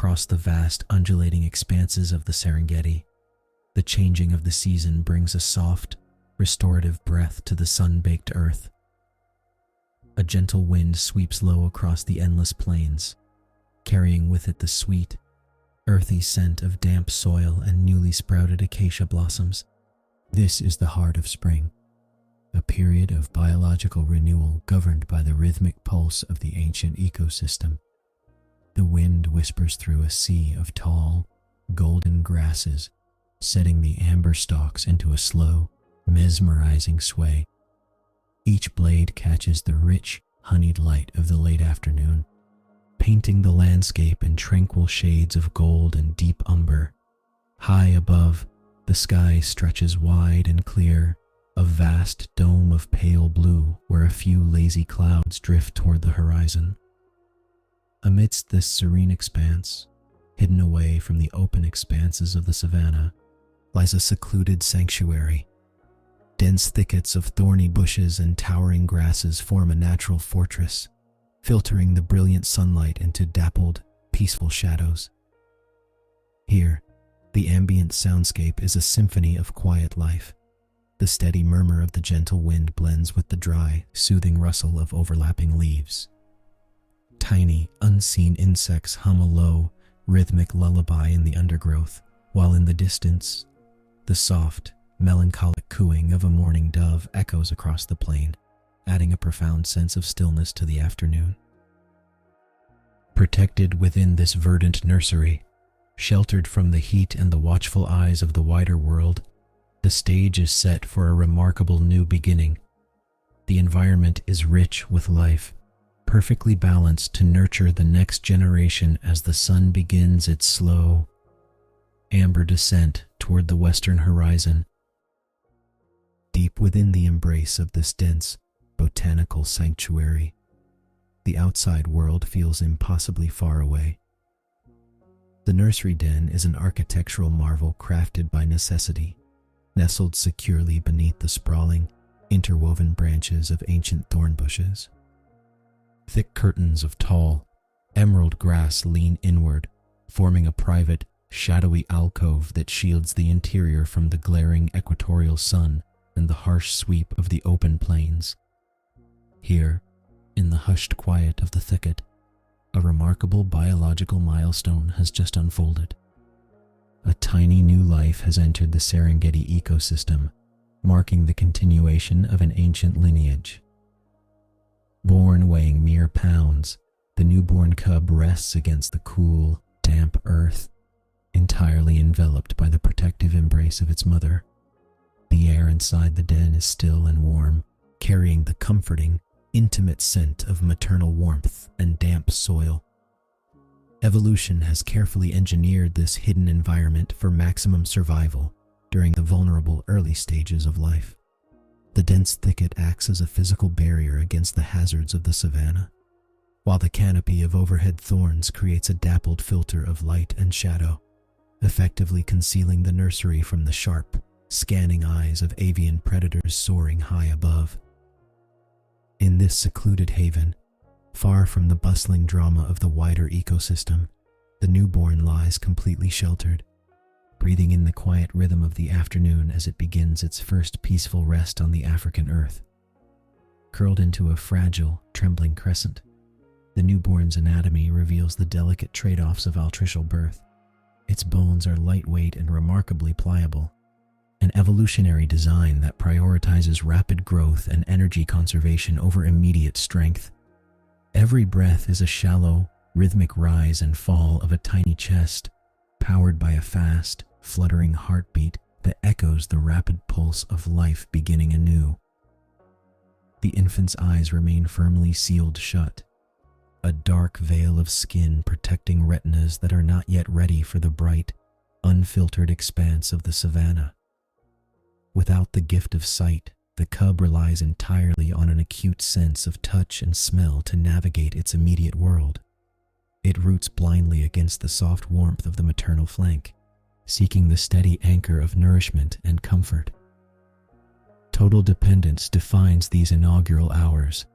across the vast, undulating expanses of the Serengeti. The changing of the season brings a soft, restorative breath to the sun-baked earth. A gentle wind sweeps low across the endless plains, carrying with it the sweet, earthy scent of damp soil and newly sprouted acacia blossoms. This is the heart of spring, a period of biological renewal governed by the rhythmic pulse of the ancient ecosystem. The wind whispers through a sea of tall, golden grasses, setting the amber stalks into a slow, mesmerizing sway. Each blade catches the rich, honeyed light of the late afternoon, painting the landscape in tranquil shades of gold and deep umber. High above, the sky stretches wide and clear, a vast dome of pale blue where a few lazy clouds drift toward the horizon. Amidst this serene expanse, hidden away from the open expanses of the savanna, lies a secluded sanctuary. Dense thickets of thorny bushes and towering grasses form a natural fortress, filtering the brilliant sunlight into dappled, peaceful shadows. Here, the ambient soundscape is a symphony of quiet life. The steady murmur of the gentle wind blends with the dry, soothing rustle of overlapping leaves. Tiny, unseen insects hum a low, rhythmic lullaby in the undergrowth, while in the distance, the soft, melancholic cooing of a mourning dove echoes across the plain, adding a profound sense of stillness to the afternoon. Protected within this verdant nursery, sheltered from the heat and the watchful eyes of the wider world, the stage is set for a remarkable new beginning. The environment is rich with life, perfectly balanced to nurture the next generation as the sun begins its slow, amber descent toward the western horizon. Deep within the embrace of this dense, botanical sanctuary, the outside world feels impossibly far away. The nursery den is an architectural marvel crafted by necessity, nestled securely beneath the sprawling, interwoven branches of ancient thorn bushes. Thick curtains of tall, emerald grass lean inward, forming a private, shadowy alcove that shields the interior from the glaring equatorial sun and the harsh sweep of the open plains. Here, in the hushed quiet of the thicket, a remarkable biological milestone has just unfolded. A tiny new life has entered the Serengeti ecosystem, marking the continuation of an ancient lineage. Born weighing mere pounds, the newborn cub rests against the cool, damp earth, entirely enveloped by the protective embrace of its mother. The air inside the den is still and warm, carrying the comforting, intimate scent of maternal warmth and damp soil. Evolution has carefully engineered this hidden environment for maximum survival during the vulnerable early stages of life. The dense thicket acts as a physical barrier against the hazards of the savanna, while the canopy of overhead thorns creates a dappled filter of light and shadow, effectively concealing the nursery from the sharp, scanning eyes of avian predators soaring high above. In this secluded haven, far from the bustling drama of the wider ecosystem, the newborn lies completely sheltered, breathing in the quiet rhythm of the afternoon as it begins its first peaceful rest on the African earth. Curled into a fragile, trembling crescent, the newborn's anatomy reveals the delicate trade-offs of altricial birth. Its bones are lightweight and remarkably pliable, an evolutionary design that prioritizes rapid growth and energy conservation over immediate strength. Every breath is a shallow, rhythmic rise and fall of a tiny chest, powered by a fast, fluttering heartbeat that echoes the rapid pulse of life beginning anew. The infant's eyes remain firmly sealed shut, a dark veil of skin protecting retinas that are not yet ready for the bright, unfiltered expanse of the savanna. Without the gift of sight, the cub relies entirely on an acute sense of touch and smell to navigate its immediate world. It roots blindly against the soft warmth of the maternal flank, seeking the steady anchor of nourishment and comfort. Total dependence defines these inaugural hours,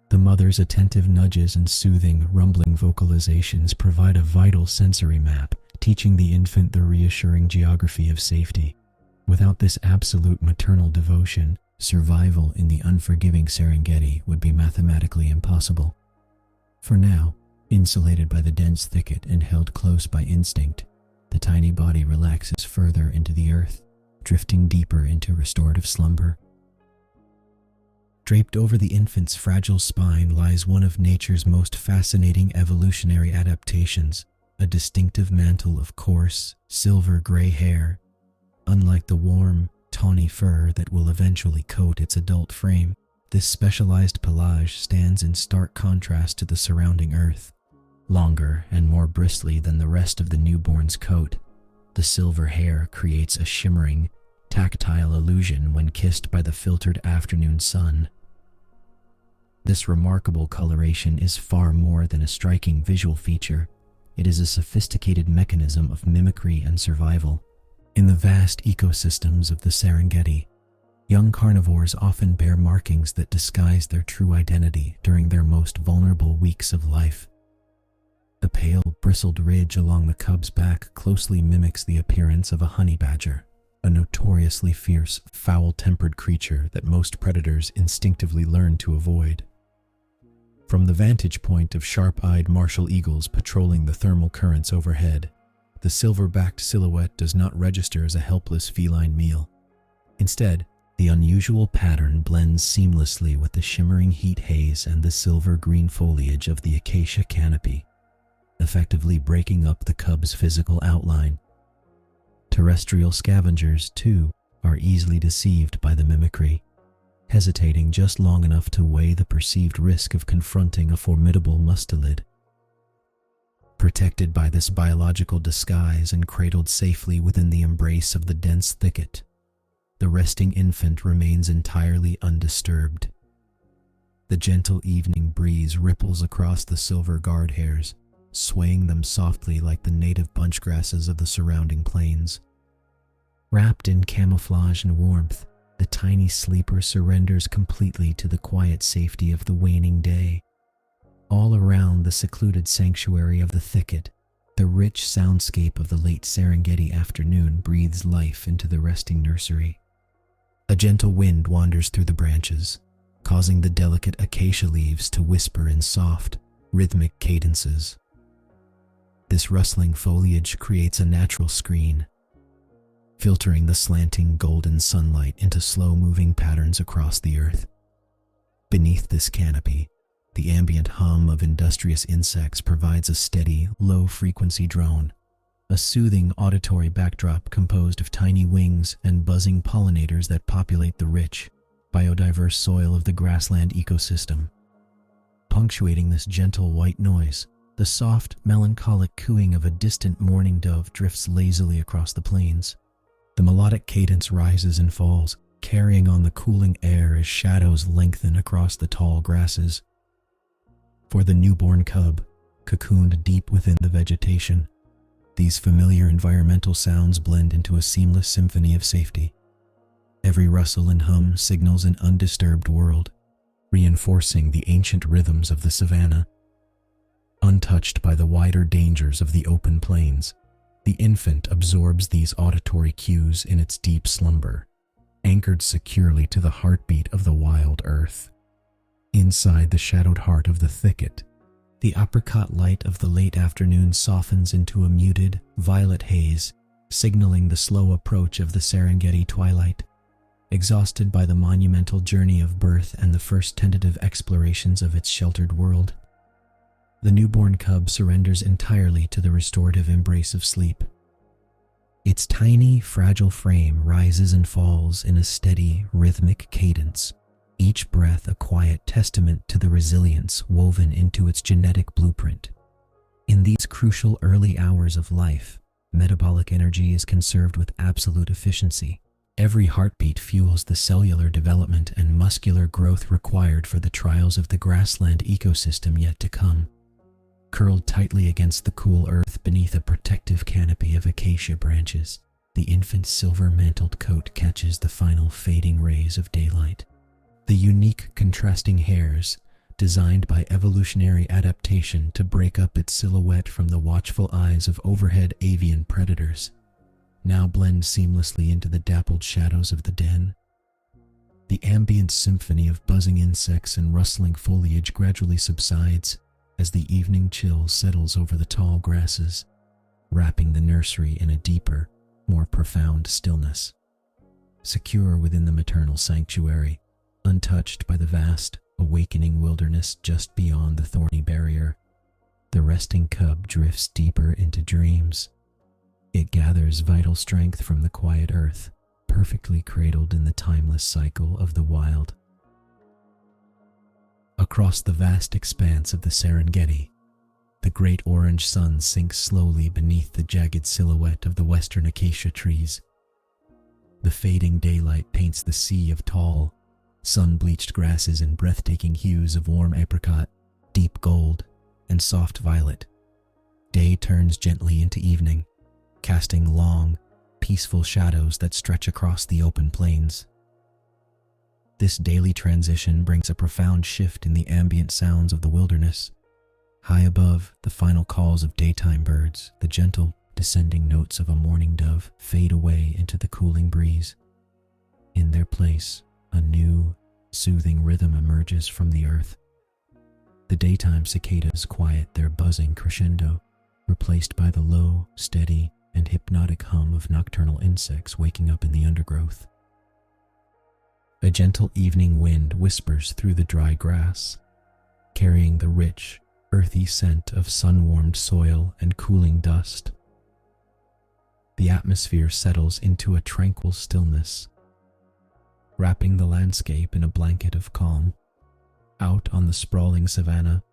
The mother's attentive nudges and soothing, rumbling vocalizations provide a vital sensory map, teaching the infant the reassuring geography of safety. Without this absolute maternal devotion, survival in the unforgiving Serengeti would be mathematically impossible. For now, insulated by the dense thicket and held close by instinct, the tiny body relaxes further into the earth, drifting deeper into restorative slumber. Draped over the infant's fragile spine lies one of nature's most fascinating evolutionary adaptations, a distinctive mantle of coarse, silver-gray hair. Unlike the warm, tawny fur that will eventually coat its adult frame, this specialized pelage stands in stark contrast to the surrounding earth. Longer and more bristly than the rest of the newborn's coat, the silver hair creates a shimmering, tactile illusion when kissed by the filtered afternoon sun. This remarkable coloration is far more than a striking visual feature. It is a sophisticated mechanism of mimicry and survival. In the vast ecosystems of the Serengeti, young carnivores often bear markings that disguise their true identity during their most vulnerable weeks of life. The pale, bristled ridge along the cub's back closely mimics the appearance of a honey badger, a notoriously fierce, foul-tempered creature that most predators instinctively learn to avoid. From the vantage point of sharp-eyed martial eagles patrolling the thermal currents overhead, the silver-backed silhouette does not register as a helpless feline meal. Instead, the unusual pattern blends seamlessly with the shimmering heat haze and the silver-green foliage of the acacia canopy, effectively breaking up the cub's physical outline. Terrestrial scavengers, too, are easily deceived by the mimicry, hesitating just long enough to weigh the perceived risk of confronting a formidable mustelid. Protected by this biological disguise and cradled safely within the embrace of the dense thicket, the resting infant remains entirely undisturbed. The gentle evening breeze ripples across the silver guard hairs, swaying them softly like the native bunch grasses of the surrounding plains. Wrapped in camouflage and warmth, the tiny sleeper surrenders completely to the quiet safety of the waning day. All around the secluded sanctuary of the thicket, the rich soundscape of the late Serengeti afternoon breathes life into the resting nursery. A gentle wind wanders through the branches, causing the delicate acacia leaves to whisper in soft, rhythmic cadences. This rustling foliage creates a natural screen, filtering the slanting golden sunlight into slow-moving patterns across the earth. Beneath this canopy, the ambient hum of industrious insects provides a steady, low-frequency drone, a soothing auditory backdrop composed of tiny wings and buzzing pollinators that populate the rich, biodiverse soil of the grassland ecosystem. Punctuating this gentle white noise, the soft, melancholic cooing of a distant mourning dove drifts lazily across the plains. The melodic cadence rises and falls, carrying on the cooling air as shadows lengthen across the tall grasses. For the newborn cub, cocooned deep within the vegetation, these familiar environmental sounds blend into a seamless symphony of safety. Every rustle and hum signals an undisturbed world, reinforcing the ancient rhythms of the Savannah. Untouched by the wider dangers of the open plains, the infant absorbs these auditory cues in its deep slumber, anchored securely to the heartbeat of the wild earth. Inside the shadowed heart of the thicket, the apricot light of the late afternoon softens into a muted, violet haze, signaling the slow approach of the Serengeti twilight. Exhausted by the monumental journey of birth and the first tentative explorations of its sheltered world, the newborn cub surrenders entirely to the restorative embrace of sleep. Its tiny, fragile frame rises and falls in a steady, rhythmic cadence, each breath a quiet testament to the resilience woven into its genetic blueprint. In these crucial early hours of life, metabolic energy is conserved with absolute efficiency. Every heartbeat fuels the cellular development and muscular growth required for the trials of the grassland ecosystem yet to come. Curled tightly against the cool earth beneath a protective canopy of acacia branches, the infant's silver-mantled coat catches the final fading rays of daylight. The unique contrasting hairs, designed by evolutionary adaptation to break up its silhouette from the watchful eyes of overhead avian predators, now blend seamlessly into the dappled shadows of the den. The ambient symphony of buzzing insects and rustling foliage gradually subsides as the evening chill settles over the tall grasses, wrapping the nursery in a deeper, more profound stillness. Secure within the maternal sanctuary, untouched by the vast, awakening wilderness just beyond the thorny barrier, the resting cub drifts deeper into dreams. It gathers vital strength from the quiet earth, perfectly cradled in the timeless cycle of the wild. Across the vast expanse of the Serengeti, the great orange sun sinks slowly beneath the jagged silhouette of the western acacia trees. The fading daylight paints the sea of tall, sun-bleached grasses in breathtaking hues of warm apricot, deep gold, and soft violet. Day turns gently into evening, casting long, peaceful shadows that stretch across the open plains. This daily transition brings a profound shift in the ambient sounds of the wilderness. High above, the final calls of daytime birds, the gentle, descending notes of a mourning dove fade away into the cooling breeze. In their place, a new, soothing rhythm emerges from the earth. The daytime cicadas quiet their buzzing crescendo, replaced by the low, steady, and hypnotic hum of nocturnal insects waking up in the undergrowth. A gentle evening wind whispers through the dry grass, carrying the rich, earthy scent of sun-warmed soil and cooling dust. The atmosphere settles into a tranquil stillness, wrapping the landscape in a blanket of calm. Out on the sprawling savanna,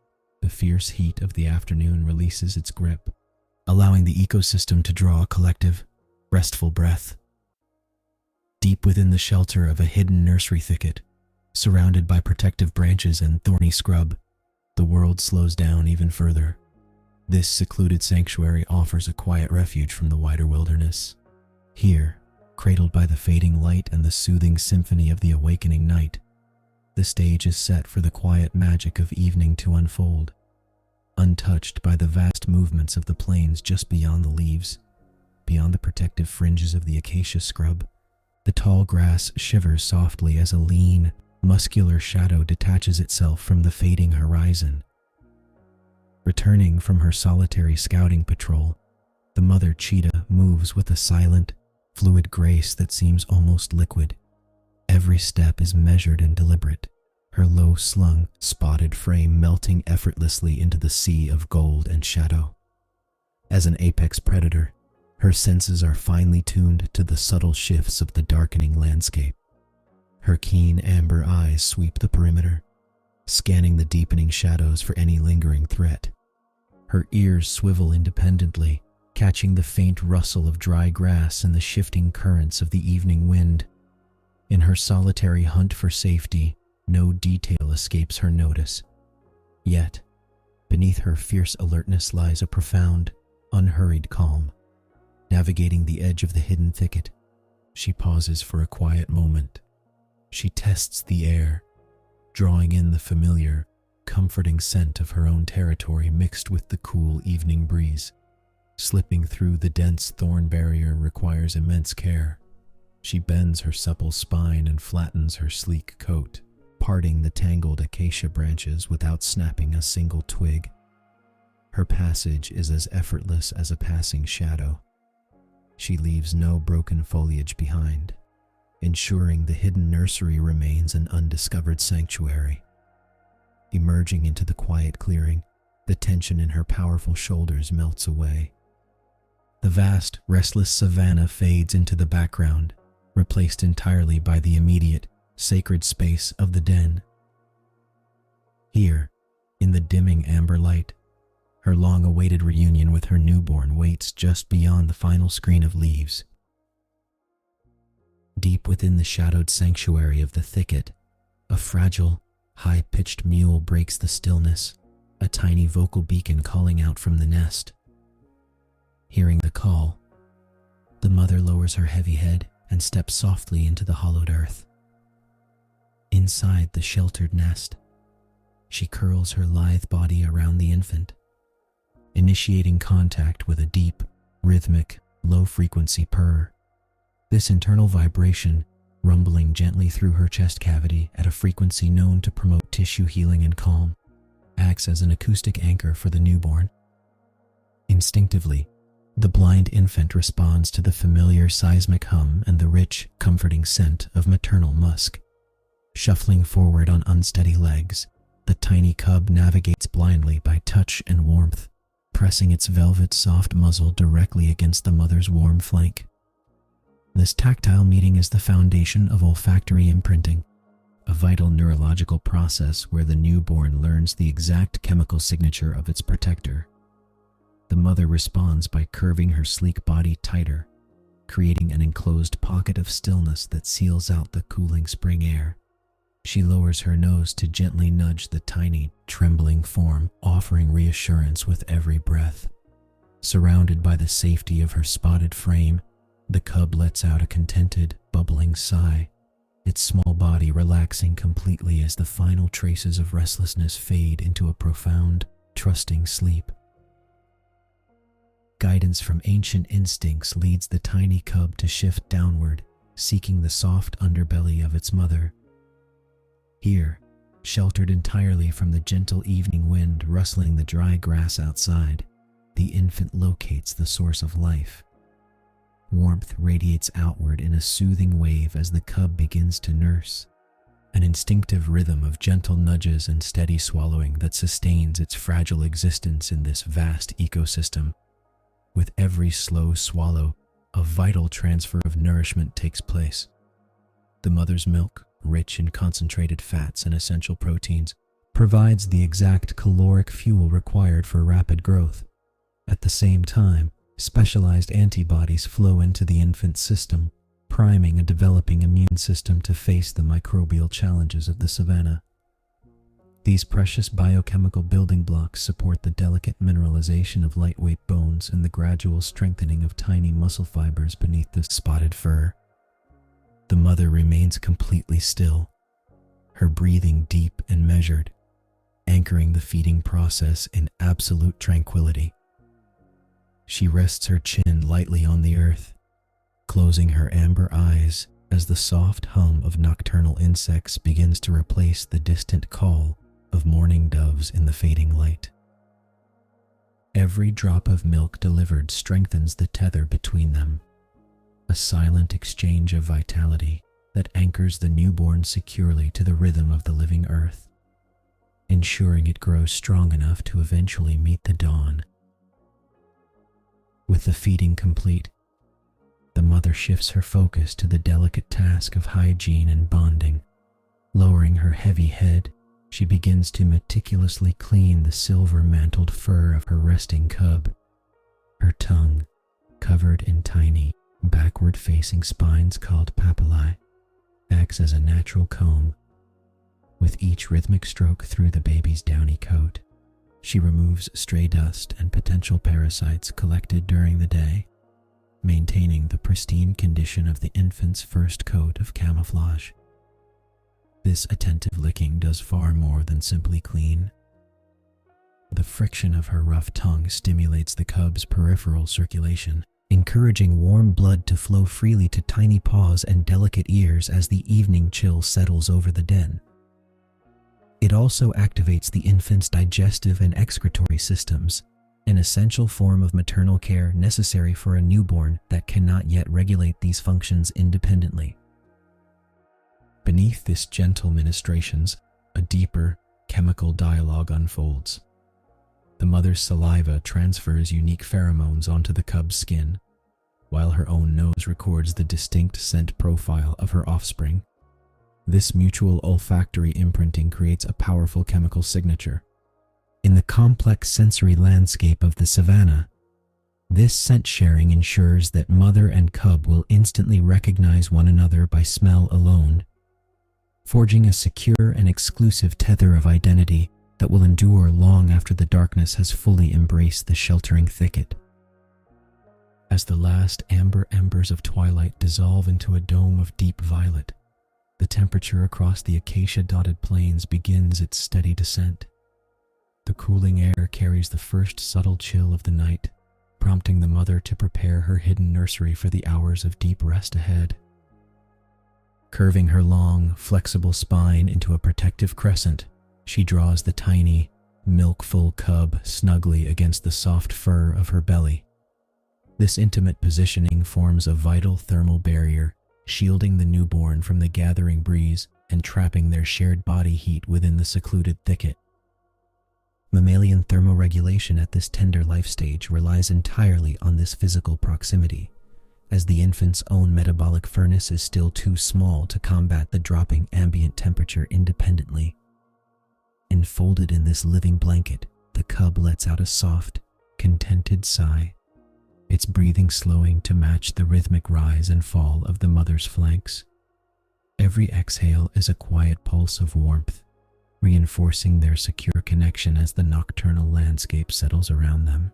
the fierce heat of the afternoon releases its grip, allowing the ecosystem to draw a collective, restful breath. Deep within the shelter of a hidden nursery thicket, surrounded by protective branches and thorny scrub, the world slows down even further. This secluded sanctuary offers a quiet refuge from the wider wilderness. Here, cradled by the fading light and the soothing symphony of the awakening night, the stage is set for the quiet magic of evening to unfold, untouched by the vast movements of the plains just beyond the leaves. Beyond the protective fringes of the acacia scrub, the tall grass shivers softly as a lean, muscular shadow detaches itself from the fading horizon. Returning from her solitary scouting patrol, the mother cheetah moves with a silent, fluid grace that seems almost liquid. Every step is measured and deliberate, her low-slung, spotted frame melting effortlessly into the sea of gold and shadow. As an apex predator, her senses are finely tuned to the subtle shifts of the darkening landscape. Her keen amber eyes sweep the perimeter, scanning the deepening shadows for any lingering threat. Her ears swivel independently, catching the faint rustle of dry grass and the shifting currents of the evening wind. In her solitary hunt for safety, no detail escapes her notice. Yet, beneath her fierce alertness lies a profound, unhurried calm. Navigating the edge of the hidden thicket, she pauses for a quiet moment. She tests the air, drawing in the familiar, comforting scent of her own territory mixed with the cool evening breeze. Slipping through the dense thorn barrier requires immense care. She bends her supple spine and flattens her sleek coat, parting the tangled acacia branches without snapping a single twig. Her passage is as effortless as a passing shadow. She leaves no broken foliage behind, ensuring the hidden nursery remains an undiscovered sanctuary. Emerging into the quiet clearing, the tension in her powerful shoulders melts away. The vast, restless savanna fades into the background, replaced entirely by the immediate, sacred space of the den. Here, in the dimming amber light, her long-awaited reunion with her newborn waits just beyond the final screen of leaves. Deep within the shadowed sanctuary of the thicket, a fragile, high-pitched mewl breaks the stillness, a tiny vocal beacon calling out from the nest. Hearing the call, the mother lowers her heavy head and steps softly into the hollowed earth. Inside the sheltered nest, She curls her lithe body around the infant, initiating contact with a deep, rhythmic, low-frequency purr. This internal vibration, rumbling gently through her chest cavity at a frequency known to promote tissue healing and calm, acts as an acoustic anchor for the newborn. Instinctively, the blind infant responds to the familiar seismic hum and the rich, comforting scent of maternal musk. Shuffling forward on unsteady legs, the tiny cub navigates blindly by touch and warmth, pressing its velvet soft muzzle directly against the mother's warm flank. This tactile meeting is the foundation of olfactory imprinting, a vital neurological process where the newborn learns the exact chemical signature of its protector. The mother responds by curving her sleek body tighter, creating an enclosed pocket of stillness that seals out the cooling spring air. She lowers her nose to gently nudge the tiny, trembling form, offering reassurance with every breath. Surrounded by the safety of her spotted frame, the cub lets out a contented, bubbling sigh, its small body relaxing completely as the final traces of restlessness fade into a profound, trusting sleep. Guidance from ancient instincts leads the tiny cub to shift downward, seeking the soft underbelly of its mother. Here, sheltered entirely from the gentle evening wind rustling the dry grass outside, the infant locates the source of life. Warmth radiates outward in a soothing wave as the cub begins to nurse, an instinctive rhythm of gentle nudges and steady swallowing that sustains its fragile existence in this vast ecosystem. With every slow swallow, a vital transfer of nourishment takes place. The mother's milk, rich in concentrated fats and essential proteins, provides the exact caloric fuel required for rapid growth. At the same time, specialized antibodies flow into the infant's system, priming a developing immune system to face the microbial challenges of the savanna. These precious biochemical building blocks support the delicate mineralization of lightweight bones and the gradual strengthening of tiny muscle fibers beneath the spotted fur. The mother remains completely still, her breathing deep and measured, anchoring the feeding process in absolute tranquility. She rests her chin lightly on the earth, closing her amber eyes as the soft hum of nocturnal insects begins to replace the distant call of mourning doves in the fading light. Every drop of milk delivered strengthens the tether between them, a silent exchange of vitality that anchors the newborn securely to the rhythm of the living earth, ensuring it grows strong enough to eventually meet the dawn. With the feeding complete, the mother shifts her focus to the delicate task of hygiene and bonding. Lowering her heavy head, she begins to meticulously clean the silver-mantled fur of her resting cub. Her tongue, covered in tiny, backward-facing spines called papillae, acts as a natural comb. With each rhythmic stroke through the baby's downy coat, she removes stray dust and potential parasites collected during the day, maintaining the pristine condition of the infant's first coat of camouflage. This attentive licking does far more than simply clean. The friction of her rough tongue stimulates the cub's peripheral circulation, encouraging warm blood to flow freely to tiny paws and delicate ears as the evening chill settles over the den. It also activates the infant's digestive and excretory systems, an essential form of maternal care necessary for a newborn that cannot yet regulate these functions independently. Beneath this gentle ministrations, a deeper, chemical dialogue unfolds. The mother's saliva transfers unique pheromones onto the cub's skin, while her own nose records the distinct scent profile of her offspring. This mutual olfactory imprinting creates a powerful chemical signature. In the complex sensory landscape of the savanna, this scent sharing ensures that mother and cub will instantly recognize one another by smell alone, forging a secure and exclusive tether of identity that will endure long after the darkness has fully embraced the sheltering thicket. As the last amber embers of twilight dissolve into a dome of deep violet, The temperature across the acacia-dotted plains begins its steady descent. The cooling air carries the first subtle chill of the night, prompting the mother to prepare her hidden nursery for the hours of deep rest ahead. Curving her long, flexible spine into a protective crescent, she draws the tiny, milk-full cub snugly against the soft fur of her belly. This intimate positioning forms a vital thermal barrier, shielding the newborn from the gathering breeze and trapping their shared body heat within the secluded thicket. Mammalian thermoregulation at this tender life stage relies entirely on this physical proximity, as the infant's own metabolic furnace is still too small to combat the dropping ambient temperature independently. Enfolded in this living blanket, the cub lets out a soft, contented sigh, its breathing slowing to match the rhythmic rise and fall of the mother's flanks. Every exhale is a quiet pulse of warmth, reinforcing their secure connection as the nocturnal landscape settles around them.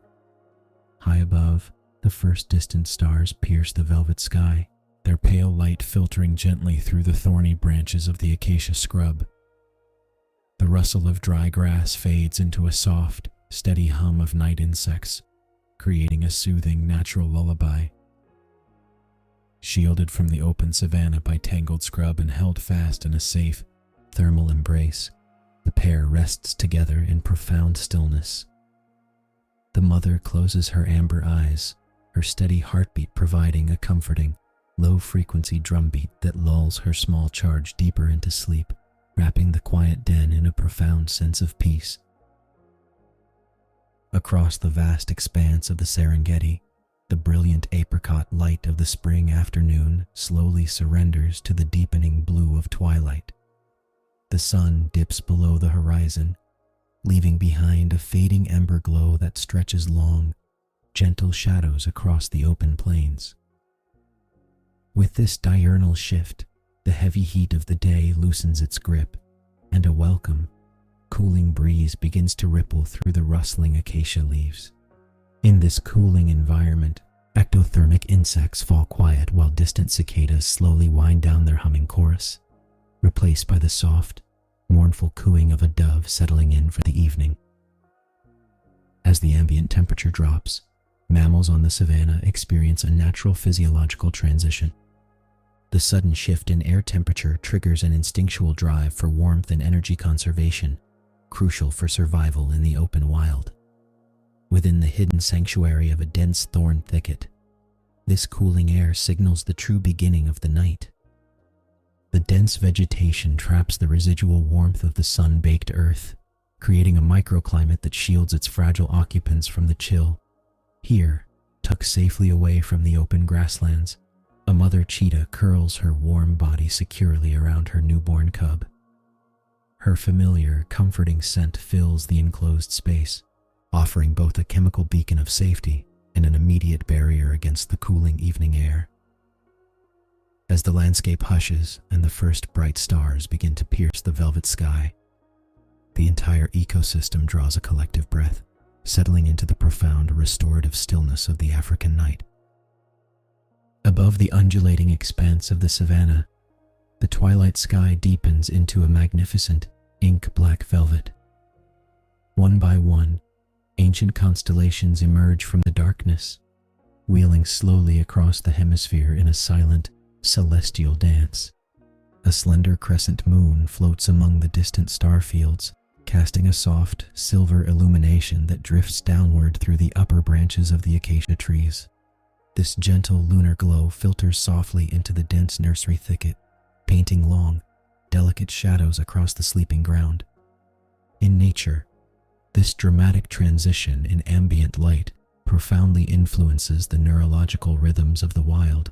High above, the first distant stars pierce the velvet sky, their pale light filtering gently through the thorny branches of the acacia scrub. The rustle of dry grass fades into a soft, steady hum of night insects, creating a soothing, natural lullaby. Shielded from the open savanna by tangled scrub and held fast in a safe, thermal embrace, the pair rests together in profound stillness. The mother closes her amber eyes, her steady heartbeat providing a comforting, low-frequency drumbeat that lulls her small charge deeper into sleep, wrapping the quiet den in a profound sense of peace. Across the vast expanse of the Serengeti, the brilliant apricot light of the spring afternoon slowly surrenders to the deepening blue of twilight. The sun dips below the horizon, leaving behind a fading ember glow that stretches long, gentle shadows across the open plains. With this diurnal shift, the heavy heat of the day loosens its grip, and a welcome, cooling breeze begins to ripple through the rustling acacia leaves. In this cooling environment, ectothermic insects fall quiet while distant cicadas slowly wind down their humming chorus, replaced by the soft, mournful cooing of a dove settling in for the evening. As the ambient temperature drops, mammals on the savanna experience a natural physiological transition. The sudden shift in air temperature triggers an instinctual drive for warmth and energy conservation, crucial for survival in the open wild. Within the hidden sanctuary of a dense thorn thicket, this cooling air signals the true beginning of the night. The dense vegetation traps the residual warmth of the sun-baked earth, creating a microclimate that shields its fragile occupants from the chill. Here, tucked safely away from the open grasslands, a mother cheetah curls her warm body securely around her newborn cub. Her familiar, comforting scent fills the enclosed space, offering both a chemical beacon of safety and an immediate barrier against the cooling evening air. As the landscape hushes and the first bright stars begin to pierce the velvet sky, the entire ecosystem draws a collective breath, settling into the profound restorative stillness of the African night. Above the undulating expanse of the savanna, the twilight sky deepens into a magnificent, ink-black velvet. One by one, ancient constellations emerge from the darkness, wheeling slowly across the hemisphere in a silent, celestial dance. A slender crescent moon floats among the distant star fields, casting a soft, silver illumination that drifts downward through the upper branches of the acacia trees. This gentle lunar glow filters softly into the dense nursery thicket, painting long, delicate shadows across the sleeping ground. In nature, this dramatic transition in ambient light profoundly influences the neurological rhythms of the wild.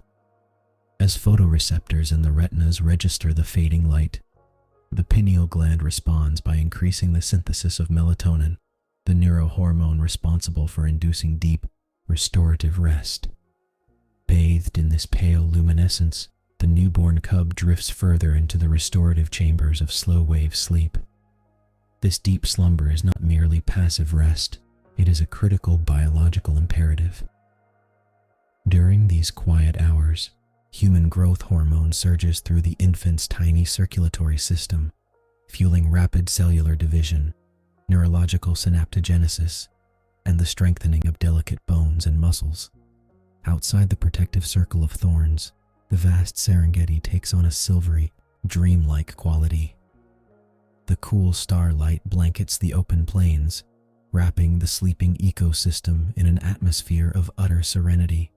As photoreceptors in the retinas register the fading light, the pineal gland responds by increasing the synthesis of melatonin, the neurohormone responsible for inducing deep, restorative rest. Bathed in this pale luminescence, the newborn cub drifts further into the restorative chambers of slow-wave sleep. This deep slumber is not merely passive rest, it is a critical biological imperative. During these quiet hours, Human growth hormone surges through the infant's tiny circulatory system, fueling rapid cellular division, neurological synaptogenesis, and the strengthening of delicate bones and muscles. Outside the protective circle of thorns, the vast Serengeti takes on a silvery, dreamlike quality. The cool starlight blankets the open plains, wrapping the sleeping ecosystem in an atmosphere of utter serenity.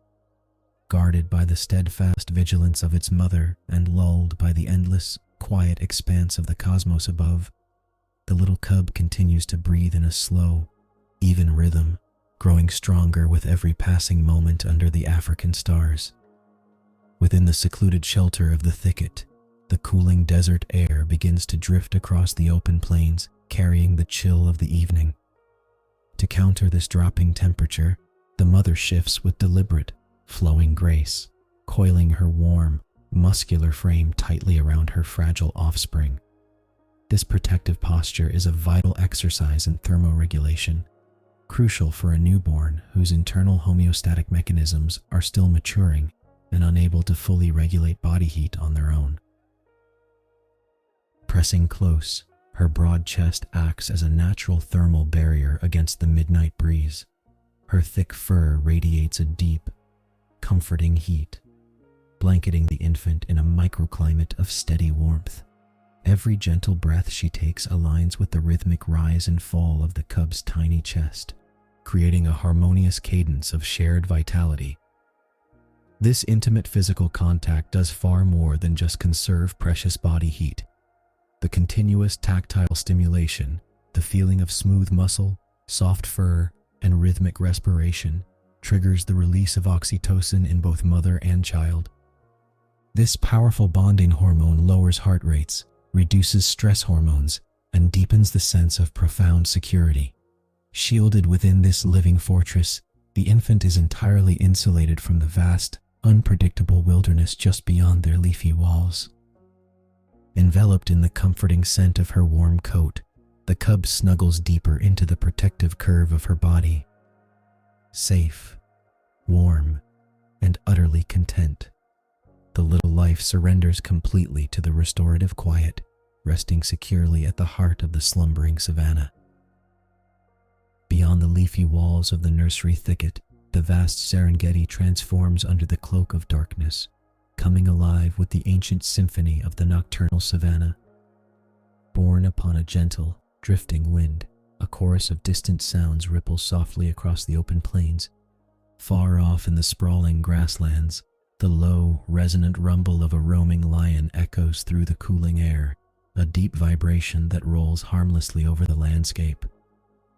Guarded by the steadfast vigilance of its mother and lulled by the endless, quiet expanse of the cosmos above, the little cub continues to breathe in a slow, even rhythm, growing stronger with every passing moment under the African stars. Within the secluded shelter of the thicket, the cooling desert air begins to drift across the open plains, carrying the chill of the evening. To counter this dropping temperature, the mother shifts with deliberate, flowing grace, coiling her warm, muscular frame tightly around her fragile offspring. This protective posture is a vital exercise in thermoregulation, crucial for a newborn whose internal homeostatic mechanisms are still maturing and unable to fully regulate body heat on their own. Pressing close, her broad chest acts as a natural thermal barrier against the midnight breeze. Her thick fur radiates a deep, comforting heat, blanketing the infant in a microclimate of steady warmth. Every gentle breath she takes aligns with the rhythmic rise and fall of the cub's tiny chest, creating a harmonious cadence of shared vitality. This intimate physical contact does far more than just conserve precious body heat. The continuous tactile stimulation, the feeling of smooth muscle, soft fur, and rhythmic respiration triggers the release of oxytocin in both mother and child. This powerful bonding hormone lowers heart rates, reduces stress hormones, and deepens the sense of profound security. Shielded within this living fortress, the infant is entirely insulated from the vast, unpredictable wilderness just beyond their leafy walls. Enveloped in the comforting scent of her warm coat, the cub snuggles deeper into the protective curve of her body. Safe, warm, and utterly content, the little life surrenders completely to the restorative quiet, resting securely at the heart of the slumbering Savannah. Beyond the leafy walls of the nursery thicket, the vast Serengeti transforms under the cloak of darkness, coming alive with the ancient symphony of the nocturnal Savanna. Borne upon a gentle, drifting wind, a chorus of distant sounds ripples softly across the open plains. Far off in the sprawling grasslands, the low, resonant rumble of a roaming lion echoes through the cooling air, a deep vibration that rolls harmlessly over the landscape.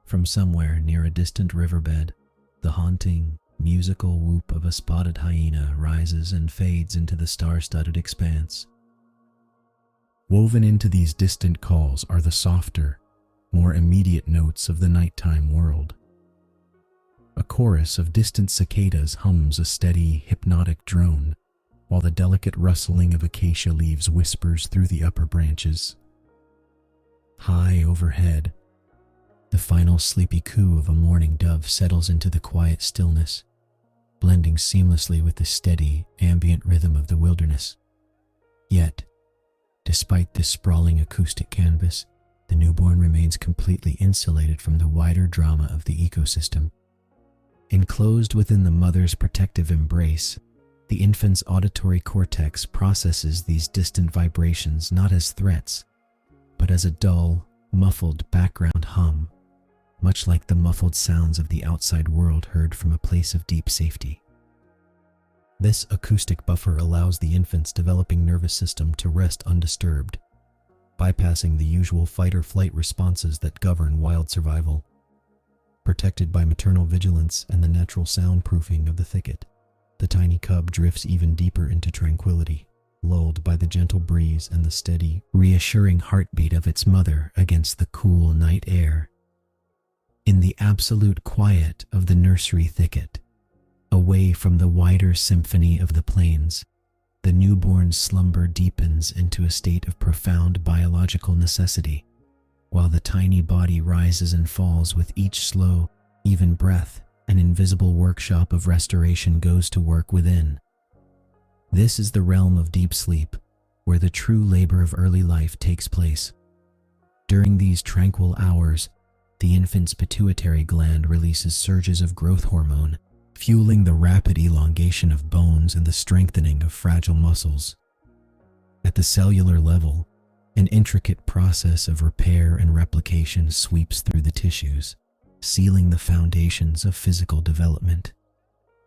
From somewhere near a distant riverbed, the haunting, musical whoop of a spotted hyena rises and fades into the star-studded expanse. Woven into these distant calls are the softer, more immediate notes of the nighttime world. A chorus of distant cicadas hums a steady, hypnotic drone, while the delicate rustling of acacia leaves whispers through the upper branches. High overhead, the final sleepy coo of a morning dove settles into the quiet stillness, blending seamlessly with the steady, ambient rhythm of the wilderness. Yet, despite this sprawling acoustic canvas, the newborn remains completely insulated from the wider drama of the ecosystem. Enclosed within the mother's protective embrace, the infant's auditory cortex processes these distant vibrations not as threats, but as a dull, muffled background hum, much like the muffled sounds of the outside world heard from a place of deep safety. This acoustic buffer allows the infant's developing nervous system to rest undisturbed, bypassing the usual fight-or-flight responses that govern wild survival. Protected by maternal vigilance and the natural soundproofing of the thicket, the tiny cub drifts even deeper into tranquility, lulled by the gentle breeze and the steady, reassuring heartbeat of its mother against the cool night air. In the absolute quiet of the nursery thicket, away from the wider symphony of the plains, the newborn's slumber deepens into a state of profound biological necessity, while the tiny body rises and falls with each slow, even breath. An invisible workshop of restoration goes to work within. This is the realm of deep sleep, where the true labor of early life takes place. During these tranquil hours, the infant's pituitary gland releases surges of growth hormone, fueling the rapid elongation of bones and the strengthening of fragile muscles. At the cellular level, an intricate process of repair and replication sweeps through the tissues, sealing the foundations of physical development.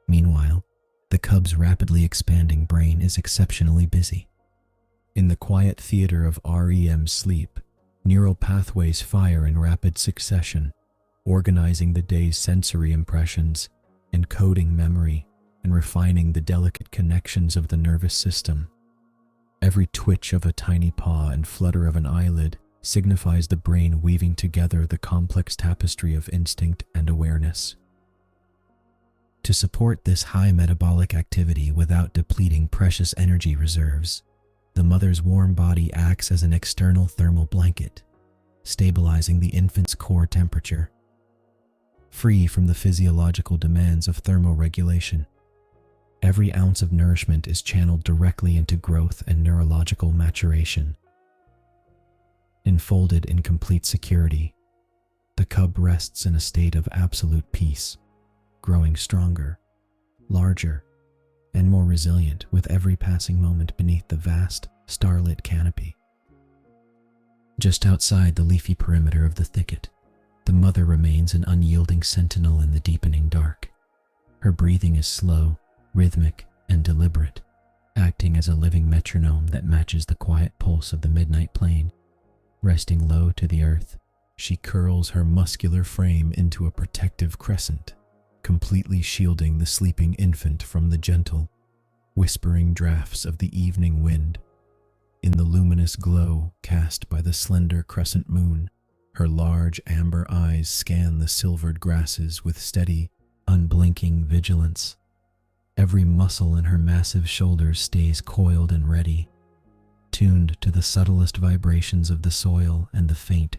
Meanwhile, the cub's rapidly expanding brain is exceptionally busy. In the quiet theater of REM sleep, neural pathways fire in rapid succession, organizing the day's sensory impressions, encoding memory, and refining the delicate connections of the nervous system. Every twitch of a tiny paw and flutter of an eyelid signifies the brain weaving together the complex tapestry of instinct and awareness. To support this high metabolic activity without depleting precious energy reserves, the mother's warm body acts as an external thermal blanket, stabilizing the infant's core temperature. Free from the physiological demands of thermoregulation, every ounce of nourishment is channeled directly into growth and neurological maturation. Enfolded in complete security, the cub rests in a state of absolute peace, growing stronger, larger, and more resilient with every passing moment beneath the vast, starlit canopy. Just outside the leafy perimeter of the thicket, the mother remains an unyielding sentinel in the deepening dark. Her breathing is slow, rhythmic, and deliberate, acting as a living metronome that matches the quiet pulse of the midnight plain. Resting low to the earth, she curls her muscular frame into a protective crescent, completely shielding the sleeping infant from the gentle, whispering drafts of the evening wind. In the luminous glow cast by the slender crescent moon, her large amber eyes scan the silvered grasses with steady, unblinking vigilance. Every muscle in her massive shoulders stays coiled and ready, tuned to the subtlest vibrations of the soil and the faint,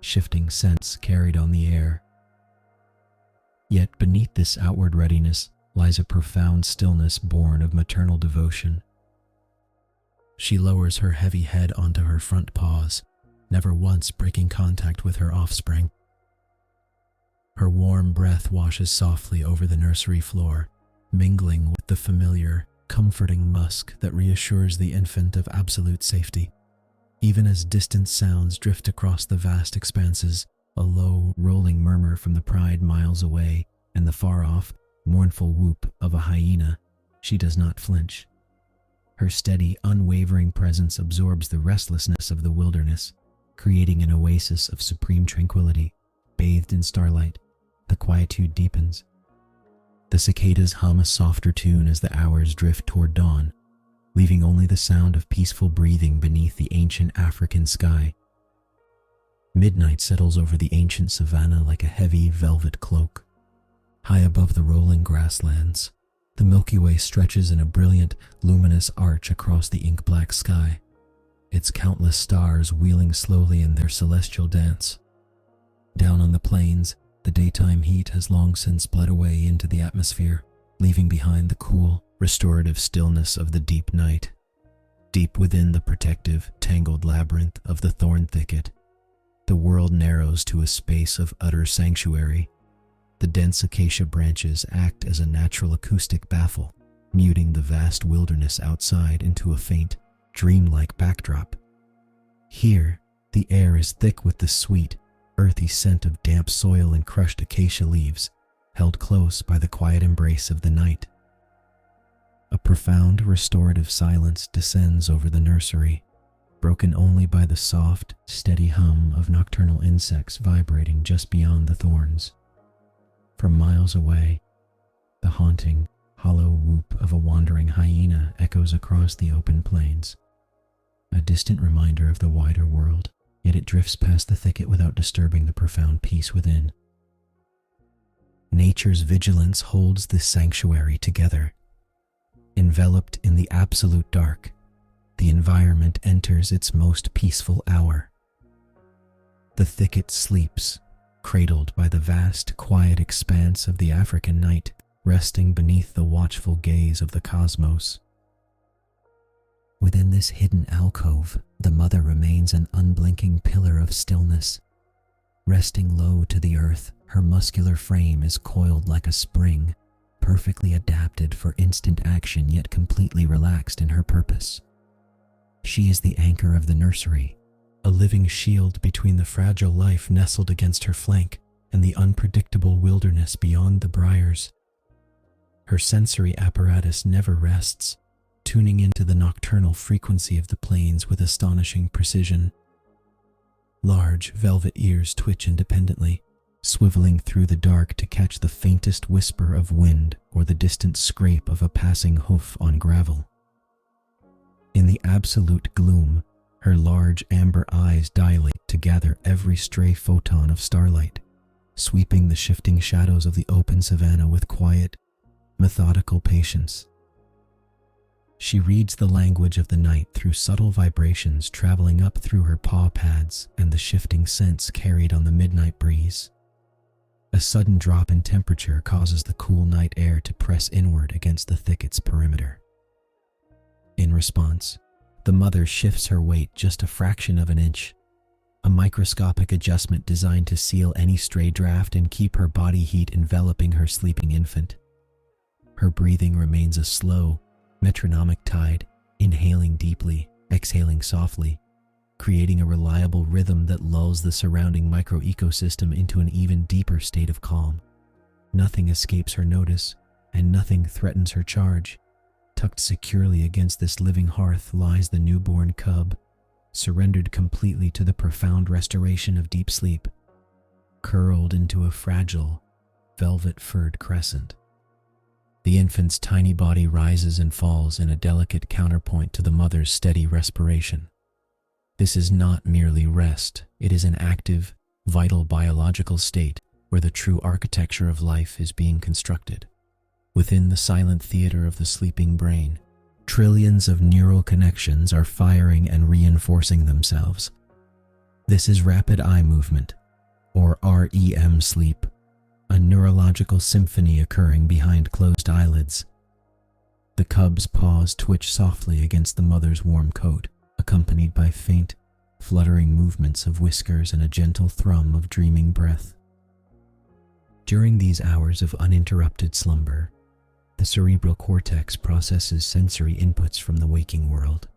shifting scents carried on the air. Yet beneath this outward readiness lies a profound stillness born of maternal devotion. She lowers her heavy head onto her front paws, never once breaking contact with her offspring. Her warm breath washes softly over the nursery floor, mingling with the familiar, comforting musk that reassures the infant of absolute safety. Even as distant sounds drift across the vast expanses, a low, rolling murmur from the pride miles away and the far-off, mournful whoop of a hyena, she does not flinch. Her steady, unwavering presence absorbs the restlessness of the wilderness, creating an oasis of supreme tranquility. Bathed in starlight, the quietude deepens. The cicadas hum a softer tune as the hours drift toward dawn, leaving only the sound of peaceful breathing beneath the ancient African sky. Midnight settles over the ancient Savannah like a heavy velvet cloak. High above the rolling grasslands, the Milky Way stretches in a brilliant, luminous arch across the ink-black sky, its countless stars wheeling slowly in their celestial dance. Down on the plains, the daytime heat has long since bled away into the atmosphere, leaving behind the cool, restorative stillness of the deep night. Deep within the protective, tangled labyrinth of the thorn thicket, the world narrows to a space of utter sanctuary. The dense acacia branches act as a natural acoustic baffle, muting the vast wilderness outside into a faint, dreamlike backdrop. Here, the air is thick with the sweet, earthy scent of damp soil and crushed acacia leaves, held close by the quiet embrace of the night. A profound, restorative silence descends over the nursery, broken only by the soft, steady hum of nocturnal insects vibrating just beyond the thorns. From miles away, the haunting, hollow whoop of a wandering hyena echoes across the open plains, a distant reminder of the wider world, yet it drifts past the thicket without disturbing the profound peace within. Nature's vigilance holds this sanctuary together. Enveloped in the absolute dark, the environment enters its most peaceful hour. The thicket sleeps, cradled by the vast, quiet expanse of the African night, resting beneath the watchful gaze of the cosmos. Within this hidden alcove, the mother remains an unblinking pillar of stillness. Resting low to the earth, her muscular frame is coiled like a spring, perfectly adapted for instant action yet completely relaxed in her purpose. She is the anchor of the nursery, a living shield between the fragile life nestled against her flank and the unpredictable wilderness beyond the briars. Her sensory apparatus never rests, tuning into the nocturnal frequency of the plains with astonishing precision. Large, velvet ears twitch independently, swiveling through the dark to catch the faintest whisper of wind or the distant scrape of a passing hoof on gravel. In the absolute gloom, her large amber eyes dilate to gather every stray photon of starlight, sweeping the shifting shadows of the open savanna with quiet, methodical patience. She reads the language of the night through subtle vibrations traveling up through her paw pads and the shifting scents carried on the midnight breeze. A sudden drop in temperature causes the cool night air to press inward against the thicket's perimeter. In response, the mother shifts her weight just a fraction of an inch, a microscopic adjustment designed to seal any stray draft and keep her body heat enveloping her sleeping infant. Her breathing remains a slow, metronomic tide, inhaling deeply, exhaling softly, creating a reliable rhythm that lulls the surrounding microecosystem into an even deeper state of calm. Nothing escapes her notice, and nothing threatens her charge. Tucked securely against this living hearth lies the newborn cub, surrendered completely to the profound restoration of deep sleep, curled into a fragile, velvet-furred crescent. The infant's tiny body rises and falls in a delicate counterpoint to the mother's steady respiration. This is not merely rest, it is an active, vital biological state where the true architecture of life is being constructed. Within the silent theater of the sleeping brain, trillions of neural connections are firing and reinforcing themselves. This is rapid eye movement, or REM sleep, a neurological symphony occurring behind closed eyelids. The cub's paws twitch softly against the mother's warm coat, accompanied by faint, fluttering movements of whiskers and a gentle thrum of dreaming breath. During these hours of uninterrupted slumber, the cerebral cortex processes sensory inputs from the waking world,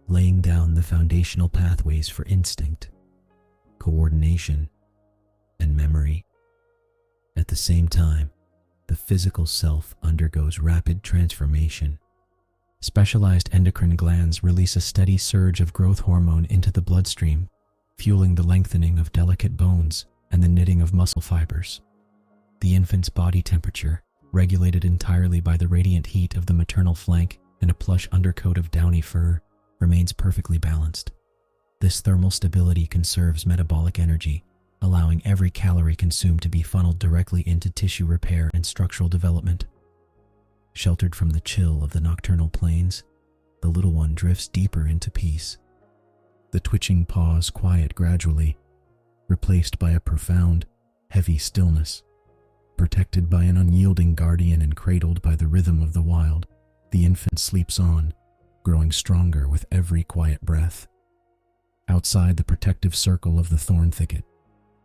laying down the foundational pathways for instinct, coordination, and memory. At the same time, the physical self undergoes rapid transformation. Specialized endocrine glands release a steady surge of growth hormone into the bloodstream, fueling the lengthening of delicate bones and the knitting of muscle fibers. The infant's body temperature, regulated entirely by the radiant heat of the maternal flank and a plush undercoat of downy fur, remains perfectly balanced. This thermal stability conserves metabolic energy, allowing every calorie consumed to be funneled directly into tissue repair and structural development. Sheltered from the chill of the nocturnal plains, the little one drifts deeper into peace. The twitching paws quiet gradually, replaced by a profound, heavy stillness. Protected by an unyielding guardian and cradled by the rhythm of the wild, the infant sleeps on, growing stronger with every quiet breath. Outside the protective circle of the thorn thicket,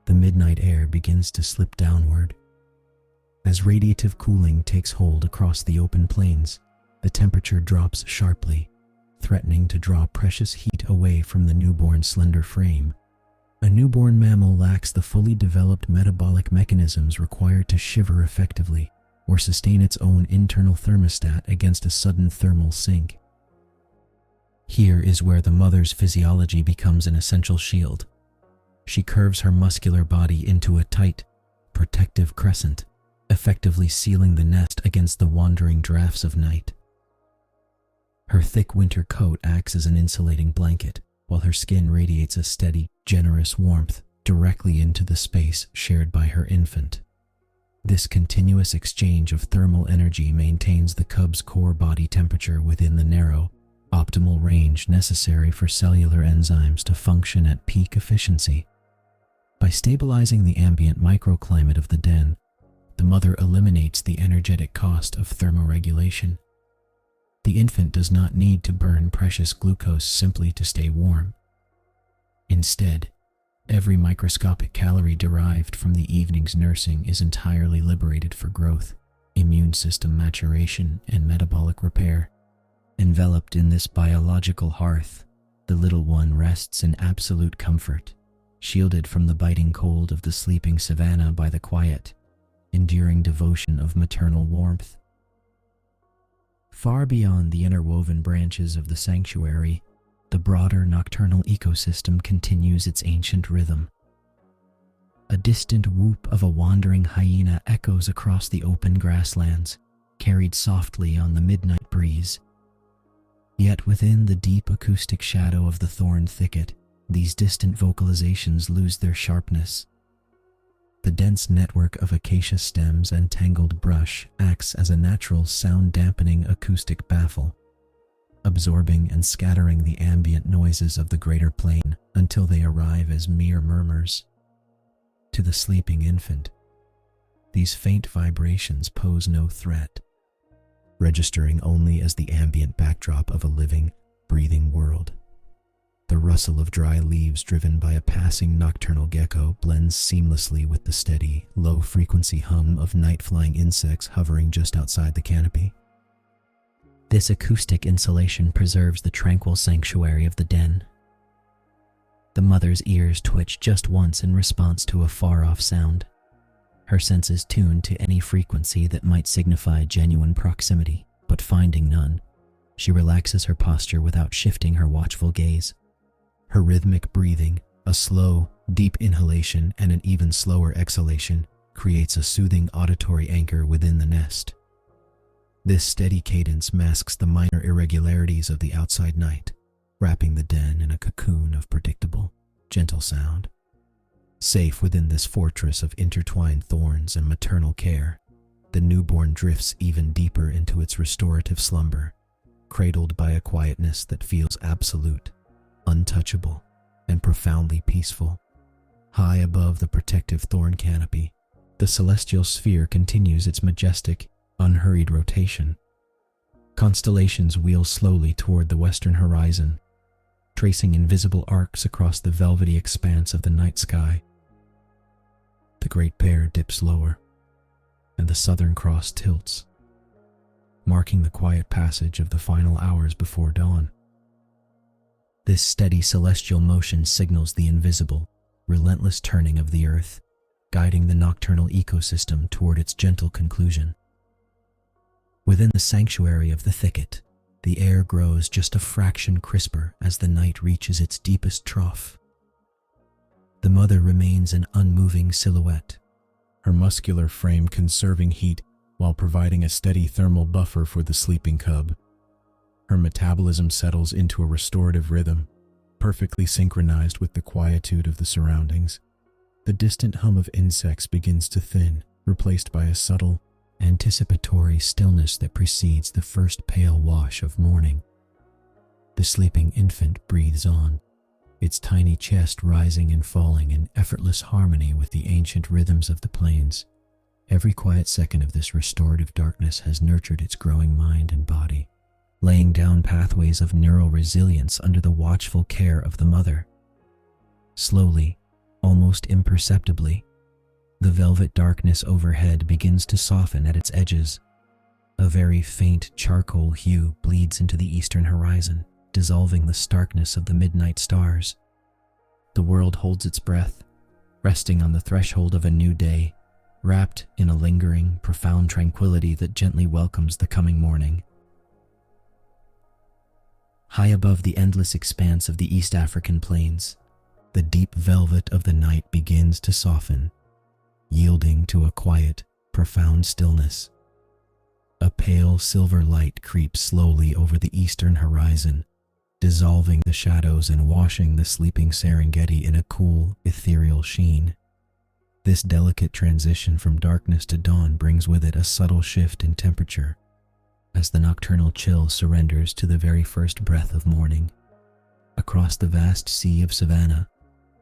the midnight air begins to slip downward. As radiative cooling takes hold across the open plains, the temperature drops sharply, threatening to draw precious heat away from the newborn's slender frame. A newborn mammal lacks the fully developed metabolic mechanisms required to shiver effectively or sustain its own internal thermostat against a sudden thermal sink. Here is where the mother's physiology becomes an essential shield. She curves her muscular body into a tight, protective crescent, effectively sealing the nest against the wandering drafts of night. Her thick winter coat acts as an insulating blanket, while her skin radiates a steady, generous warmth directly into the space shared by her infant. This continuous exchange of thermal energy maintains the cub's core body temperature within the narrow, optimal range necessary for cellular enzymes to function at peak efficiency. By stabilizing the ambient microclimate of the den, the mother eliminates the energetic cost of thermoregulation. The infant does not need to burn precious glucose simply to stay warm. Instead, every microscopic calorie derived from the evening's nursing is entirely liberated for growth, immune system maturation, and metabolic repair. Enveloped in this biological hearth, the little one rests in absolute comfort, shielded from the biting cold of the sleeping Savannah by the quiet, enduring devotion of maternal warmth. Far beyond the interwoven branches of the sanctuary, the broader nocturnal ecosystem continues its ancient rhythm. A distant whoop of a wandering hyena echoes across the open grasslands, carried softly on the midnight breeze. Yet within the deep acoustic shadow of the thorn thicket, these distant vocalizations lose their sharpness. The dense network of acacia stems and tangled brush acts as a natural sound-dampening acoustic baffle, absorbing and scattering the ambient noises of the greater plain until they arrive as mere murmurs. To the sleeping infant, these faint vibrations pose no threat, registering only as the ambient backdrop of a living, breathing world. The rustle of dry leaves driven by a passing nocturnal gecko blends seamlessly with the steady, low-frequency hum of night-flying insects hovering just outside the canopy. This acoustic insulation preserves the tranquil sanctuary of the den. The mother's ears twitch just once in response to a far-off sound, her senses tuned to any frequency that might signify genuine proximity, but finding none, she relaxes her posture without shifting her watchful gaze. Her rhythmic breathing, a slow, deep inhalation and an even slower exhalation, creates a soothing auditory anchor within the nest. This steady cadence masks the minor irregularities of the outside night, wrapping the den in a cocoon of predictable, gentle sound. Safe within this fortress of intertwined thorns and maternal care, the newborn drifts even deeper into its restorative slumber, cradled by a quietness that feels absolute, untouchable, and profoundly peaceful. High above the protective thorn canopy, the celestial sphere continues its majestic, unhurried rotation. Constellations wheel slowly toward the western horizon, tracing invisible arcs across the velvety expanse of the night sky. The great bear dips lower, and the Southern Cross tilts, marking the quiet passage of the final hours before dawn. This steady celestial motion signals the invisible, relentless turning of the earth, guiding the nocturnal ecosystem toward its gentle conclusion. Within the sanctuary of the thicket, the air grows just a fraction crisper as the night reaches its deepest trough. The mother remains an unmoving silhouette, her muscular frame conserving heat while providing a steady thermal buffer for the sleeping cub. Her metabolism settles into a restorative rhythm, perfectly synchronized with the quietude of the surroundings. The distant hum of insects begins to thin, replaced by a subtle, anticipatory stillness that precedes the first pale wash of morning. The sleeping infant breathes on, its tiny chest rising and falling in effortless harmony with the ancient rhythms of the plains. Every quiet second of this restorative darkness has nurtured its growing mind and body, laying down pathways of neural resilience under the watchful care of the mother. Slowly, almost imperceptibly, the velvet darkness overhead begins to soften at its edges. A very faint charcoal hue bleeds into the eastern horizon, dissolving the starkness of the midnight stars. The world holds its breath, resting on the threshold of a new day, wrapped in a lingering, profound tranquility that gently welcomes the coming morning. High above the endless expanse of the East African plains, the deep velvet of the night begins to soften, yielding to a quiet, profound stillness. A pale silver light creeps slowly over the eastern horizon, dissolving the shadows and washing the sleeping Serengeti in a cool, ethereal sheen. This delicate transition from darkness to dawn brings with it a subtle shift in temperature, as the nocturnal chill surrenders to the very first breath of morning. Across the vast sea of Savannah,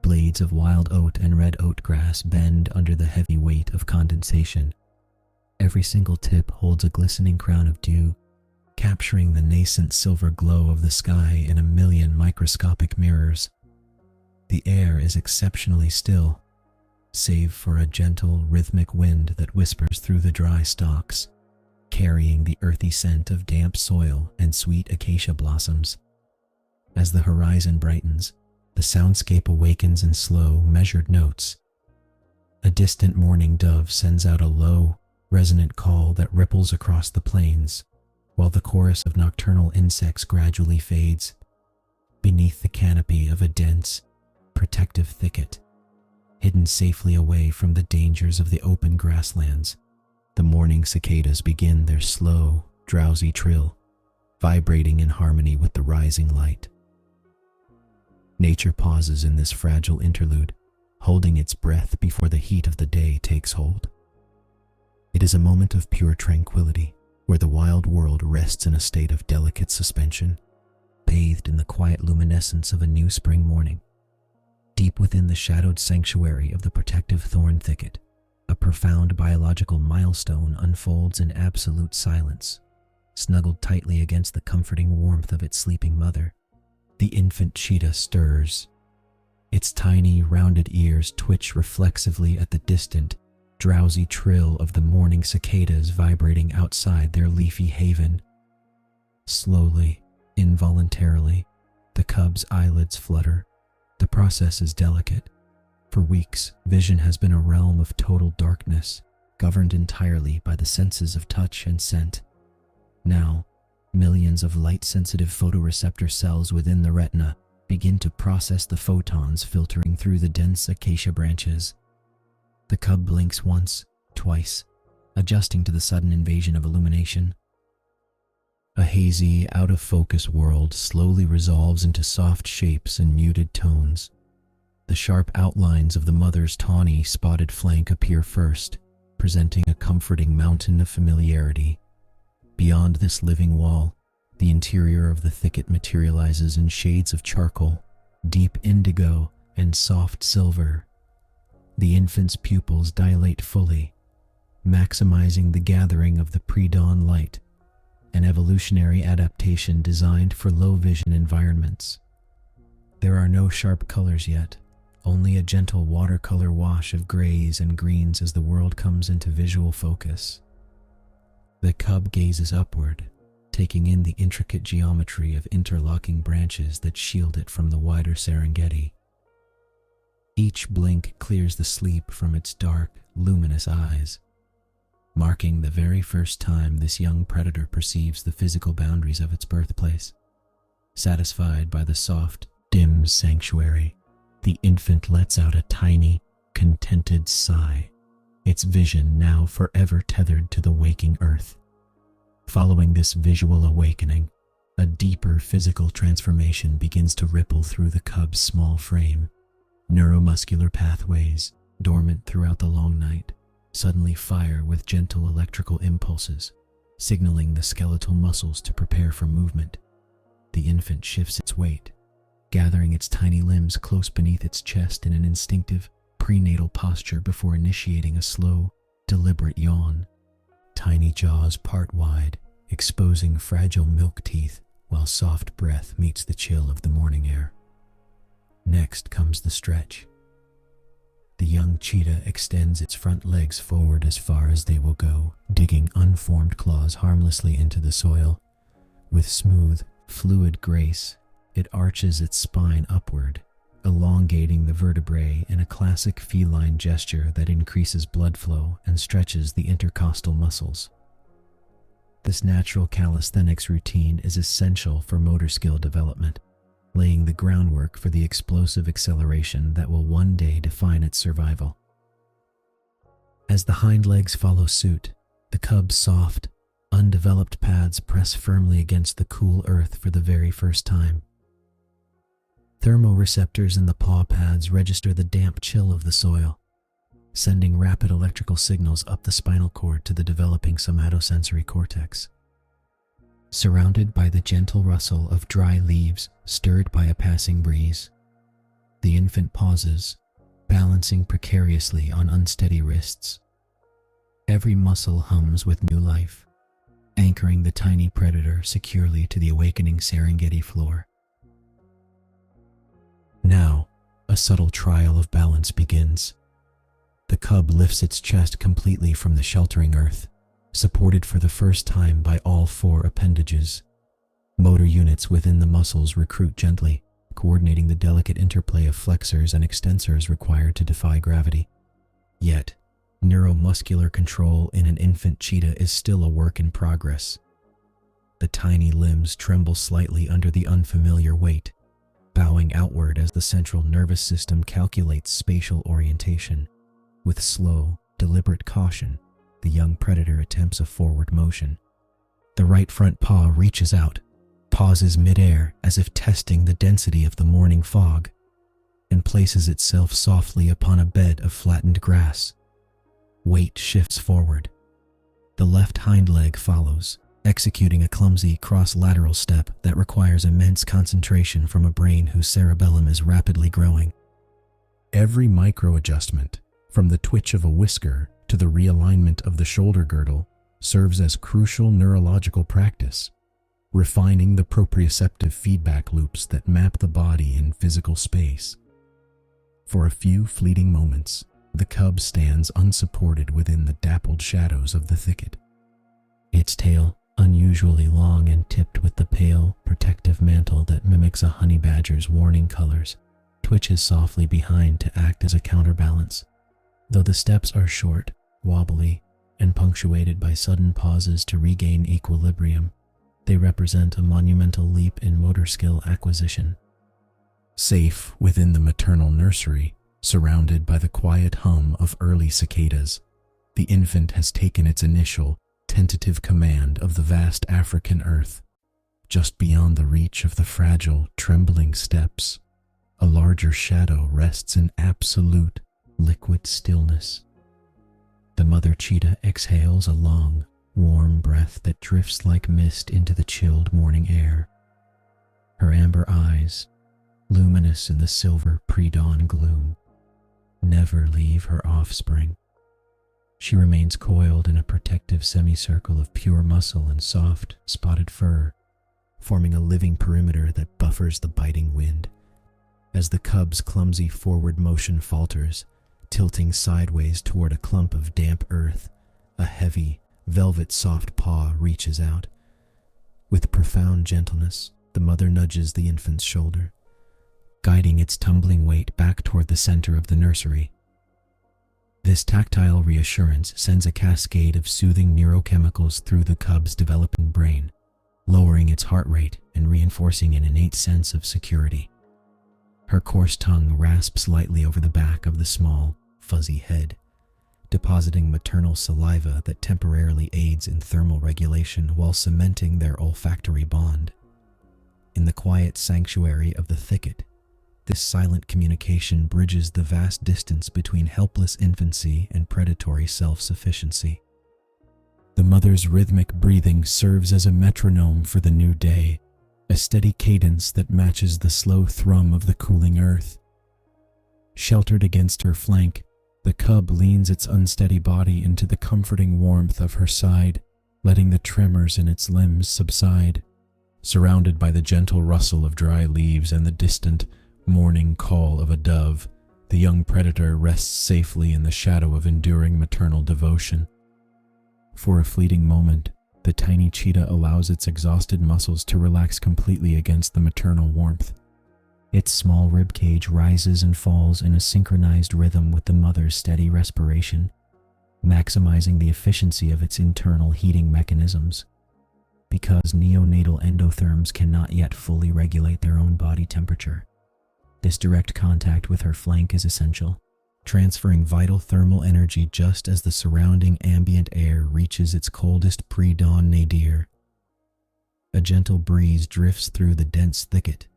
blades of wild oat and red oat grass bend under the heavy weight of condensation. Every single tip holds a glistening crown of dew, capturing the nascent silver glow of the sky in a million microscopic mirrors. The air is exceptionally still, save for a gentle, rhythmic wind that whispers through the dry stalks, carrying the earthy scent of damp soil and sweet acacia blossoms. As the horizon brightens, the soundscape awakens in slow, measured notes. A distant mourning dove sends out a low, resonant call that ripples across the plains, while the chorus of nocturnal insects gradually fades beneath the canopy of a dense, protective thicket. Hidden safely away from the dangers of the open grasslands, the morning cicadas begin their slow, drowsy trill, vibrating in harmony with the rising light. Nature pauses in this fragile interlude, holding its breath before the heat of the day takes hold. It is a moment of pure tranquility, where the wild world rests in a state of delicate suspension, bathed in the quiet luminescence of a new spring morning. Deep within the shadowed sanctuary of the protective thorn thicket, a profound biological milestone unfolds in absolute silence. Snuggled tightly against the comforting warmth of its sleeping mother, the infant cheetah stirs. Its tiny, rounded ears twitch reflexively at the distant, drowsy trill of the morning cicadas vibrating outside their leafy haven. Slowly, involuntarily, the cub's eyelids flutter. The process is delicate. For weeks, vision has been a realm of total darkness, governed entirely by the senses of touch and scent. Now, millions of light-sensitive photoreceptor cells within the retina begin to process the photons filtering through the dense acacia branches. The cub blinks once, twice, adjusting to the sudden invasion of illumination. A hazy, out-of-focus world slowly resolves into soft shapes and muted tones. The sharp outlines of the mother's tawny, spotted flank appear first, presenting a comforting mountain of familiarity. Beyond this living wall, the interior of the thicket materializes in shades of charcoal, deep indigo, and soft silver. The infant's pupils dilate fully, maximizing the gathering of the pre-dawn light, an evolutionary adaptation designed for low-vision environments. There are no sharp colors yet, only a gentle watercolor wash of grays and greens as the world comes into visual focus. The cub gazes upward, taking in the intricate geometry of interlocking branches that shield it from the wider Serengeti. Each blink clears the sleep from its dark, luminous eyes, marking the very first time this young predator perceives the physical boundaries of its birthplace. Satisfied by the soft, dim sanctuary, the infant lets out a tiny, contented sigh, its vision now forever tethered to the waking earth. Following this visual awakening, a deeper physical transformation begins to ripple through the cub's small frame. Neuromuscular pathways, dormant throughout the long night, suddenly fire with gentle electrical impulses, signaling the skeletal muscles to prepare for movement. The infant shifts its weight, gathering its tiny limbs close beneath its chest in an instinctive, prenatal posture before initiating a slow, deliberate yawn. Tiny jaws part wide, exposing fragile milk teeth, while soft breath meets the chill of the morning air. Next comes the stretch. The young cheetah extends its front legs forward as far as they will go, digging unformed claws harmlessly into the soil. With smooth, fluid grace, it arches its spine upward, elongating the vertebrae in a classic feline gesture that increases blood flow and stretches the intercostal muscles. This natural calisthenics routine is essential for motor skill development, laying the groundwork for the explosive acceleration that will one day define its survival. As the hind legs follow suit, the cub's soft, undeveloped pads press firmly against the cool earth for the very first time. Thermoreceptors in the paw pads register the damp chill of the soil, sending rapid electrical signals up the spinal cord to the developing somatosensory cortex. Surrounded by the gentle rustle of dry leaves stirred by a passing breeze, the infant pauses, balancing precariously on unsteady wrists. Every muscle hums with new life, anchoring the tiny predator securely to the awakening Serengeti floor. Now, a subtle trial of balance begins. The cub lifts its chest completely from the sheltering earth, supported for the first time by all four appendages. Motor units within the muscles recruit gently, coordinating the delicate interplay of flexors and extensors required to defy gravity. Yet, neuromuscular control in an infant cheetah is still a work in progress. The tiny limbs tremble slightly under the unfamiliar weight, bowing outward as the central nervous system calculates spatial orientation. With slow, deliberate caution, the young predator attempts a forward motion. The right front paw reaches out, pauses midair as if testing the density of the morning fog, and places itself softly upon a bed of flattened grass. Weight shifts forward. The left hind leg follows, executing a clumsy cross-lateral step that requires immense concentration from a brain whose cerebellum is rapidly growing. Every micro-adjustment, from the twitch of a whisker to the realignment of the shoulder girdle, serves as crucial neurological practice, refining the proprioceptive feedback loops that map the body in physical space. For a few fleeting moments, the cub stands unsupported within the dappled shadows of the thicket. Its tail, unusually long and tipped with the pale, protective mantle that mimics a honey badger's warning colors, twitches softly behind to act as a counterbalance. Though the steps are short, wobbly, and punctuated by sudden pauses to regain equilibrium, they represent a monumental leap in motor skill acquisition. Safe within the maternal nursery, surrounded by the quiet hum of early cicadas, the infant has taken its initial, tentative command of the vast African earth. Just beyond the reach of the fragile, trembling steps, a larger shadow rests in absolute, liquid stillness. The mother cheetah exhales a long, warm breath that drifts like mist into the chilled morning air. Her amber eyes, luminous in the silver pre-dawn gloom, never leave her offspring. She remains coiled in a protective semicircle of pure muscle and soft, spotted fur, forming a living perimeter that buffers the biting wind. As the cub's clumsy forward motion falters, tilting sideways toward a clump of damp earth, a heavy, velvet-soft paw reaches out. With profound gentleness, the mother nudges the infant's shoulder, guiding its tumbling weight back toward the center of the nursery. This tactile reassurance sends a cascade of soothing neurochemicals through the cub's developing brain, lowering its heart rate and reinforcing an innate sense of security. Her coarse tongue rasps lightly over the back of the small, fuzzy head, depositing maternal saliva that temporarily aids in thermal regulation while cementing their olfactory bond. In the quiet sanctuary of the thicket, this silent communication bridges the vast distance between helpless infancy and predatory self-sufficiency. The mother's rhythmic breathing serves as a metronome for the new day, a steady cadence that matches the slow thrum of the cooling earth. Sheltered against her flank, the cub leans its unsteady body into the comforting warmth of her side, letting the tremors in its limbs subside. Surrounded by the gentle rustle of dry leaves and the distant, morning call of a dove, the young predator rests safely in the shadow of enduring maternal devotion. For a fleeting moment, the tiny cheetah allows its exhausted muscles to relax completely against the maternal warmth. Its small ribcage rises and falls in a synchronized rhythm with the mother's steady respiration, maximizing the efficiency of its internal heating mechanisms. Because neonatal endotherms cannot yet fully regulate their own body temperature, this direct contact with her flank is essential, transferring vital thermal energy just as the surrounding ambient air reaches its coldest pre-dawn nadir. A gentle breeze drifts through the dense thicket,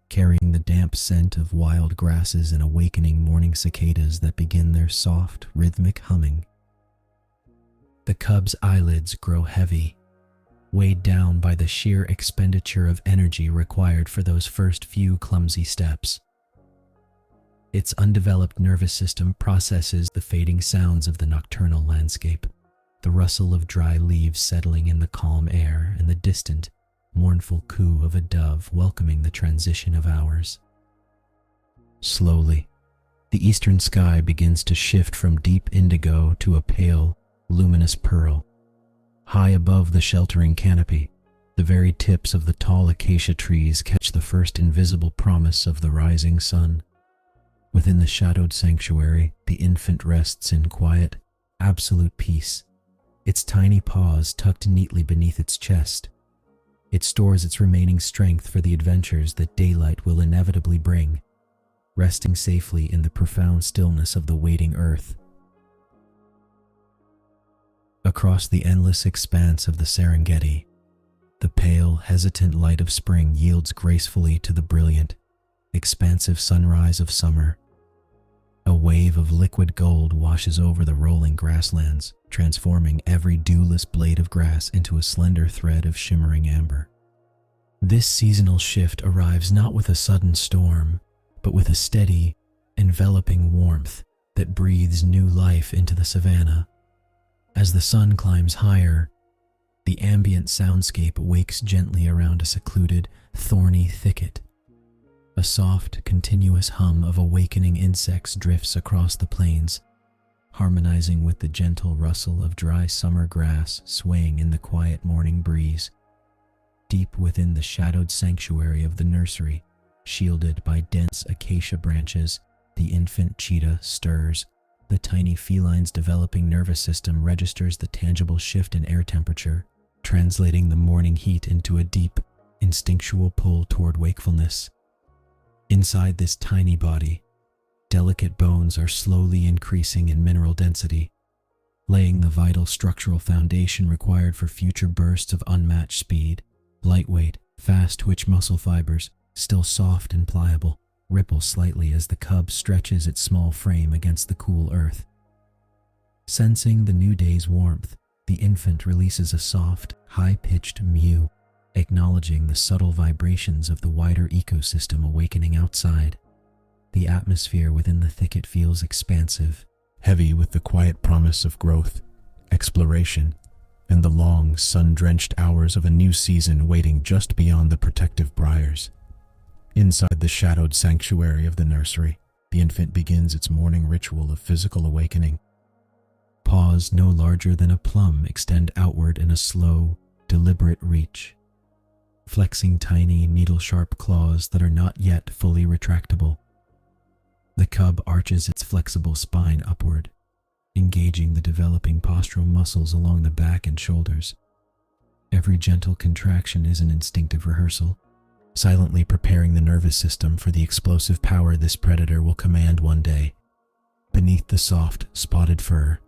carrying the damp scent of wild grasses and awakening morning cicadas that begin their soft, rhythmic humming. The cub's eyelids grow heavy, weighed down by the sheer expenditure of energy required for those first few clumsy steps. Its undeveloped nervous system processes the fading sounds of the nocturnal landscape, the rustle of dry leaves settling in the calm air and the distant, mournful coo of a dove welcoming the transition of hours. Slowly, the eastern sky begins to shift from deep indigo to a pale, luminous pearl. High above the sheltering canopy, the very tips of the tall acacia trees catch the first invisible promise of the rising sun. Within the shadowed sanctuary, the infant rests in quiet, absolute peace, its tiny paws tucked neatly beneath its chest. It stores its remaining strength for the adventures that daylight will inevitably bring, resting safely in the profound stillness of the waiting earth. Across the endless expanse of the Serengeti, the pale, hesitant light of spring yields gracefully to the brilliant, expansive sunrise of summer. A wave of liquid gold washes over the rolling grasslands, transforming every dewless blade of grass into a slender thread of shimmering amber. This seasonal shift arrives not with a sudden storm, but with a steady, enveloping warmth that breathes new life into the savanna. As the sun climbs higher, the ambient soundscape wakes gently around a secluded, thorny thicket. A soft, continuous hum of awakening insects drifts across the plains, harmonizing with the gentle rustle of dry summer grass swaying in the quiet morning breeze. Deep within the shadowed sanctuary of the nursery, shielded by dense acacia branches, the infant cheetah stirs. The tiny feline's developing nervous system registers the tangible shift in air temperature, translating the morning heat into a deep, instinctual pull toward wakefulness. Inside this tiny body, delicate bones are slowly increasing in mineral density, laying the vital structural foundation required for future bursts of unmatched speed. Lightweight, fast-twitch muscle fibers, still soft and pliable, ripple slightly as the cub stretches its small frame against the cool earth. Sensing the new day's warmth, the infant releases a soft, high-pitched mew, acknowledging the subtle vibrations of the wider ecosystem awakening outside. The atmosphere within the thicket feels expansive, heavy with the quiet promise of growth, exploration, and the long, sun-drenched hours of a new season waiting just beyond the protective briars. Inside the shadowed sanctuary of the nursery, the infant begins its morning ritual of physical awakening. Paws no larger than a plum extend outward in a slow, deliberate reach, flexing tiny, needle-sharp claws that are not yet fully retractable. The cub arches its flexible spine upward, engaging the developing postural muscles along the back and shoulders. Every gentle contraction is an instinctive rehearsal, silently preparing the nervous system for the explosive power this predator will command one day. Beneath the soft, spotted fur,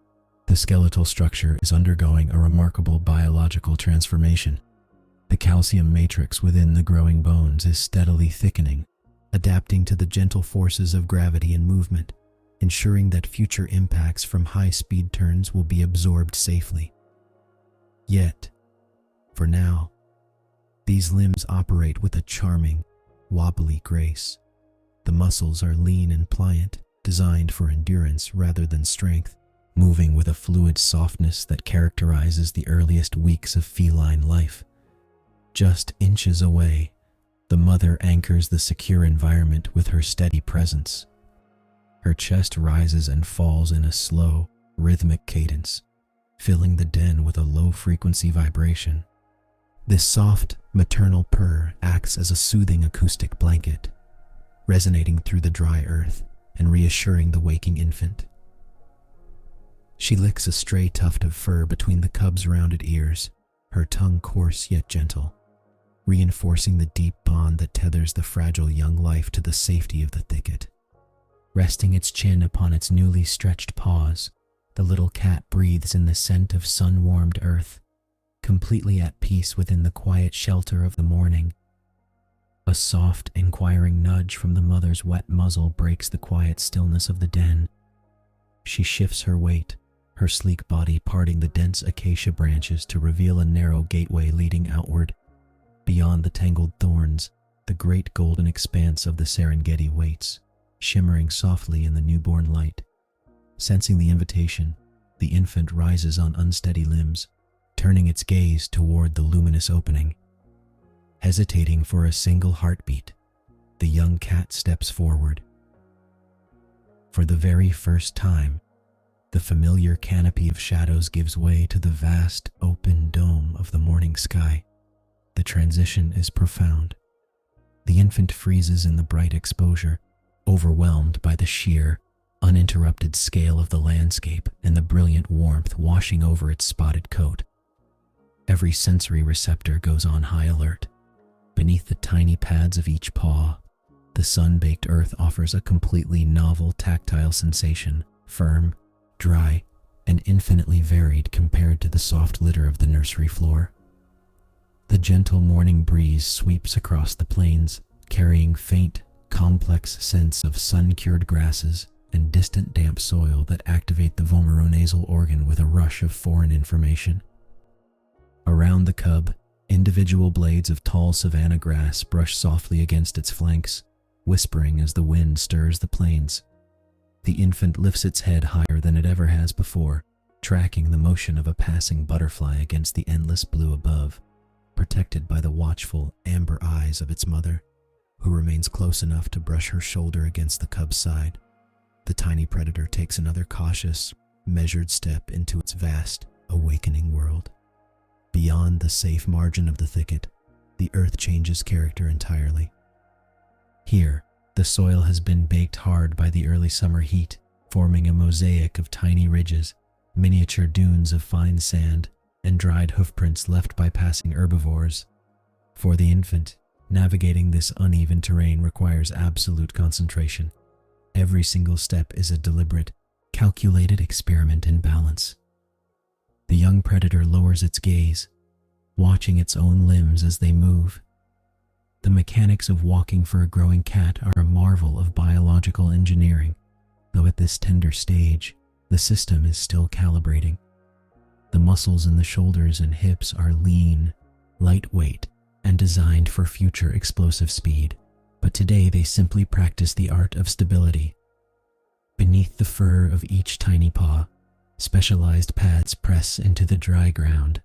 the skeletal structure is undergoing a remarkable biological transformation. The calcium matrix within the growing bones is steadily thickening, adapting to the gentle forces of gravity and movement, ensuring that future impacts from high-speed turns will be absorbed safely. Yet, for now, these limbs operate with a charming, wobbly grace. The muscles are lean and pliant, designed for endurance rather than strength, moving with a fluid softness that characterizes the earliest weeks of feline life. Just inches away, the mother anchors the secure environment with her steady presence. Her chest rises and falls in a slow, rhythmic cadence, filling the den with a low-frequency vibration. This soft, maternal purr acts as a soothing acoustic blanket, resonating through the dry earth and reassuring the waking infant. She licks a stray tuft of fur between the cub's rounded ears, her tongue coarse yet gentle, reinforcing the deep bond that tethers the fragile young life to the safety of the thicket. Resting its chin upon its newly stretched paws, the little cat breathes in the scent of sun-warmed earth, completely at peace within the quiet shelter of the morning. A soft, inquiring nudge from the mother's wet muzzle breaks the quiet stillness of the den. She shifts her weight, her sleek body parting the dense acacia branches to reveal a narrow gateway leading outward. Beyond the tangled thorns, the great golden expanse of the Serengeti waits, shimmering softly in the newborn light. Sensing the invitation, the The infant rises on unsteady limbs, turning its gaze toward the luminous opening. Hesitating for a single heartbeat, the young cat steps forward. For the very first time, the familiar canopy of shadows gives way to the vast, open dome of the morning sky. The transition is profound. The infant freezes in the bright exposure, overwhelmed by the sheer, uninterrupted scale of the landscape and the brilliant warmth washing over its spotted coat. Every sensory receptor goes on high alert. Beneath the tiny pads of each paw, the sun-baked earth offers a completely novel tactile sensation, firm, dry, and infinitely varied compared to the soft litter of the nursery floor. The gentle morning breeze sweeps across the plains, carrying faint, complex scents of sun-cured grasses and distant damp soil that activate the vomeronasal organ with a rush of foreign information. Around the cub, individual blades of tall savanna grass brush softly against its flanks, whispering as the wind stirs the plains. The infant lifts its head higher than it ever has before, tracking the motion of a passing butterfly against the endless blue above, protected by the watchful, amber eyes of its mother, who remains close enough to brush her shoulder against the cub's side. The tiny predator takes another cautious, measured step into its vast, awakening world. Beyond the safe margin of the thicket, the earth changes character entirely. Here, the soil has been baked hard by the early summer heat, forming a mosaic of tiny ridges, miniature dunes of fine sand, and dried hoofprints left by passing herbivores. For the infant, navigating this uneven terrain requires absolute concentration. Every single step is a deliberate, calculated experiment in balance. The young predator lowers its gaze, watching its own limbs as they move. The mechanics of walking for a growing cat are a marvel of biological engineering, though at this tender stage, the system is still calibrating. The muscles in the shoulders and hips are lean, lightweight, and designed for future explosive speed, but today they simply practice the art of stability. Beneath the fur of each tiny paw, specialized pads press into the dry ground.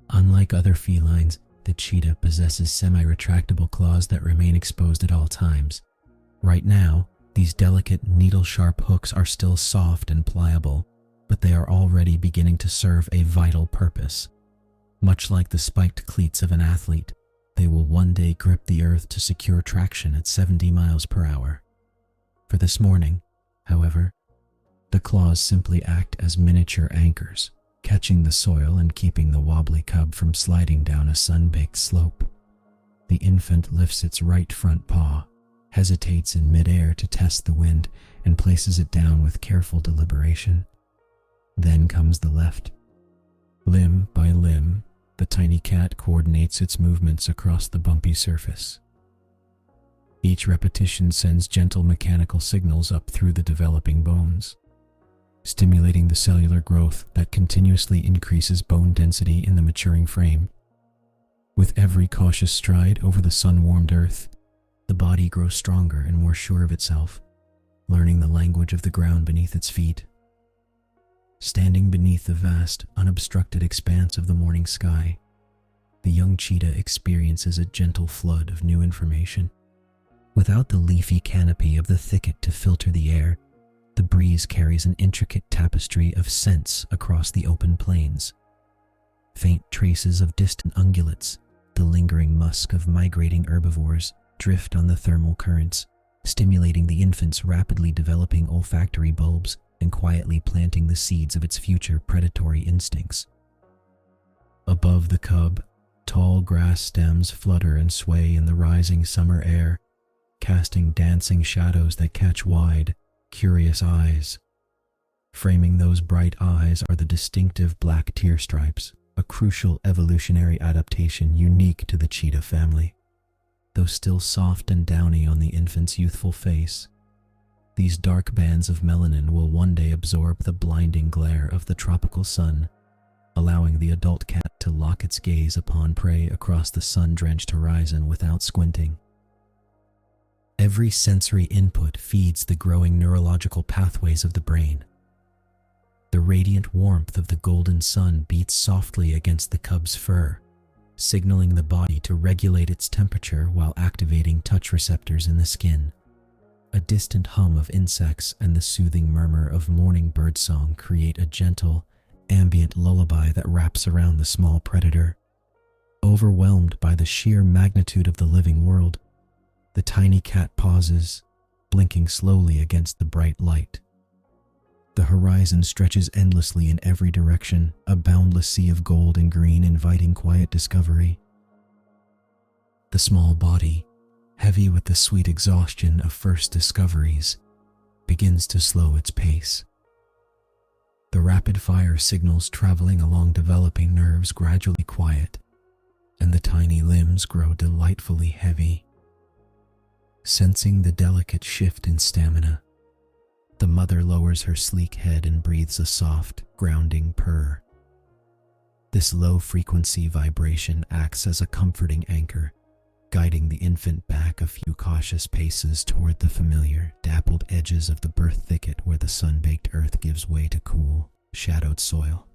Unlike other felines, the cheetah possesses semi-retractable claws that remain exposed at all times. Right now, these delicate needle-sharp hooks are still soft and pliable, but they are already beginning to serve a vital purpose. Much like the spiked cleats of an athlete, they will one day grip the earth to secure traction at 70 miles per hour. For this morning, however, the claws simply act as miniature anchors, catching the soil and keeping the wobbly cub from sliding down a sun-baked slope. The infant lifts its right front paw, hesitates in midair to test the wind, and places it down with careful deliberation. Then comes the left. Limb by limb, the tiny cat coordinates its movements across the bumpy surface. Each repetition sends gentle mechanical signals up through the developing bones, stimulating the cellular growth that continuously increases bone density in the maturing frame. With every cautious stride over the sun-warmed earth, the body grows stronger and more sure of itself, learning the language of the ground beneath its feet. Standing beneath the vast, unobstructed expanse of the morning sky, the young cheetah experiences a gentle flood of new information. Without the leafy canopy of the thicket to filter the air, the breeze carries an intricate tapestry of scents across the open plains. Faint traces of distant ungulates, the lingering musk of migrating herbivores, drift on the thermal currents, stimulating the infant's rapidly developing olfactory bulbs and quietly planting the seeds of its future predatory instincts. Above the cub, tall grass stems flutter and sway in the rising summer air, casting dancing shadows that catch wide, curious eyes. Framing those bright eyes are the distinctive black tear stripes, a crucial evolutionary adaptation unique to the cheetah family. Though still soft and downy on the infant's youthful face, these dark bands of melanin will one day absorb the blinding glare of the tropical sun, allowing the adult cat to lock its gaze upon prey across the sun-drenched horizon without squinting. Every sensory input feeds the growing neurological pathways of the brain. The radiant warmth of the golden sun beats softly against the cub's fur, signaling the body to regulate its temperature while activating touch receptors in the skin. A distant hum of insects and the soothing murmur of morning birdsong create a gentle, ambient lullaby that wraps around the small predator. Overwhelmed by the sheer magnitude of the living world, the tiny cat pauses, blinking slowly against the bright light. The horizon stretches endlessly in every direction, a boundless sea of gold and green inviting quiet discovery. The small body, heavy with the sweet exhaustion of first discoveries, begins to slow its pace. The rapid-fire signals traveling along developing nerves gradually quiet, and the tiny limbs grow delightfully heavy. Sensing the delicate shift in stamina, the mother lowers her sleek head and breathes a soft, grounding purr. This low-frequency vibration acts as a comforting anchor, guiding the infant back a few cautious paces toward the familiar, dappled edges of the birth thicket where the sun-baked earth gives way to cool, shadowed soil.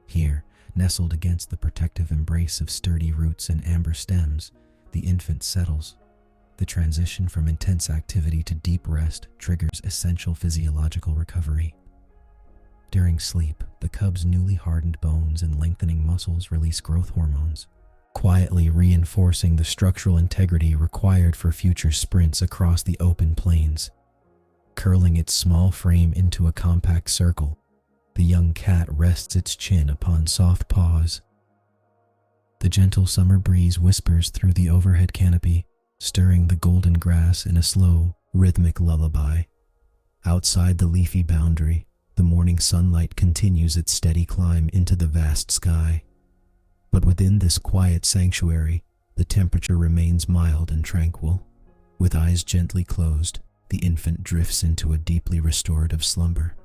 Here, nestled against the protective embrace of sturdy roots and amber stems, the infant settles. The transition from intense activity to deep rest triggers essential physiological recovery. During sleep, the cub's newly hardened bones and lengthening muscles release growth hormones, quietly reinforcing the structural integrity required for future sprints across the open plains. Curling its small frame into a compact circle, the young cat rests its chin upon soft paws. The gentle summer breeze whispers through the overhead canopy, stirring the golden grass in a slow, rhythmic lullaby. Outside the leafy boundary, the morning sunlight continues its steady climb into the vast sky. But within this quiet sanctuary, the temperature remains mild and tranquil. With eyes gently closed, the infant drifts into a deeply restorative slumber.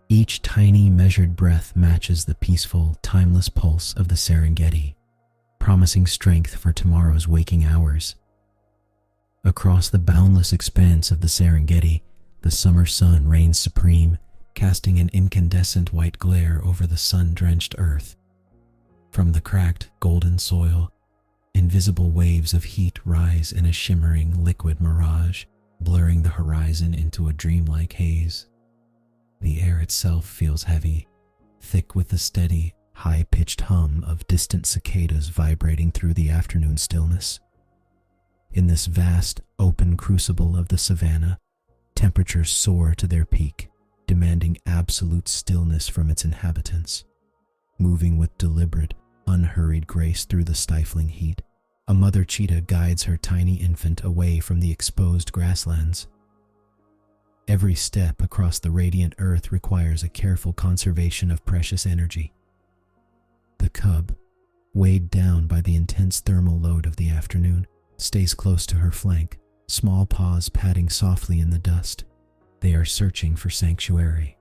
Each tiny, measured breath matches the peaceful, timeless pulse of the Serengeti, promising strength for tomorrow's waking hours. Across the boundless expanse of the Serengeti, the summer sun reigns supreme, casting an incandescent white glare over the sun-drenched earth. From the cracked, golden soil, invisible waves of heat rise in a shimmering, liquid mirage, blurring the horizon into a dreamlike haze. The air itself feels heavy, thick with the steady, high-pitched hum of distant cicadas vibrating through the afternoon stillness. In this vast, open crucible of the Savanna, temperatures soar to their peak, demanding absolute stillness from its inhabitants. Moving with deliberate, unhurried grace through the stifling heat, a mother cheetah guides her tiny infant away from the exposed grasslands. Every step across the radiant earth requires a careful conservation of precious energy. The cub, weighed down by the intense thermal load of the afternoon, stays close to her flank, small paws padding softly in the dust. They are searching for sanctuary,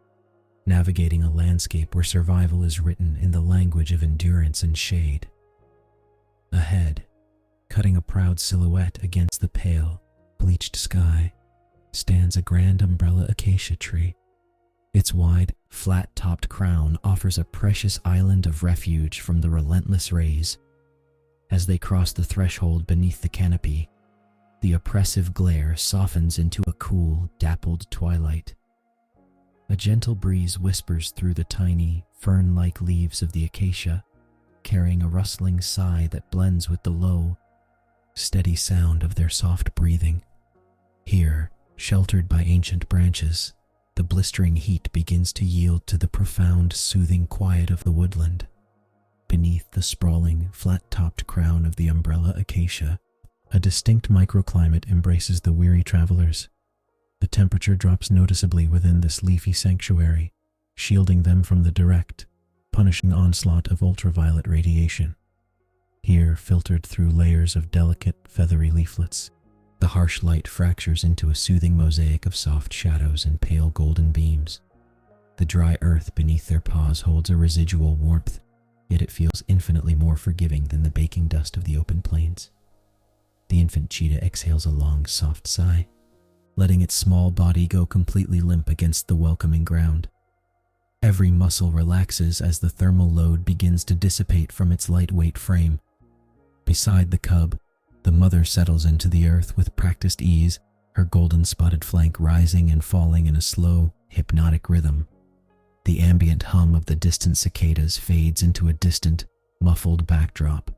navigating a landscape where survival is written in the language of endurance and shade. Ahead, cutting a proud silhouette against the pale, bleached sky, stands a grand umbrella acacia tree. Its wide, flat-topped crown offers a precious island of refuge from the relentless rays. As they cross the threshold beneath the canopy, the oppressive glare softens into a cool, dappled twilight. A gentle breeze whispers through the tiny, fern-like leaves of the acacia, carrying a rustling sigh that blends with the low, steady sound of their soft breathing. Here, sheltered by ancient branches, the blistering heat begins to yield to the profound, soothing quiet of the woodland. Beneath the sprawling, flat-topped crown of the umbrella acacia, a distinct microclimate embraces the weary travelers. The temperature drops noticeably within this leafy sanctuary, shielding them from the direct, punishing onslaught of ultraviolet radiation. Here, filtered through layers of delicate, feathery leaflets, the harsh light fractures into a soothing mosaic of soft shadows and pale golden beams. The dry earth beneath their paws holds a residual warmth, yet it feels infinitely more forgiving than the baking dust of the open plains. The infant cheetah exhales a long, soft sigh, letting its small body go completely limp against the welcoming ground. Every muscle relaxes as the thermal load begins to dissipate from its lightweight frame. Beside the cub, the mother settles into the earth with practiced ease, her golden spotted flank rising and falling in a slow, hypnotic rhythm. The ambient hum of the distant cicadas fades into a distant, muffled backdrop,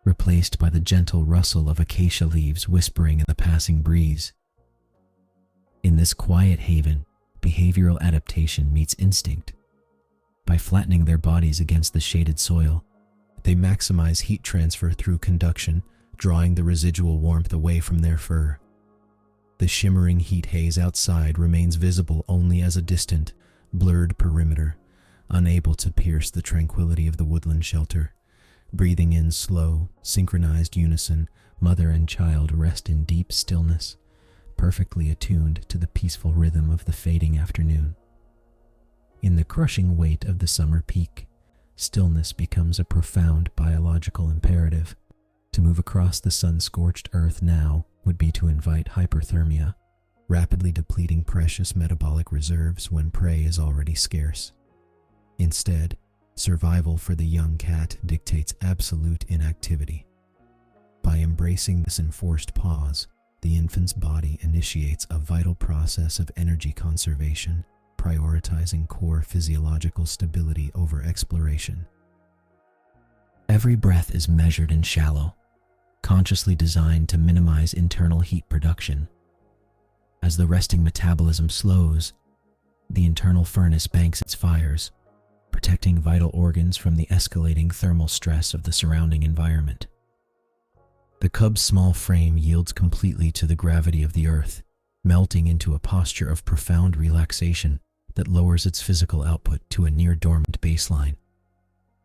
replaced by the gentle rustle of acacia leaves whispering in the passing breeze. In this quiet haven, behavioral adaptation meets instinct. By flattening their bodies against the shaded soil, they maximize heat transfer through conduction, drawing the residual warmth away from their fur. The shimmering heat haze outside remains visible only as a distant, blurred perimeter, unable to pierce the tranquility of the woodland shelter. Breathing in slow, synchronized unison, mother and child rest in deep stillness, perfectly attuned to the peaceful rhythm of the fading afternoon. In the crushing weight of the summer peak, stillness becomes a profound biological imperative. To move across the sun-scorched earth now would be to invite hyperthermia, rapidly depleting precious metabolic reserves when prey is already scarce. Instead, survival for the young cat dictates absolute inactivity. By embracing this enforced pause, the infant's body initiates a vital process of energy conservation, prioritizing core physiological stability over exploration. Every breath is measured and shallow, consciously designed to minimize internal heat production. As the resting metabolism slows, the internal furnace banks its fires, protecting vital organs from the escalating thermal stress of the surrounding environment. The cub's small frame yields completely to the gravity of the earth, melting into a posture of profound relaxation that lowers its physical output to a near-dormant baseline.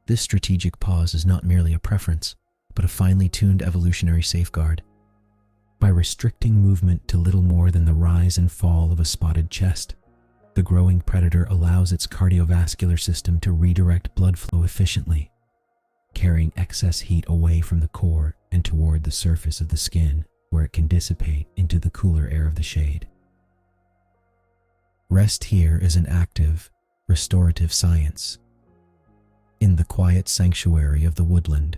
This strategic pause is not merely a preference, but a finely tuned evolutionary safeguard. By restricting movement to little more than the rise and fall of a spotted chest, the growing predator allows its cardiovascular system to redirect blood flow efficiently, carrying excess heat away from the core and toward the surface of the skin, where it can dissipate into the cooler air of the shade. Rest here is an active, restorative science. In the quiet sanctuary of the woodland,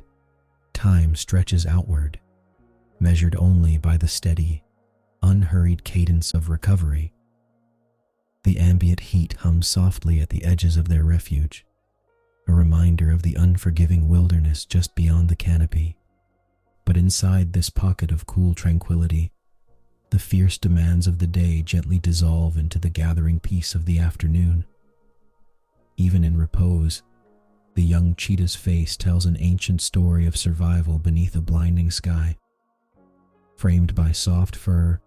time stretches outward, measured only by the steady, unhurried cadence of recovery. The ambient heat hums softly at the edges of their refuge, a reminder of the unforgiving wilderness just beyond the canopy. But inside this pocket of cool tranquility, the fierce demands of the day gently dissolve into the gathering peace of the afternoon. Even in repose, the young cheetah's face tells an ancient story of survival beneath a blinding sky. Framed by soft fur,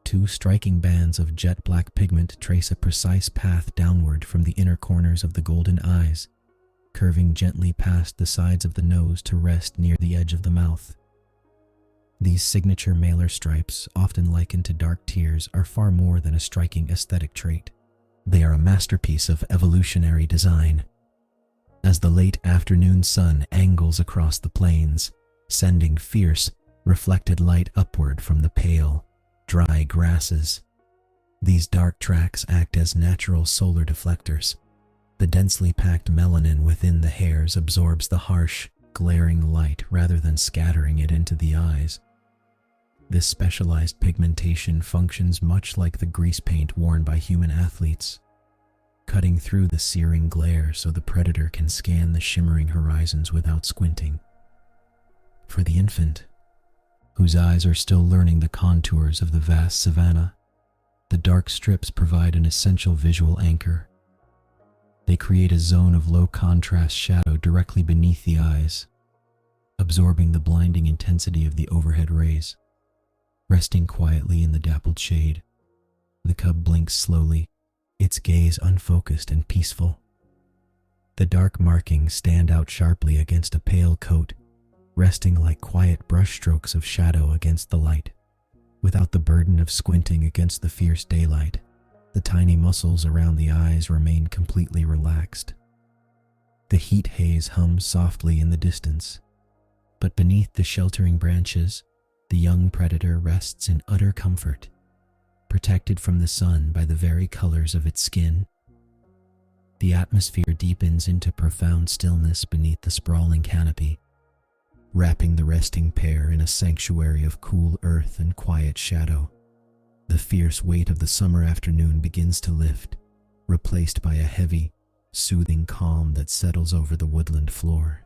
two striking bands of jet black pigment trace a precise path downward from the inner corners of the golden eyes, curving gently past the sides of the nose to rest near the edge of the mouth. These signature malar stripes, often likened to dark tears, are far more than a striking aesthetic trait. They are a masterpiece of evolutionary design. As the late afternoon sun angles across the plains, sending fierce, reflected light upward from the pale, dry grasses, these dark tracks act as natural solar deflectors. The densely packed melanin within the hairs absorbs the harsh, glaring light rather than scattering it into the eyes. This specialized pigmentation functions much like the grease paint worn by human athletes, cutting through the searing glare so the predator can scan the shimmering horizons without squinting. For the infant, whose eyes are still learning the contours of the vast savanna, the dark strips provide an essential visual anchor. They create a zone of low-contrast shadow directly beneath the eyes, absorbing the blinding intensity of the overhead rays. Resting quietly in the dappled shade, the cub blinks slowly, its gaze unfocused and peaceful. The dark markings stand out sharply against a pale coat, resting like quiet brushstrokes of shadow against the light. Without the burden of squinting against the fierce daylight, the tiny muscles around the eyes remain completely relaxed. The heat haze hums softly in the distance, but beneath the sheltering branches, the young predator rests in utter comfort, protected from the sun by the very colors of its skin. The atmosphere deepens into profound stillness beneath the sprawling canopy, wrapping the resting pair in a sanctuary of cool earth and quiet shadow. The fierce weight of the summer afternoon begins to lift, replaced by a heavy, soothing calm that settles over the woodland floor.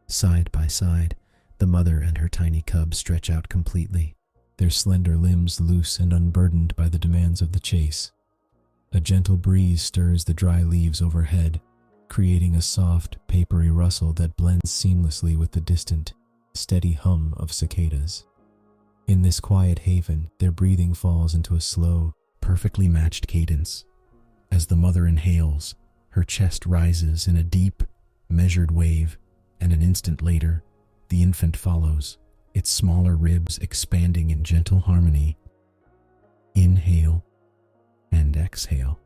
Side by side, the mother and her tiny cub stretch out completely, their slender limbs loose and unburdened by the demands of the chase. A gentle breeze stirs the dry leaves overhead, creating a soft, papery rustle that blends seamlessly with the distant, steady hum of cicadas. In this quiet haven, their breathing falls into a slow, perfectly matched cadence. As the mother inhales, her chest rises in a deep, measured wave, and an instant later, the infant follows, its smaller ribs expanding in gentle harmony. Inhale and exhale.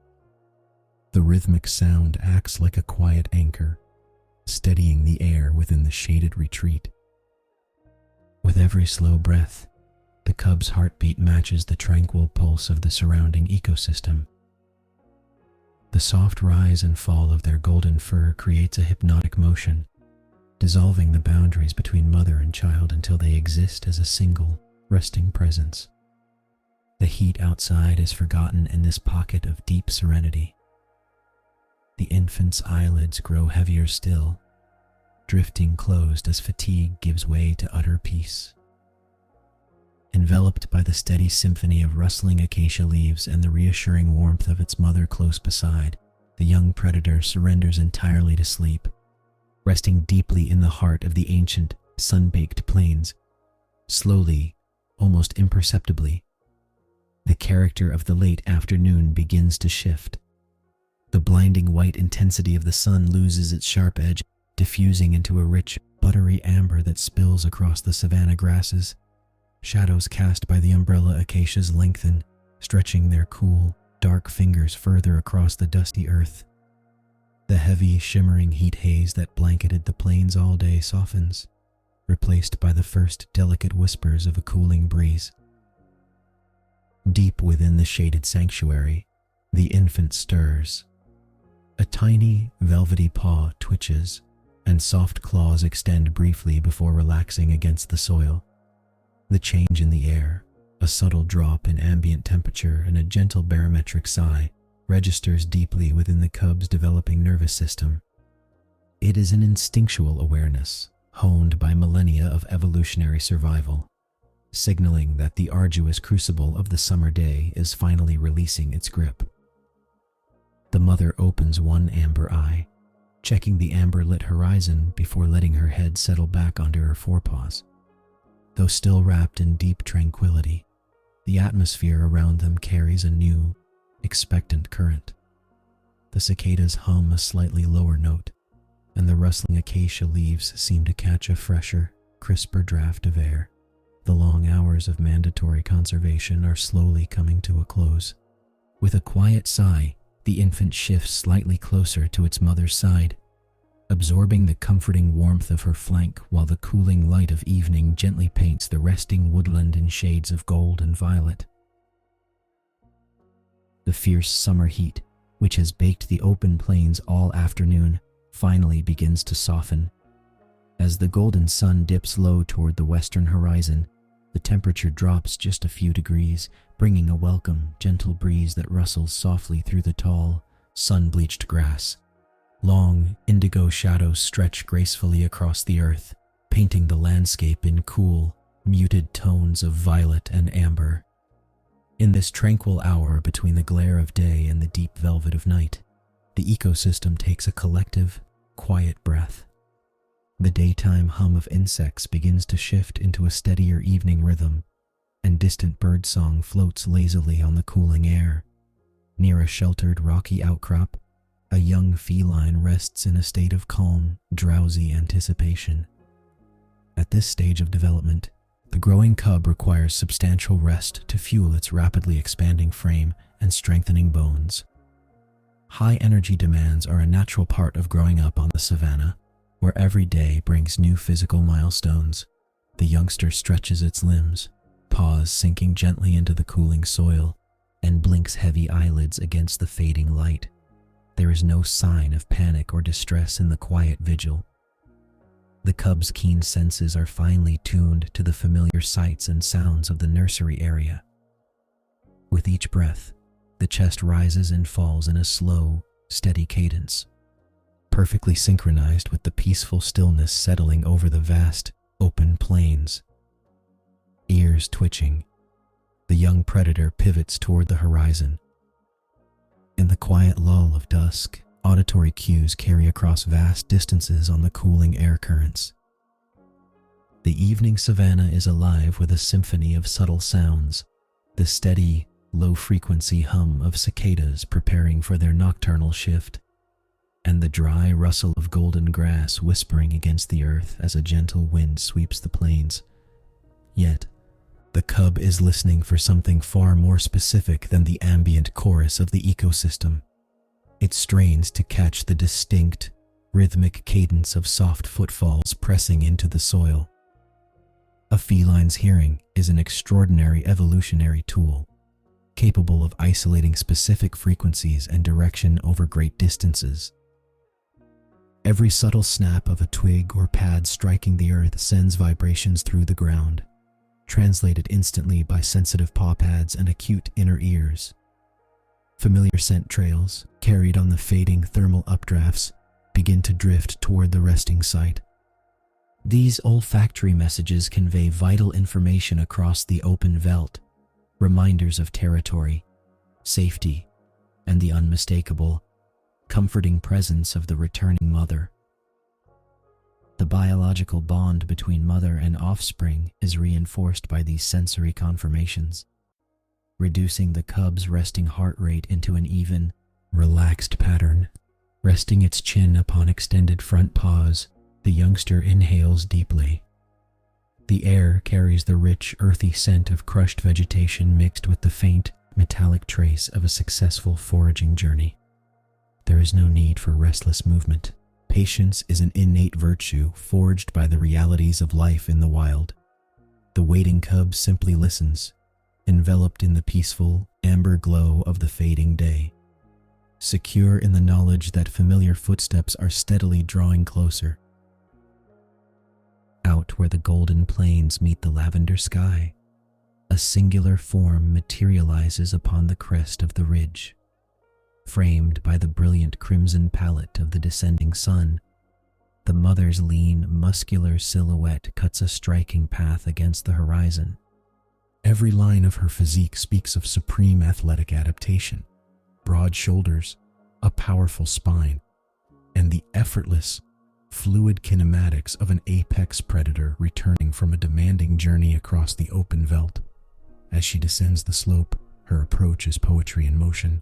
The rhythmic sound acts like a quiet anchor, steadying the air within the shaded retreat. With every slow breath, the cub's heartbeat matches the tranquil pulse of the surrounding ecosystem. The soft rise and fall of their golden fur creates a hypnotic motion, dissolving the boundaries between mother and child until they exist as a single, resting presence. The heat outside is forgotten in this pocket of deep serenity. The infant's eyelids grow heavier still, drifting closed as fatigue gives way to utter peace. Enveloped by the steady symphony of rustling acacia leaves and the reassuring warmth of its mother close beside, the young predator surrenders entirely to sleep, resting deeply in the heart of the ancient, sun-baked plains. Slowly, almost imperceptibly, the character of the late afternoon begins to shift. The blinding white intensity of the sun loses its sharp edge, diffusing into a rich, buttery amber that spills across the savanna grasses. Shadows cast by the umbrella acacias lengthen, stretching their cool, dark fingers further across the dusty earth. The heavy, shimmering heat haze that blanketed the plains all day softens, replaced by the first delicate whispers of a cooling breeze. Deep within the shaded sanctuary, the infant stirs. A tiny, velvety paw twitches, and soft claws extend briefly before relaxing against the soil. The change in the air, a subtle drop in ambient temperature and a gentle barometric sigh, registers deeply within the cub's developing nervous system. It is an instinctual awareness, honed by millennia of evolutionary survival, signaling that the arduous crucible of the summer day is finally releasing its grip. The mother opens one amber eye, checking the amber-lit horizon before letting her head settle back onto her forepaws. Though still wrapped in deep tranquility, the atmosphere around them carries a new, expectant current. The cicadas hum a slightly lower note, and the rustling acacia leaves seem to catch a fresher, crisper draft of air. The long hours of mandatory conservation are slowly coming to a close. With a quiet sigh, the infant shifts slightly closer to its mother's side, absorbing the comforting warmth of her flank while the cooling light of evening gently paints the resting woodland in shades of gold and violet. The fierce summer heat, which has baked the open plains all afternoon, finally begins to soften. As the golden sun dips low toward the western horizon, the temperature drops just a few degrees, bringing a welcome, gentle breeze that rustles softly through the tall, sun-bleached grass. Long, indigo shadows stretch gracefully across the earth, painting the landscape in cool, muted tones of violet and amber. In this tranquil hour between the glare of day and the deep velvet of night, the ecosystem takes a collective, quiet breath. The daytime hum of insects begins to shift into a steadier evening rhythm, and distant birdsong floats lazily on the cooling air. Near a sheltered rocky outcrop, a young feline rests in a state of calm, drowsy anticipation. At this stage of development, the growing cub requires substantial rest to fuel its rapidly expanding frame and strengthening bones. High energy demands are a natural part of growing up on the savanna, where every day brings new physical milestones. The youngster stretches its limbs, paws sinking gently into the cooling soil, and blinks heavy eyelids against the fading light. There is no sign of panic or distress in the quiet vigil. The cub's keen senses are finely tuned to the familiar sights and sounds of the nursery area. With each breath, the chest rises and falls in a slow, steady cadence, perfectly synchronized with the peaceful stillness settling over the vast, open plains. Ears twitching, the young predator pivots toward the horizon. In the quiet lull of dusk, auditory cues carry across vast distances on the cooling air currents. The evening savanna is alive with a symphony of subtle sounds, the steady, low-frequency hum of cicadas preparing for their nocturnal shift, and the dry rustle of golden grass whispering against the earth as a gentle wind sweeps the plains. Yet, the cub is listening for something far more specific than the ambient chorus of the ecosystem. It strains to catch the distinct, rhythmic cadence of soft footfalls pressing into the soil. A feline's hearing is an extraordinary evolutionary tool, capable of isolating specific frequencies and direction over great distances. Every subtle snap of a twig or pad striking the earth sends vibrations through the ground, translated instantly by sensitive paw pads and acute inner ears. Familiar scent trails, carried on the fading thermal updrafts, begin to drift toward the resting site. These olfactory messages convey vital information across the open veldt, reminders of territory, safety, and the unmistakable, comforting presence of the returning mother. The biological bond between mother and offspring is reinforced by these sensory confirmations, reducing the cub's resting heart rate into an even, relaxed pattern. Resting its chin upon extended front paws, the youngster inhales deeply. The air carries the rich, earthy scent of crushed vegetation mixed with the faint, metallic trace of a successful foraging journey. There is no need for restless movement. Patience is an innate virtue forged by the realities of life in the wild. The waiting cub simply listens, enveloped in the peaceful, amber glow of the fading day, secure in the knowledge that familiar footsteps are steadily drawing closer. Out where the golden plains meet the lavender sky, a singular form materializes upon the crest of the ridge. Framed by the brilliant crimson palette of the descending sun, the mother's lean, muscular silhouette cuts a striking path against the horizon. Every line of her physique speaks of supreme athletic adaptation, broad shoulders, a powerful spine, and the effortless, fluid kinematics of an apex predator returning from a demanding journey across the open veldt. As she descends the slope, her approach is poetry in motion.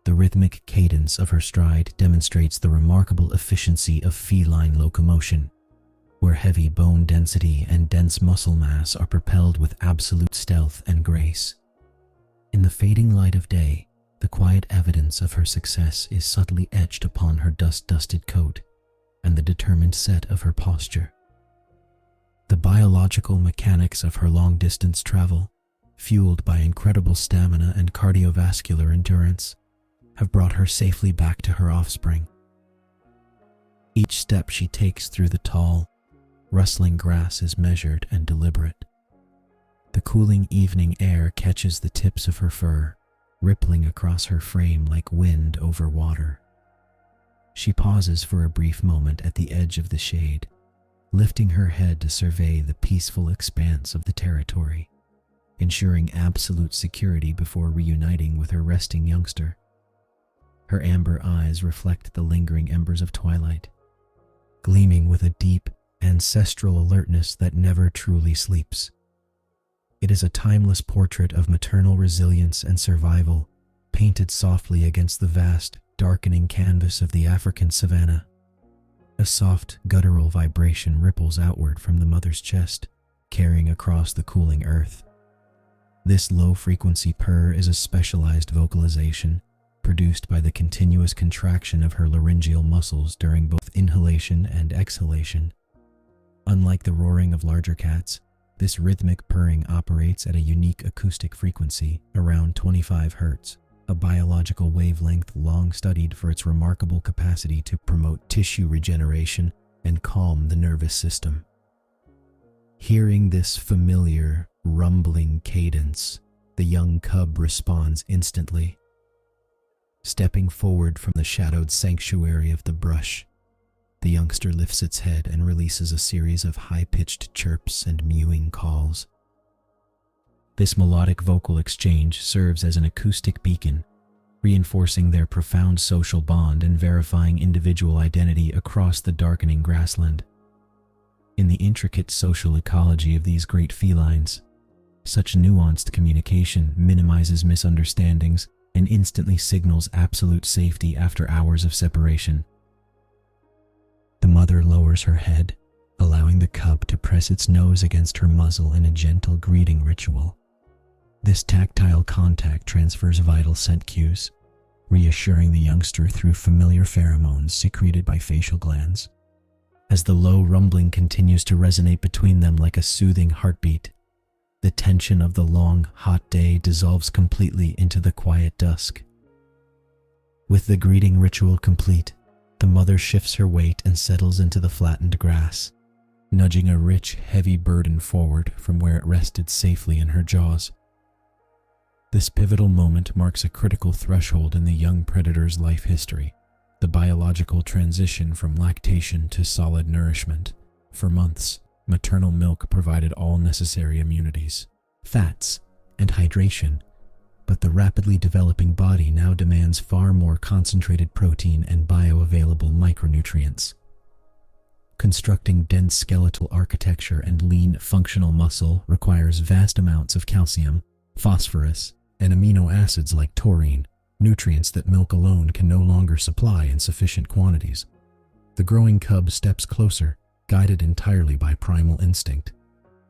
The rhythmic cadence of her stride demonstrates the remarkable efficiency of feline locomotion, where heavy bone density and dense muscle mass are propelled with absolute stealth and grace. In the fading light of day, the quiet evidence of her success is subtly etched upon her dust-dusted coat and the determined set of her posture. The biological mechanics of her long-distance travel, fueled by incredible stamina and cardiovascular endurance, have brought her safely back to her offspring. Each step she takes through the tall, rustling grass is measured and deliberate. The cooling evening air catches the tips of her fur, rippling across her frame like wind over water. She pauses for a brief moment at the edge of the shade, lifting her head to survey the peaceful expanse of the territory, ensuring absolute security before reuniting with her resting youngster. Her amber eyes reflect the lingering embers of twilight, gleaming with a deep, ancestral alertness that never truly sleeps. It is a timeless portrait of maternal resilience and survival, painted softly against the vast, darkening canvas of the African savanna. A soft, guttural vibration ripples outward from the mother's chest, carrying across the cooling earth. This low-frequency purr is a specialized vocalization, produced by the continuous contraction of her laryngeal muscles during both inhalation and exhalation. Unlike the roaring of larger cats, this rhythmic purring operates at a unique acoustic frequency, around 25 Hz, a biological wavelength long studied for its remarkable capacity to promote tissue regeneration and calm the nervous system. Hearing this familiar, rumbling cadence, the young cub responds instantly. Stepping forward from the shadowed sanctuary of the brush, the youngster lifts its head and releases a series of high-pitched chirps and mewing calls. This melodic vocal exchange serves as an acoustic beacon, reinforcing their profound social bond and verifying individual identity across the darkening grassland. In the intricate social ecology of these great felines, such nuanced communication minimizes misunderstandings and instantly signals absolute safety after hours of separation. The mother lowers her head, allowing the cub to press its nose against her muzzle in a gentle greeting ritual. This tactile contact transfers vital scent cues, reassuring the youngster through familiar pheromones secreted by facial glands. As the low rumbling continues to resonate between them like a soothing heartbeat, the tension of the long, hot day dissolves completely into the quiet dusk. With the greeting ritual complete, the mother shifts her weight and settles into the flattened grass, nudging a rich, heavy burden forward from where it rested safely in her jaws. This pivotal moment marks a critical threshold in the young predator's life history, the biological transition from lactation to solid nourishment. For months, maternal milk provided all necessary immunities, fats, and hydration, but the rapidly developing body now demands far more concentrated protein and bioavailable micronutrients. Constructing dense skeletal architecture and lean functional muscle requires vast amounts of calcium, phosphorus, and amino acids like taurine, nutrients that milk alone can no longer supply in sufficient quantities. The growing cub steps closer, guided entirely by primal instinct.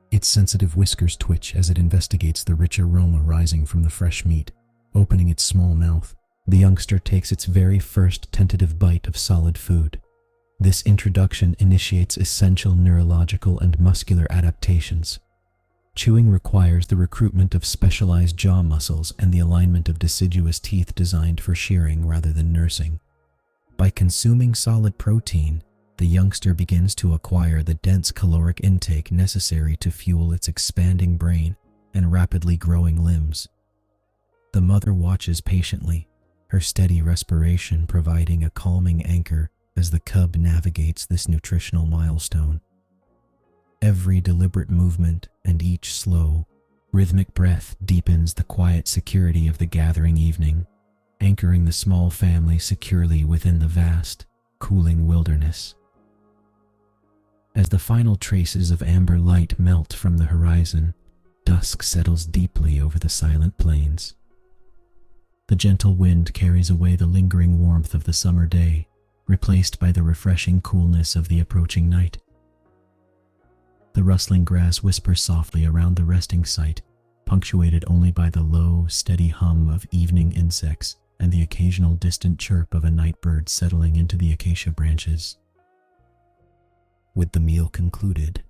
Its sensitive whiskers twitch as it investigates the rich aroma rising from the fresh meat. Opening its small mouth, the youngster takes its very first tentative bite of solid food. This introduction initiates essential neurological and muscular adaptations. Chewing requires the recruitment of specialized jaw muscles and the alignment of deciduous teeth designed for shearing rather than nursing. By consuming solid protein, the youngster begins to acquire the dense caloric intake necessary to fuel its expanding brain and rapidly growing limbs. The mother watches patiently, her steady respiration providing a calming anchor as the cub navigates this nutritional milestone. Every deliberate movement and each slow, rhythmic breath deepens the quiet security of the gathering evening, anchoring the small family securely within the vast, cooling wilderness. As the final traces of amber light melt from the horizon, dusk settles deeply over the silent plains. The gentle wind carries away the lingering warmth of the summer day, replaced by the refreshing coolness of the approaching night. The rustling grass whispers softly around the resting site, punctuated only by the low, steady hum of evening insects and the occasional distant chirp of a night bird settling into the acacia branches. With the meal concluded,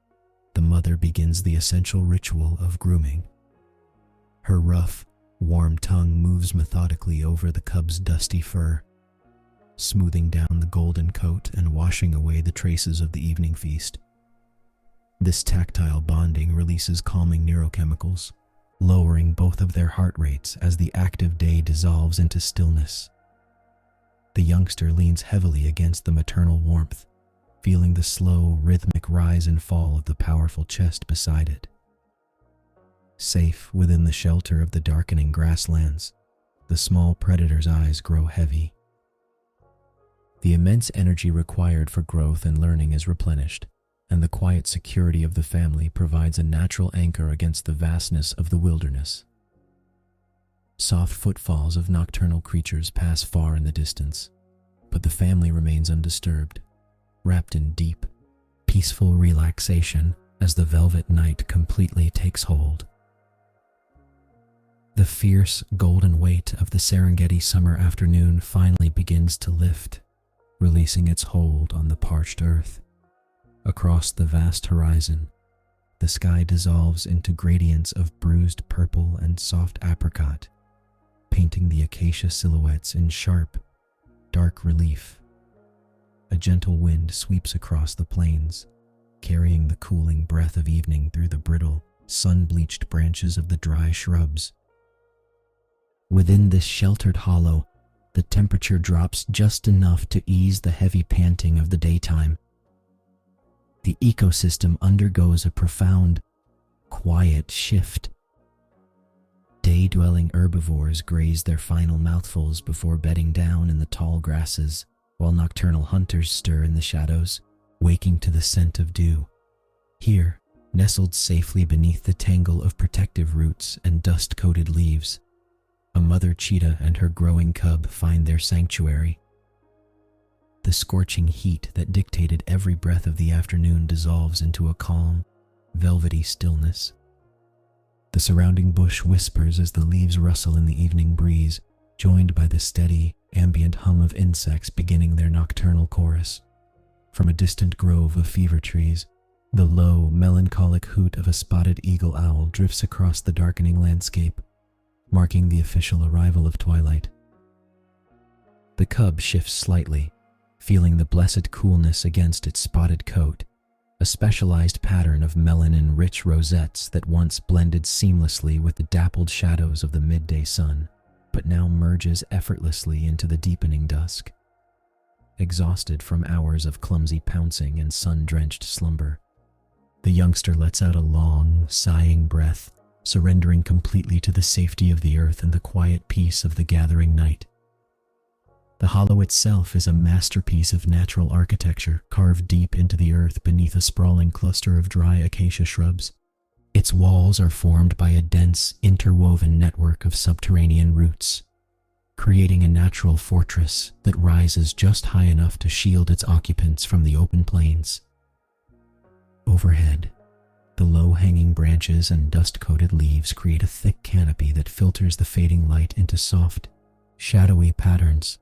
the mother begins the essential ritual of grooming. Her rough, warm tongue moves methodically over the cub's dusty fur, smoothing down the golden coat and washing away the traces of the evening feast. This tactile bonding releases calming neurochemicals, lowering both of their heart rates as the active day dissolves into stillness. The youngster leans heavily against the maternal warmth, feeling the slow, rhythmic rise and fall of the powerful chest beside it. Safe within the shelter of the darkening grasslands, the small predator's eyes grow heavy. The immense energy required for growth and learning is replenished, and the quiet security of the family provides a natural anchor against the vastness of the wilderness. Soft footfalls of nocturnal creatures pass far in the distance, but the family remains undisturbed, wrapped in deep, peaceful relaxation as the velvet night completely takes hold. The fierce, golden weight of the Serengeti summer afternoon finally begins to lift, releasing its hold on the parched earth. Across the vast horizon, the sky dissolves into gradients of bruised purple and soft apricot, painting the acacia silhouettes in sharp, dark relief. A gentle wind sweeps across the plains, carrying the cooling breath of evening through the brittle, sun-bleached branches of the dry shrubs. Within this sheltered hollow, the temperature drops just enough to ease the heavy panting of the daytime. The ecosystem undergoes a profound, quiet shift. Day-dwelling herbivores graze their final mouthfuls before bedding down in the tall grasses, while nocturnal hunters stir in the shadows, waking to the scent of dew. Here, nestled safely beneath the tangle of protective roots and dust-coated leaves, a mother cheetah and her growing cub find their sanctuary. The scorching heat that dictated every breath of the afternoon dissolves into a calm, velvety stillness. The surrounding bush whispers as the leaves rustle in the evening breeze, joined by the steady, ambient hum of insects beginning their nocturnal chorus. From a distant grove of fever trees, the low, melancholic hoot of a spotted eagle owl drifts across the darkening landscape, marking the official arrival of twilight. The cub shifts slightly, feeling the blessed coolness against its spotted coat, a specialized pattern of melanin-rich rosettes that once blended seamlessly with the dappled shadows of the midday sun, but now merges effortlessly into the deepening dusk. Exhausted from hours of clumsy pouncing and sun-drenched slumber, the youngster lets out a long, sighing breath, surrendering completely to the safety of the earth and the quiet peace of the gathering night. The hollow itself is a masterpiece of natural architecture carved deep into the earth beneath a sprawling cluster of dry acacia shrubs. Its walls are formed by a dense, interwoven network of subterranean roots, creating a natural fortress that rises just high enough to shield its occupants from the open plains. Overhead, the low-hanging branches and dust-coated leaves create a thick canopy that filters the fading light into soft, shadowy patterns.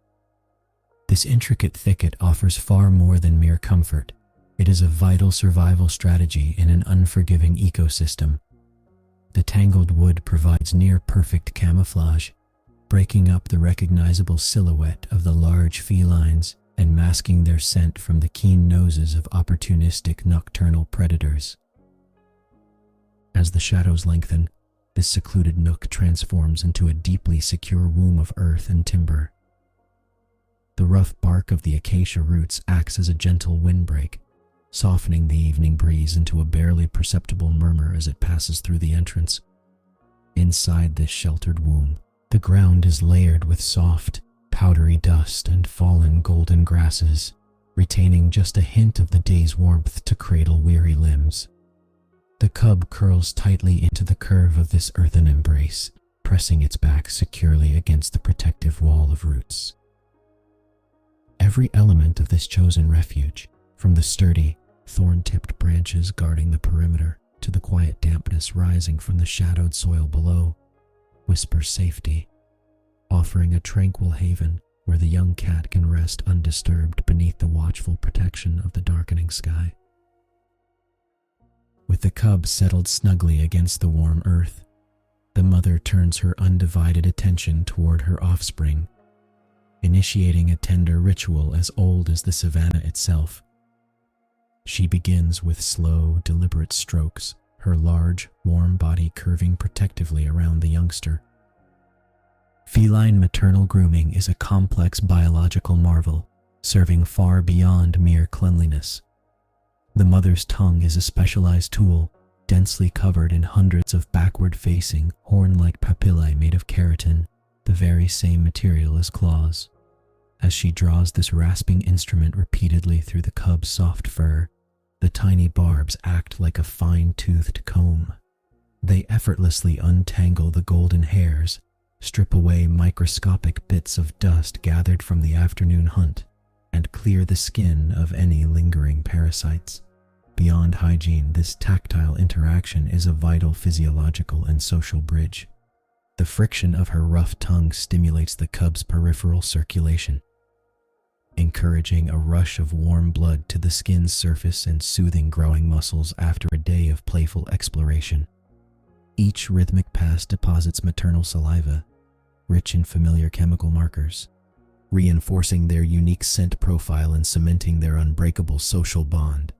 This intricate thicket offers far more than mere comfort. It is a vital survival strategy in an unforgiving ecosystem. The tangled wood provides near-perfect camouflage, breaking up the recognizable silhouette of the large felines and masking their scent from the keen noses of opportunistic nocturnal predators. As the shadows lengthen, this secluded nook transforms into a deeply secure womb of earth and timber. The rough bark of the acacia roots acts as a gentle windbreak, softening the evening breeze into a barely perceptible murmur as it passes through the entrance. Inside this sheltered womb, the ground is layered with soft, powdery dust and fallen golden grasses, retaining just a hint of the day's warmth to cradle weary limbs. The cub curls tightly into the curve of this earthen embrace, pressing its back securely against the protective wall of roots. Every element of this chosen refuge, from the sturdy, thorn-tipped branches guarding the perimeter to the quiet dampness rising from the shadowed soil below, whispers safety, offering a tranquil haven where the young cat can rest undisturbed beneath the watchful protection of the darkening sky. With the cub settled snugly against the warm earth, the mother turns her undivided attention toward her offspring, initiating a tender ritual as old as the Savanna itself. She begins with slow, deliberate strokes, her large, warm body curving protectively around the youngster. Feline maternal grooming is a complex biological marvel, serving far beyond mere cleanliness. The mother's tongue is a specialized tool, densely covered in hundreds of backward-facing, horn-like papillae made of keratin, the very same material as claws. As she draws this rasping instrument repeatedly through the cub's soft fur, the tiny barbs act like a fine-toothed comb. They effortlessly untangle the golden hairs, strip away microscopic bits of dust gathered from the afternoon hunt, and clear the skin of any lingering parasites. Beyond hygiene, this tactile interaction is a vital physiological and social bridge. The friction of her rough tongue stimulates the cub's peripheral circulation, encouraging a rush of warm blood to the skin's surface and soothing growing muscles after a day of playful exploration. Each rhythmic pass deposits maternal saliva, rich in familiar chemical markers, reinforcing their unique scent profile and cementing their unbreakable social bond.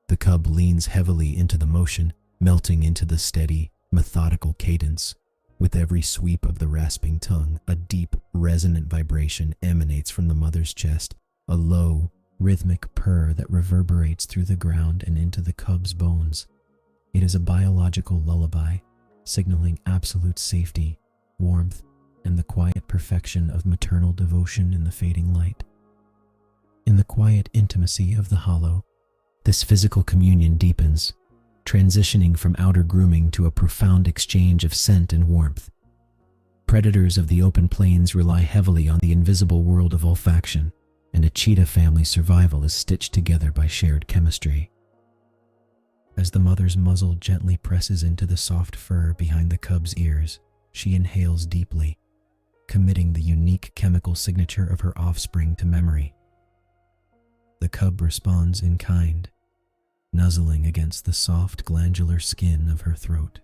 The cub leans heavily into the motion, melting into the steady, methodical cadence. With every sweep of the rasping tongue, a deep, resonant vibration emanates from the mother's chest, a low, rhythmic purr that reverberates through the ground and into the cub's bones. It is a biological lullaby, signaling absolute safety, warmth, and the quiet perfection of maternal devotion in the fading light. In the quiet intimacy of the hollow, this physical communion deepens, transitioning from outer grooming to a profound exchange of scent and warmth. Predators of the open plains rely heavily on the invisible world of olfaction, and a cheetah family survival is stitched together by shared chemistry. As the mother's muzzle gently presses into the soft fur behind the cub's ears, she inhales deeply, committing the unique chemical signature of her offspring to memory. The cub responds in kind, nuzzling against the soft glandular skin of her throat.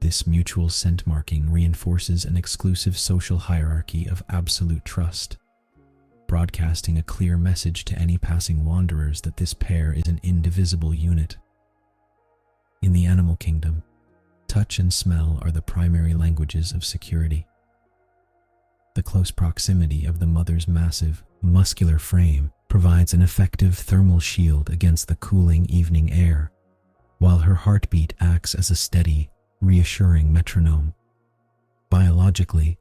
This mutual scent marking reinforces an exclusive social hierarchy of absolute trust, broadcasting a clear message to any passing wanderers that this pair is an indivisible unit. In the animal kingdom, touch and smell are the primary languages of security. The close proximity of the mother's massive, muscular frame provides an effective thermal shield against the cooling evening air, while her heartbeat acts as a steady, reassuring metronome. Biologically,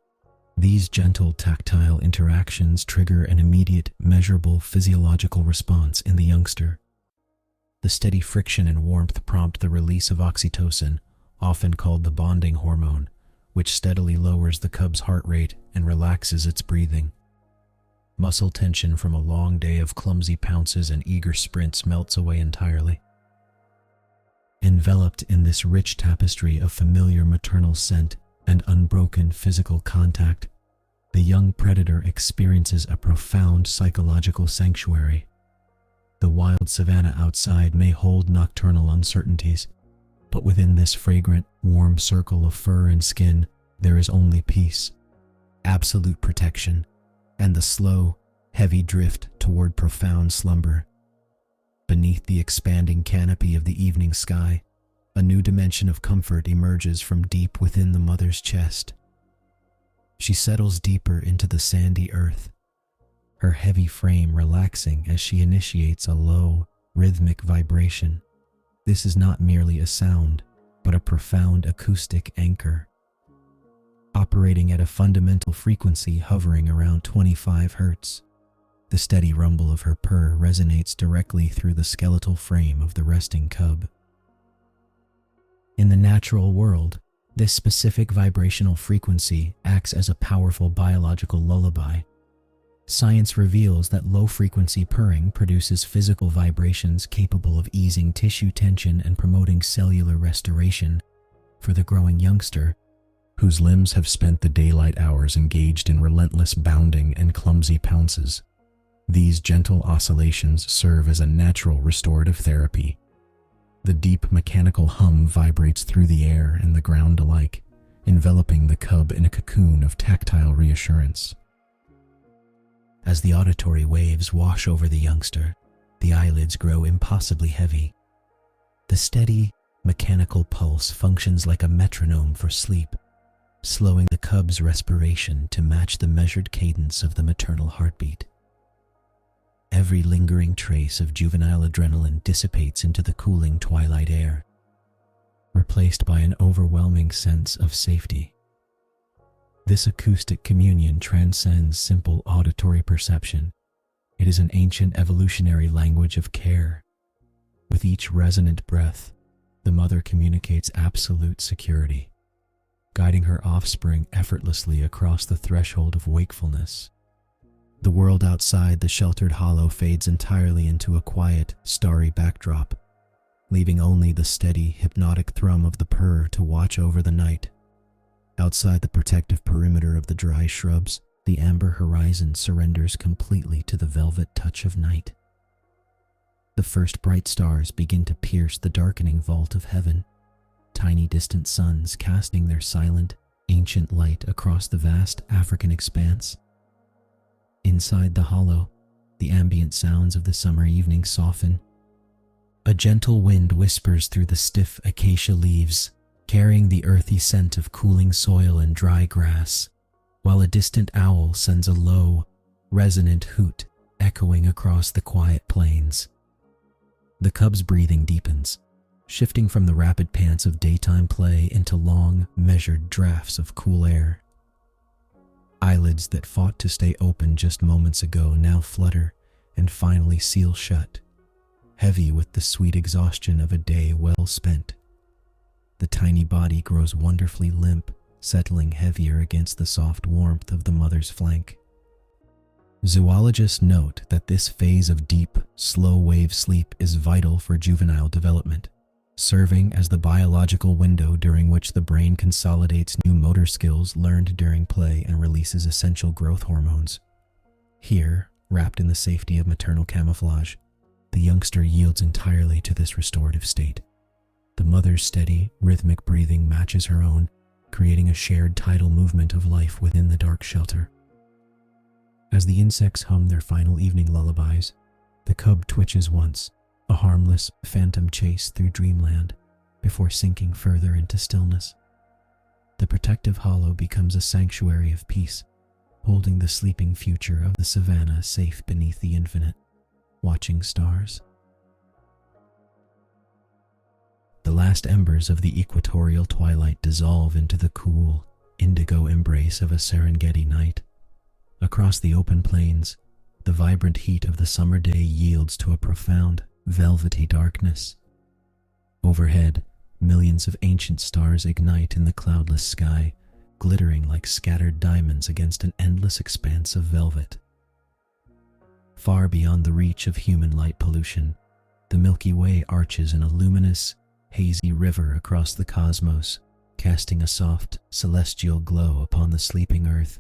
these gentle tactile interactions trigger an immediate, measurable physiological response in the youngster. The steady friction and warmth prompt the release of oxytocin, often called the bonding hormone, which steadily lowers the cub's heart rate and relaxes its breathing. Muscle tension from a long day of clumsy pounces and eager sprints melts away entirely. Enveloped in this rich tapestry of familiar maternal scent and unbroken physical contact, the young predator experiences a profound psychological sanctuary. The wild savanna outside may hold nocturnal uncertainties, but within this fragrant, warm circle of fur and skin, there is only peace, absolute protection, and the slow, heavy drift toward profound slumber. Beneath the expanding canopy of the evening sky, a new dimension of comfort emerges from deep within the mother's chest. She settles deeper into the sandy earth, her heavy frame relaxing as she initiates a low, rhythmic vibration. This is not merely a sound, but a profound acoustic anchor. Operating at a fundamental frequency hovering around 25 Hz, the steady rumble of her purr resonates directly through the skeletal frame of the resting cub. In the natural world, this specific vibrational frequency acts as a powerful biological lullaby. Science reveals that low-frequency purring produces physical vibrations capable of easing tissue tension and promoting cellular restoration. For the growing youngster, whose limbs have spent the daylight hours engaged in relentless bounding and clumsy pounces, these gentle oscillations serve as a natural restorative therapy. The deep mechanical hum vibrates through the air and the ground alike, enveloping the cub in a cocoon of tactile reassurance. As the auditory waves wash over the youngster, the eyelids grow impossibly heavy. The steady, mechanical pulse functions like a metronome for sleep, slowing the cub's respiration to match the measured cadence of the maternal heartbeat. Every lingering trace of juvenile adrenaline dissipates into the cooling twilight air, replaced by an overwhelming sense of safety. This acoustic communion transcends simple auditory perception. It is an ancient evolutionary language of care. With each resonant breath, the mother communicates absolute security, guiding her offspring effortlessly across the threshold of wakefulness. The world outside the sheltered hollow fades entirely into a quiet, starry backdrop, leaving only the steady, hypnotic thrum of the purr to watch over the night. Outside the protective perimeter of the dry shrubs, the amber horizon surrenders completely to the velvet touch of night. The first bright stars begin to pierce the darkening vault of heaven, tiny distant suns casting their silent, ancient light across the vast African expanse. Inside the hollow, the ambient sounds of the summer evening soften. A gentle wind whispers through the stiff acacia leaves, carrying the earthy scent of cooling soil and dry grass, while a distant owl sends a low, resonant hoot echoing across the quiet plains. The cub's breathing deepens, shifting from the rapid pants of daytime play into long, measured drafts of cool air. Eyelids that fought to stay open just moments ago now flutter and finally seal shut, heavy with the sweet exhaustion of a day well spent. The tiny body grows wonderfully limp, settling heavier against the soft warmth of the mother's flank. Zoologists note that this phase of deep, slow-wave sleep is vital for juvenile development, serving as the biological window during which the brain consolidates new motor skills learned during play and releases essential growth hormones. Here, wrapped in the safety of maternal camouflage, the youngster yields entirely to this restorative state. The mother's steady, rhythmic breathing matches her own, creating a shared tidal movement of life within the dark shelter. As the insects hum their final evening lullabies, the cub twitches once, a harmless, phantom chase through dreamland, before sinking further into stillness. The protective hollow becomes a sanctuary of peace, holding the sleeping future of the Savannah safe beneath the infinite, watching stars. The last embers of the equatorial twilight dissolve into the cool, indigo embrace of a Serengeti night. Across the open plains, the vibrant heat of the summer day yields to a profound, velvety darkness. Overhead, millions of ancient stars ignite in the cloudless sky, glittering like scattered diamonds against an endless expanse of velvet. Far beyond the reach of human light pollution, the Milky Way arches in a luminous, hazy river across the cosmos, casting a soft, celestial glow upon the sleeping earth.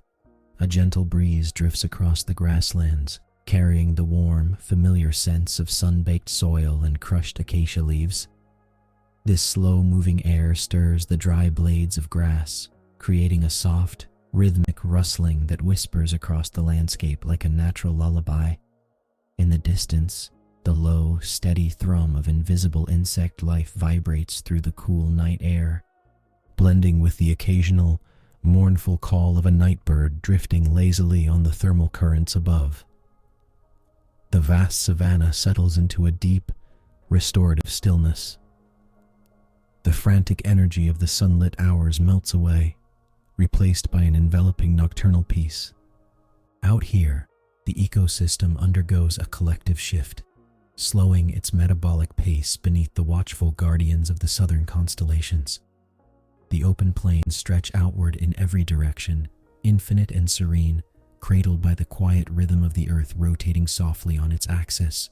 A gentle breeze drifts across the grasslands, carrying the warm, familiar scents of sun-baked soil and crushed acacia leaves. This slow-moving air stirs the dry blades of grass, creating a soft, rhythmic rustling that whispers across the landscape like a natural lullaby. In the distance, the low, steady thrum of invisible insect life vibrates through the cool night air, blending with the occasional, mournful call of a night bird drifting lazily on the thermal currents above. The vast savanna settles into a deep, restorative stillness. The frantic energy of the sunlit hours melts away, replaced by an enveloping nocturnal peace. Out here, the ecosystem undergoes a collective shift, slowing its metabolic pace beneath the watchful guardians of the southern constellations. The open plains stretch outward in every direction, infinite and serene, cradled by the quiet rhythm of the earth rotating softly on its axis.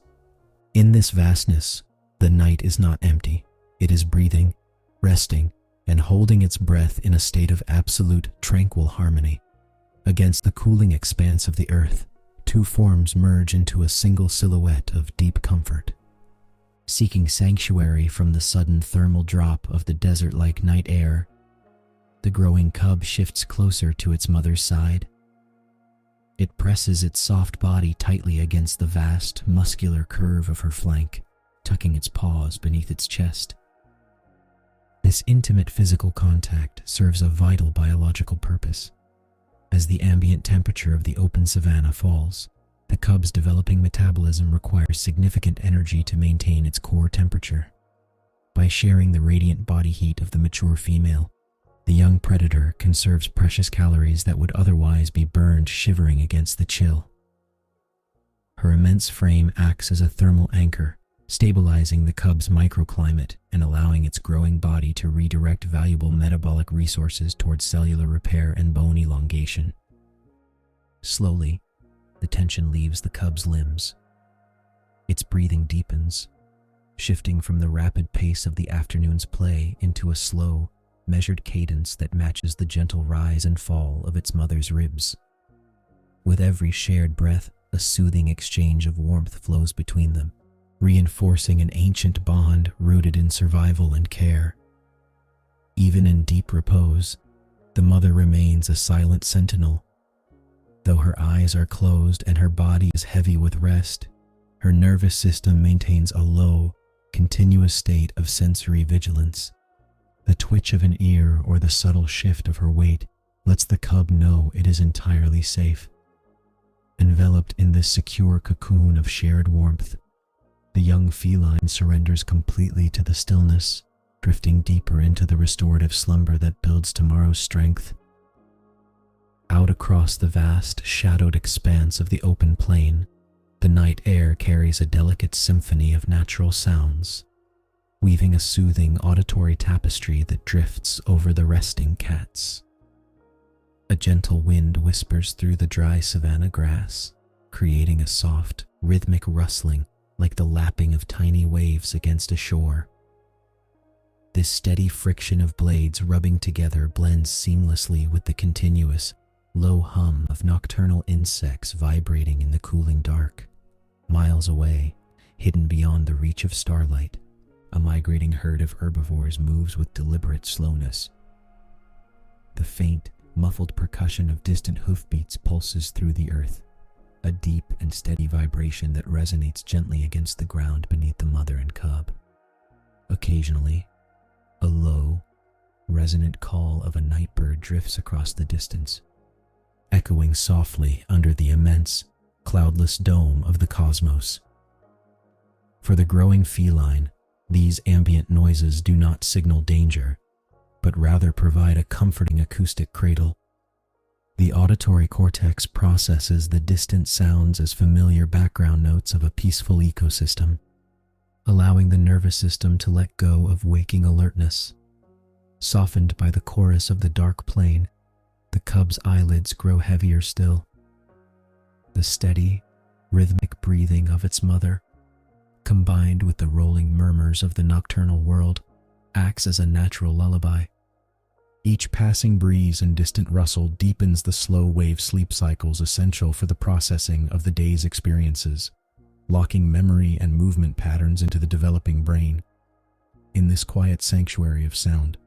In this vastness, the night is not empty. It is breathing, resting, and holding its breath in a state of absolute, tranquil harmony. Against the cooling expanse of the earth, two forms merge into a single silhouette of deep comfort. Seeking sanctuary from the sudden thermal drop of the desert-like night air, the growing cub shifts closer to its mother's side. It presses its soft body tightly against the vast, muscular curve of her flank, tucking its paws beneath its chest. This intimate physical contact serves a vital biological purpose. As the ambient temperature of the open savanna falls, the cub's developing metabolism requires significant energy to maintain its core temperature. By sharing the radiant body heat of the mature female, the young predator conserves precious calories that would otherwise be burned shivering against the chill. Her immense frame acts as a thermal anchor, stabilizing the cub's microclimate and allowing its growing body to redirect valuable metabolic resources towards cellular repair and bone elongation. Slowly, the tension leaves the cub's limbs. Its breathing deepens, shifting from the rapid pace of the afternoon's play into a slow, measured cadence that matches the gentle rise and fall of its mother's ribs. With every shared breath, a soothing exchange of warmth flows between them, reinforcing an ancient bond rooted in survival and care. Even in deep repose, The mother remains a silent sentinel. Though her eyes are closed and her body is heavy with rest, her nervous system maintains a low, continuous state of sensory vigilance. The twitch of an ear or the subtle shift of her weight lets the cub know it is entirely safe. Enveloped in this secure cocoon of shared warmth, the young feline surrenders completely to the stillness, drifting deeper into the restorative slumber that builds tomorrow's strength. Out across the vast, shadowed expanse of the open plain, the night air carries a delicate symphony of natural sounds, weaving a soothing auditory tapestry that drifts over the resting cats. A gentle wind whispers through the dry savanna grass, creating a soft, rhythmic rustling like the lapping of tiny waves against a shore. This steady friction of blades rubbing together blends seamlessly with the continuous, low hum of nocturnal insects vibrating in the cooling dark. Miles away, hidden beyond the reach of starlight, a migrating herd of herbivores moves with deliberate slowness. The faint, muffled percussion of distant hoofbeats pulses through the earth, a deep and steady vibration that resonates gently against the ground beneath the mother and cub. Occasionally, a low, resonant call of a night bird drifts across the distance, echoing softly under the immense, cloudless dome of the cosmos. For the growing feline, these ambient noises do not signal danger, but rather provide a comforting acoustic cradle. The auditory cortex processes the distant sounds as familiar background notes of a peaceful ecosystem, allowing the nervous system to let go of waking alertness. Softened by the chorus of the dark plain, the cub's eyelids grow heavier still. The steady, rhythmic breathing of its mother, combined with the rolling murmurs of the nocturnal world, acts as a natural lullaby. Each passing breeze and distant rustle deepens the slow wave sleep cycles essential for the processing of the day's experiences, locking memory and movement patterns into the developing brain. In this quiet sanctuary of sound,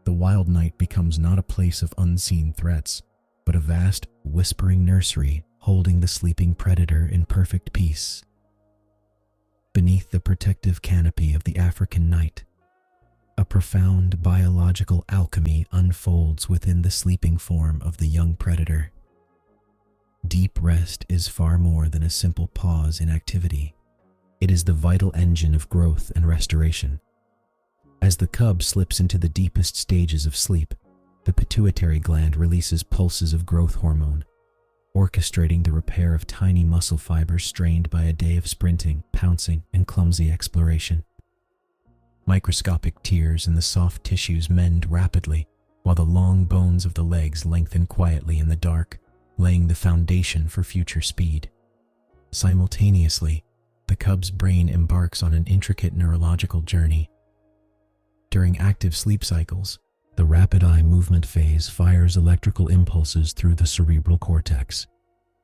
the wild night becomes not a place of unseen threats, but a vast, whispering nursery holding the sleeping predator in perfect peace. Beneath the protective canopy of the African night, a profound biological alchemy unfolds within the sleeping form of the young predator. Deep rest is far more than a simple pause in activity. It is the vital engine of growth and restoration. As the cub slips into the deepest stages of sleep, the pituitary gland releases pulses of growth hormone, orchestrating the repair of tiny muscle fibers strained by a day of sprinting, pouncing, and clumsy exploration. Microscopic tears in the soft tissues mend rapidly, while the long bones of the legs lengthen quietly in the dark, laying the foundation for future speed. Simultaneously, the cub's brain embarks on an intricate neurological journey. During active sleep cycles, the rapid eye movement phase fires electrical impulses through the cerebral cortex,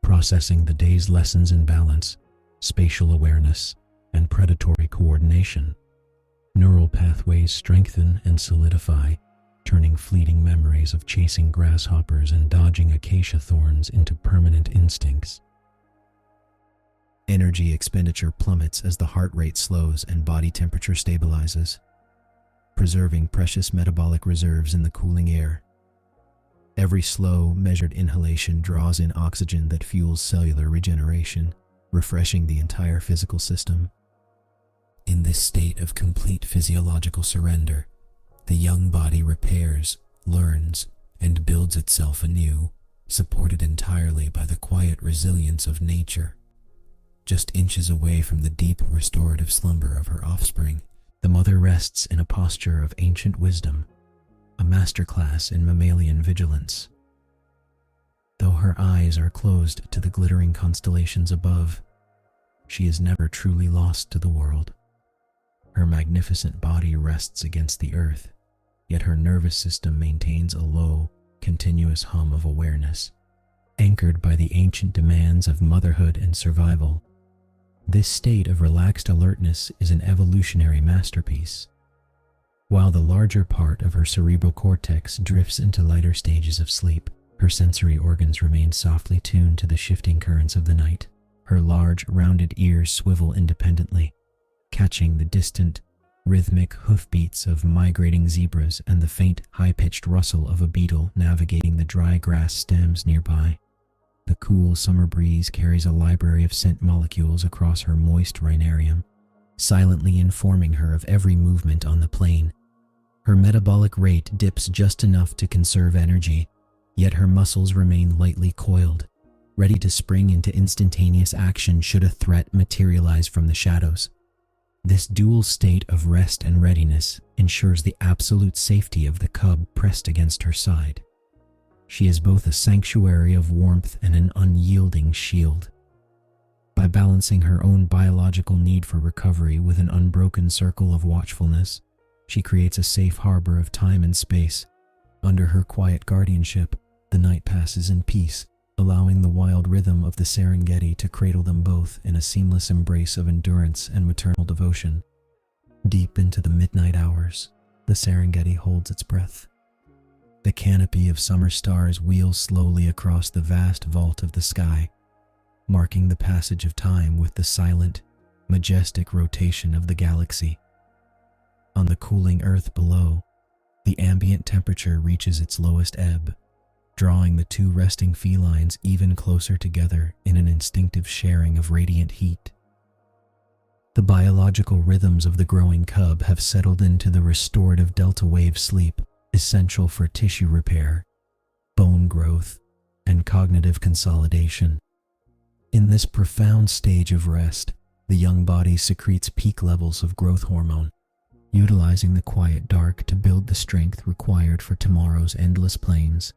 processing the day's lessons in balance, spatial awareness, and predatory coordination. Neural pathways strengthen and solidify, turning fleeting memories of chasing grasshoppers and dodging acacia thorns into permanent instincts. Energy expenditure plummets as the heart rate slows and body temperature stabilizes, preserving precious metabolic reserves in the cooling air. Every slow, measured inhalation draws in oxygen that fuels cellular regeneration, refreshing the entire physical system. In this state of complete physiological surrender, the young body repairs, learns, and builds itself anew, supported entirely by the quiet resilience of nature. Just inches away from the deep restorative slumber of her offspring, the mother rests in a posture of ancient wisdom, a masterclass in mammalian vigilance. Though her eyes are closed to the glittering constellations above, she is never truly lost to the world. Her magnificent body rests against the earth, yet her nervous system maintains a low, continuous hum of awareness, anchored by the ancient demands of motherhood and survival. This state of relaxed alertness is an evolutionary masterpiece, While the larger part of her cerebral cortex drifts into lighter stages of sleep, her sensory organs remain softly tuned to the shifting currents of the night. Her large, rounded ears swivel independently, catching the distant, rhythmic hoofbeats of migrating zebras and the faint, high-pitched rustle of a beetle navigating the dry grass stems nearby. The cool summer breeze carries a library of scent molecules across her moist rhinarium, silently informing her of every movement on the plain. Her metabolic rate dips just enough to conserve energy, yet her muscles remain lightly coiled, ready to spring into instantaneous action should a threat materialize from the shadows. This dual state of rest and readiness ensures the absolute safety of the cub pressed against her side. She is both a sanctuary of warmth and an unyielding shield. By balancing her own biological need for recovery with an unbroken circle of watchfulness, she creates a safe harbor of time and space. Under her quiet guardianship, the night passes in peace, allowing the wild rhythm of the Serengeti to cradle them both in a seamless embrace of endurance and maternal devotion. Deep into the midnight hours, the Serengeti holds its breath. The canopy of summer stars wheels slowly across the vast vault of the sky, marking the passage of time with the silent, majestic rotation of the galaxy. On the cooling earth below, the ambient temperature reaches its lowest ebb, drawing the two resting felines even closer together in an instinctive sharing of radiant heat. The biological rhythms of the growing cub have settled into the restorative delta wave sleep, essential for tissue repair, bone growth, and cognitive consolidation. In this profound stage of rest, the young body secretes peak levels of growth hormone, utilizing the quiet dark to build the strength required for tomorrow's endless plains.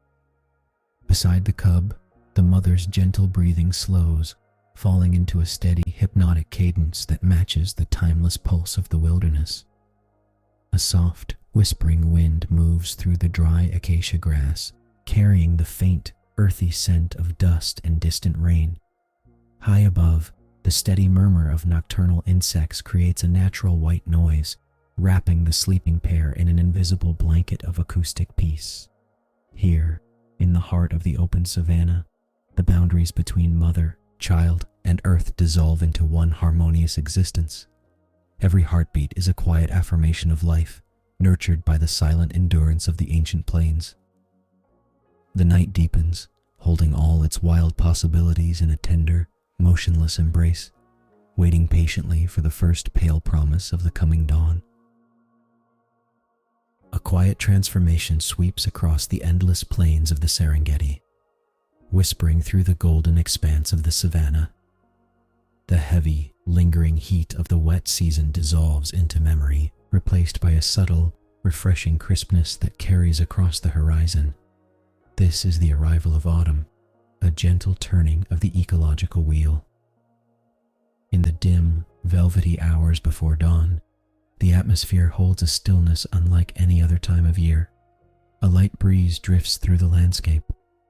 Beside the cub, the mother's gentle breathing slows, falling into a steady, hypnotic cadence that matches the timeless pulse of the wilderness. A soft, whispering wind moves through the dry acacia grass, carrying the faint, earthy scent of dust and distant rain. High above, the steady murmur of nocturnal insects creates a natural white noise, wrapping the sleeping pair in an invisible blanket of acoustic peace. Here, in the heart of the open savanna, the boundaries between mother, child, and earth dissolve into one harmonious existence. Every heartbeat is a quiet affirmation of life, nurtured by the silent endurance of the ancient plains. The night deepens, holding all its wild possibilities in a tender, motionless embrace, waiting patiently for the first pale promise of the coming dawn. A quiet transformation sweeps across the endless plains of the Serengeti, whispering through the golden expanse of the Savannah. The heavy, lingering heat of the wet season dissolves into memory, replaced by a subtle, refreshing crispness that carries across the horizon. This is the arrival of autumn, a gentle turning of the ecological wheel. In the dim, velvety hours before dawn, the atmosphere holds a stillness unlike any other time of year. A light breeze drifts through the landscape,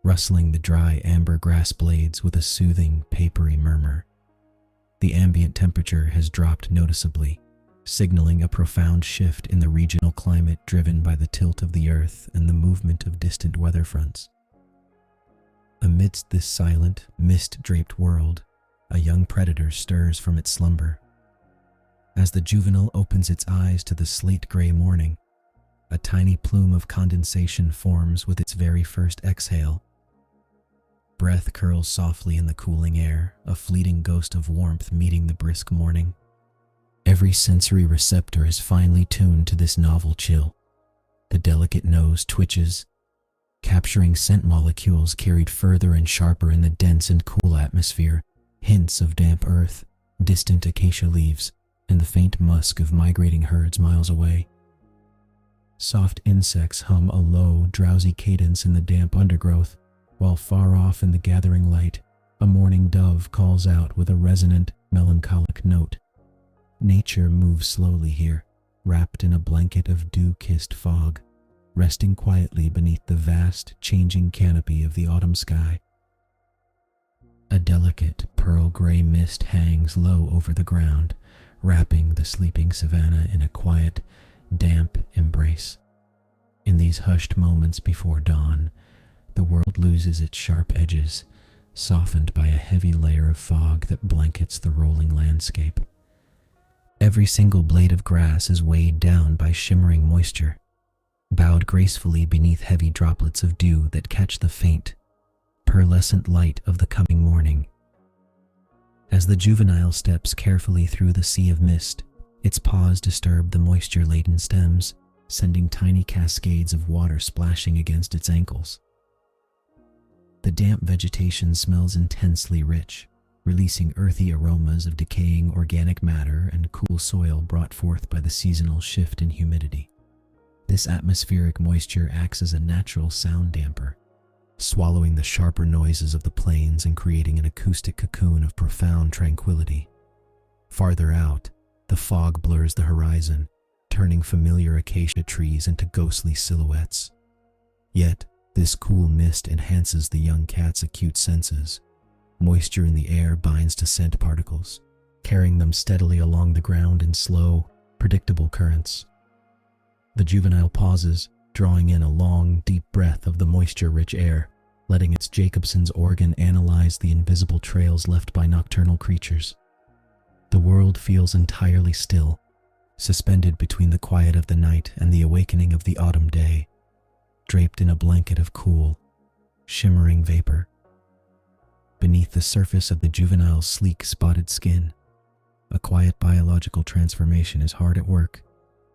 rustling the dry amber grass blades with a soothing, papery murmur. The ambient temperature has dropped noticeably, signaling a profound shift in the regional climate driven by the tilt of the earth and the movement of distant weather fronts. Amidst this silent, mist-draped world, a young predator stirs from its slumber. As the juvenile opens its eyes to the slate-gray morning, a tiny plume of condensation forms with its very first exhale. Breath curls softly in the cooling air, a fleeting ghost of warmth meeting the brisk morning. Every sensory receptor is finely tuned to this novel chill. The delicate nose twitches, capturing scent molecules carried further and sharper in the dense and cool atmosphere, hints of damp earth, distant acacia leaves, and the faint musk of migrating herds miles away. Soft insects hum a low, drowsy cadence in the damp undergrowth, while far off in the gathering light, a mourning dove calls out with a resonant, melancholic note. Nature moves slowly here, wrapped in a blanket of dew-kissed fog, resting quietly beneath the vast, changing canopy of the autumn sky. A delicate, pearl-gray mist hangs low over the ground, wrapping the sleeping savanna in a quiet, damp embrace. In these hushed moments before dawn, the world loses its sharp edges, softened by a heavy layer of fog that blankets the rolling landscape. Every single blade of grass is weighed down by shimmering moisture, bowed gracefully beneath heavy droplets of dew that catch the faint, pearlescent light of the coming morning. As the juvenile steps carefully through the sea of mist, its paws disturb the moisture-laden stems, sending tiny cascades of water splashing against its ankles. The damp vegetation smells intensely rich, releasing earthy aromas of decaying organic matter and cool soil brought forth by the seasonal shift in humidity. This atmospheric moisture acts as a natural sound damper, swallowing the sharper noises of the plains and creating an acoustic cocoon of profound tranquility. Farther out, the fog blurs the horizon, turning familiar acacia trees into ghostly silhouettes. Yet, this cool mist enhances the young cat's acute senses. Moisture in the air binds to scent particles, carrying them steadily along the ground in slow, predictable currents. The juvenile pauses, drawing in a long, deep breath of the moisture-rich air, letting its Jacobson's organ analyze the invisible trails left by nocturnal creatures. The world feels entirely still, suspended between the quiet of the night and the awakening of the autumn day, draped in a blanket of cool, shimmering vapor. Beneath the surface of the juvenile's sleek, spotted skin, a quiet biological transformation is hard at work,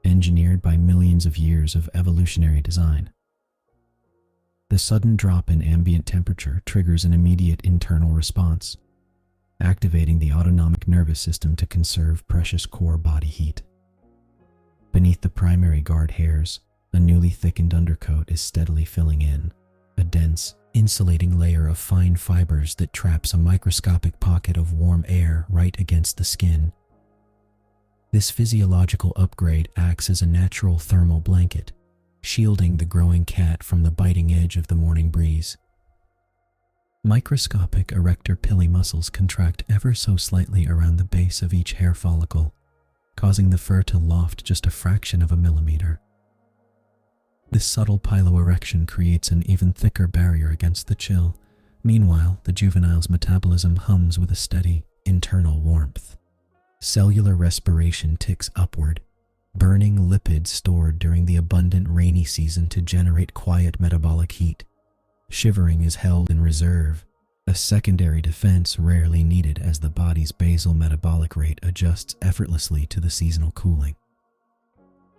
engineered by millions of years of evolutionary design. The sudden drop in ambient temperature triggers an immediate internal response, activating the autonomic nervous system to conserve precious core body heat. Beneath the primary guard hairs, a newly thickened undercoat is steadily filling in, a dense, insulating layer of fine fibers that traps a microscopic pocket of warm air right against the skin. This physiological upgrade acts as a natural thermal blanket, shielding the growing cat from the biting edge of the morning breeze. Microscopic erector pili muscles contract ever so slightly around the base of each hair follicle, causing the fur to loft just a fraction of a millimeter. This subtle piloerection creates an even thicker barrier against the chill. Meanwhile, the juvenile's metabolism hums with a steady, internal warmth. Cellular respiration ticks upward, burning lipids stored during the abundant rainy season to generate quiet metabolic heat. Shivering is held in reserve, a secondary defense rarely needed as the body's basal metabolic rate adjusts effortlessly to the seasonal cooling.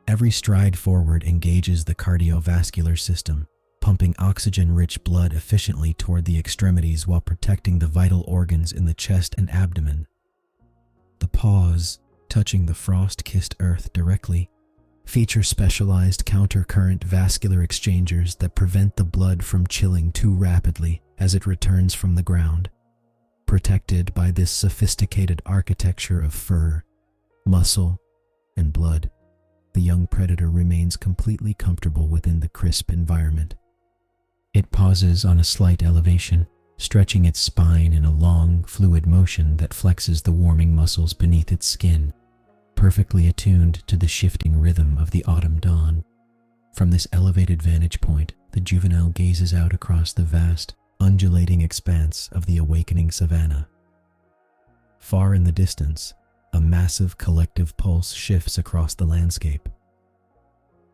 Every stride forward engages the cardiovascular system, pumping oxygen-rich blood efficiently toward the extremities while protecting the vital organs in the chest and abdomen. The paws, touching the frost-kissed earth directly, feature specialized counter-current vascular exchangers that prevent the blood from chilling too rapidly as it returns from the ground. Protected by this sophisticated architecture of fur, muscle, and blood, the young predator remains completely comfortable within the crisp environment. It pauses on a slight elevation, stretching its spine in a long, fluid motion that flexes the warming muscles beneath its skin, perfectly attuned to the shifting rhythm of the autumn dawn. From this elevated vantage point, the juvenile gazes out across the vast, undulating expanse of the awakening savanna. Far in the distance, a massive collective pulse shifts across the landscape.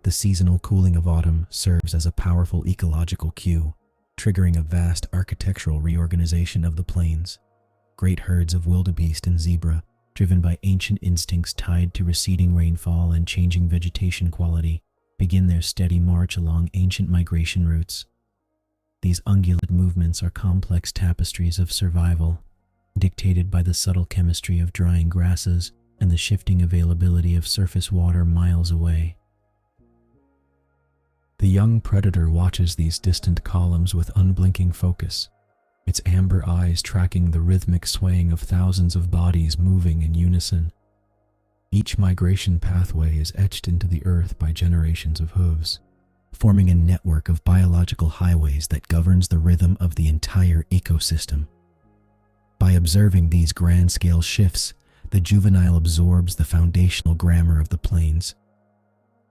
The seasonal cooling of autumn serves as a powerful ecological cue, triggering a vast architectural reorganization of the plains. Great herds of wildebeest and zebra, driven by ancient instincts tied to receding rainfall and changing vegetation quality, begin their steady march along ancient migration routes. These ungulate movements are complex tapestries of survival, dictated by the subtle chemistry of drying grasses and the shifting availability of surface water miles away. The young predator watches these distant columns with unblinking focus, its amber eyes tracking the rhythmic swaying of thousands of bodies moving in unison. Each migration pathway is etched into the earth by generations of hooves, forming a network of biological highways that governs the rhythm of the entire ecosystem. By observing these grand-scale shifts, the juvenile absorbs the foundational grammar of the plains.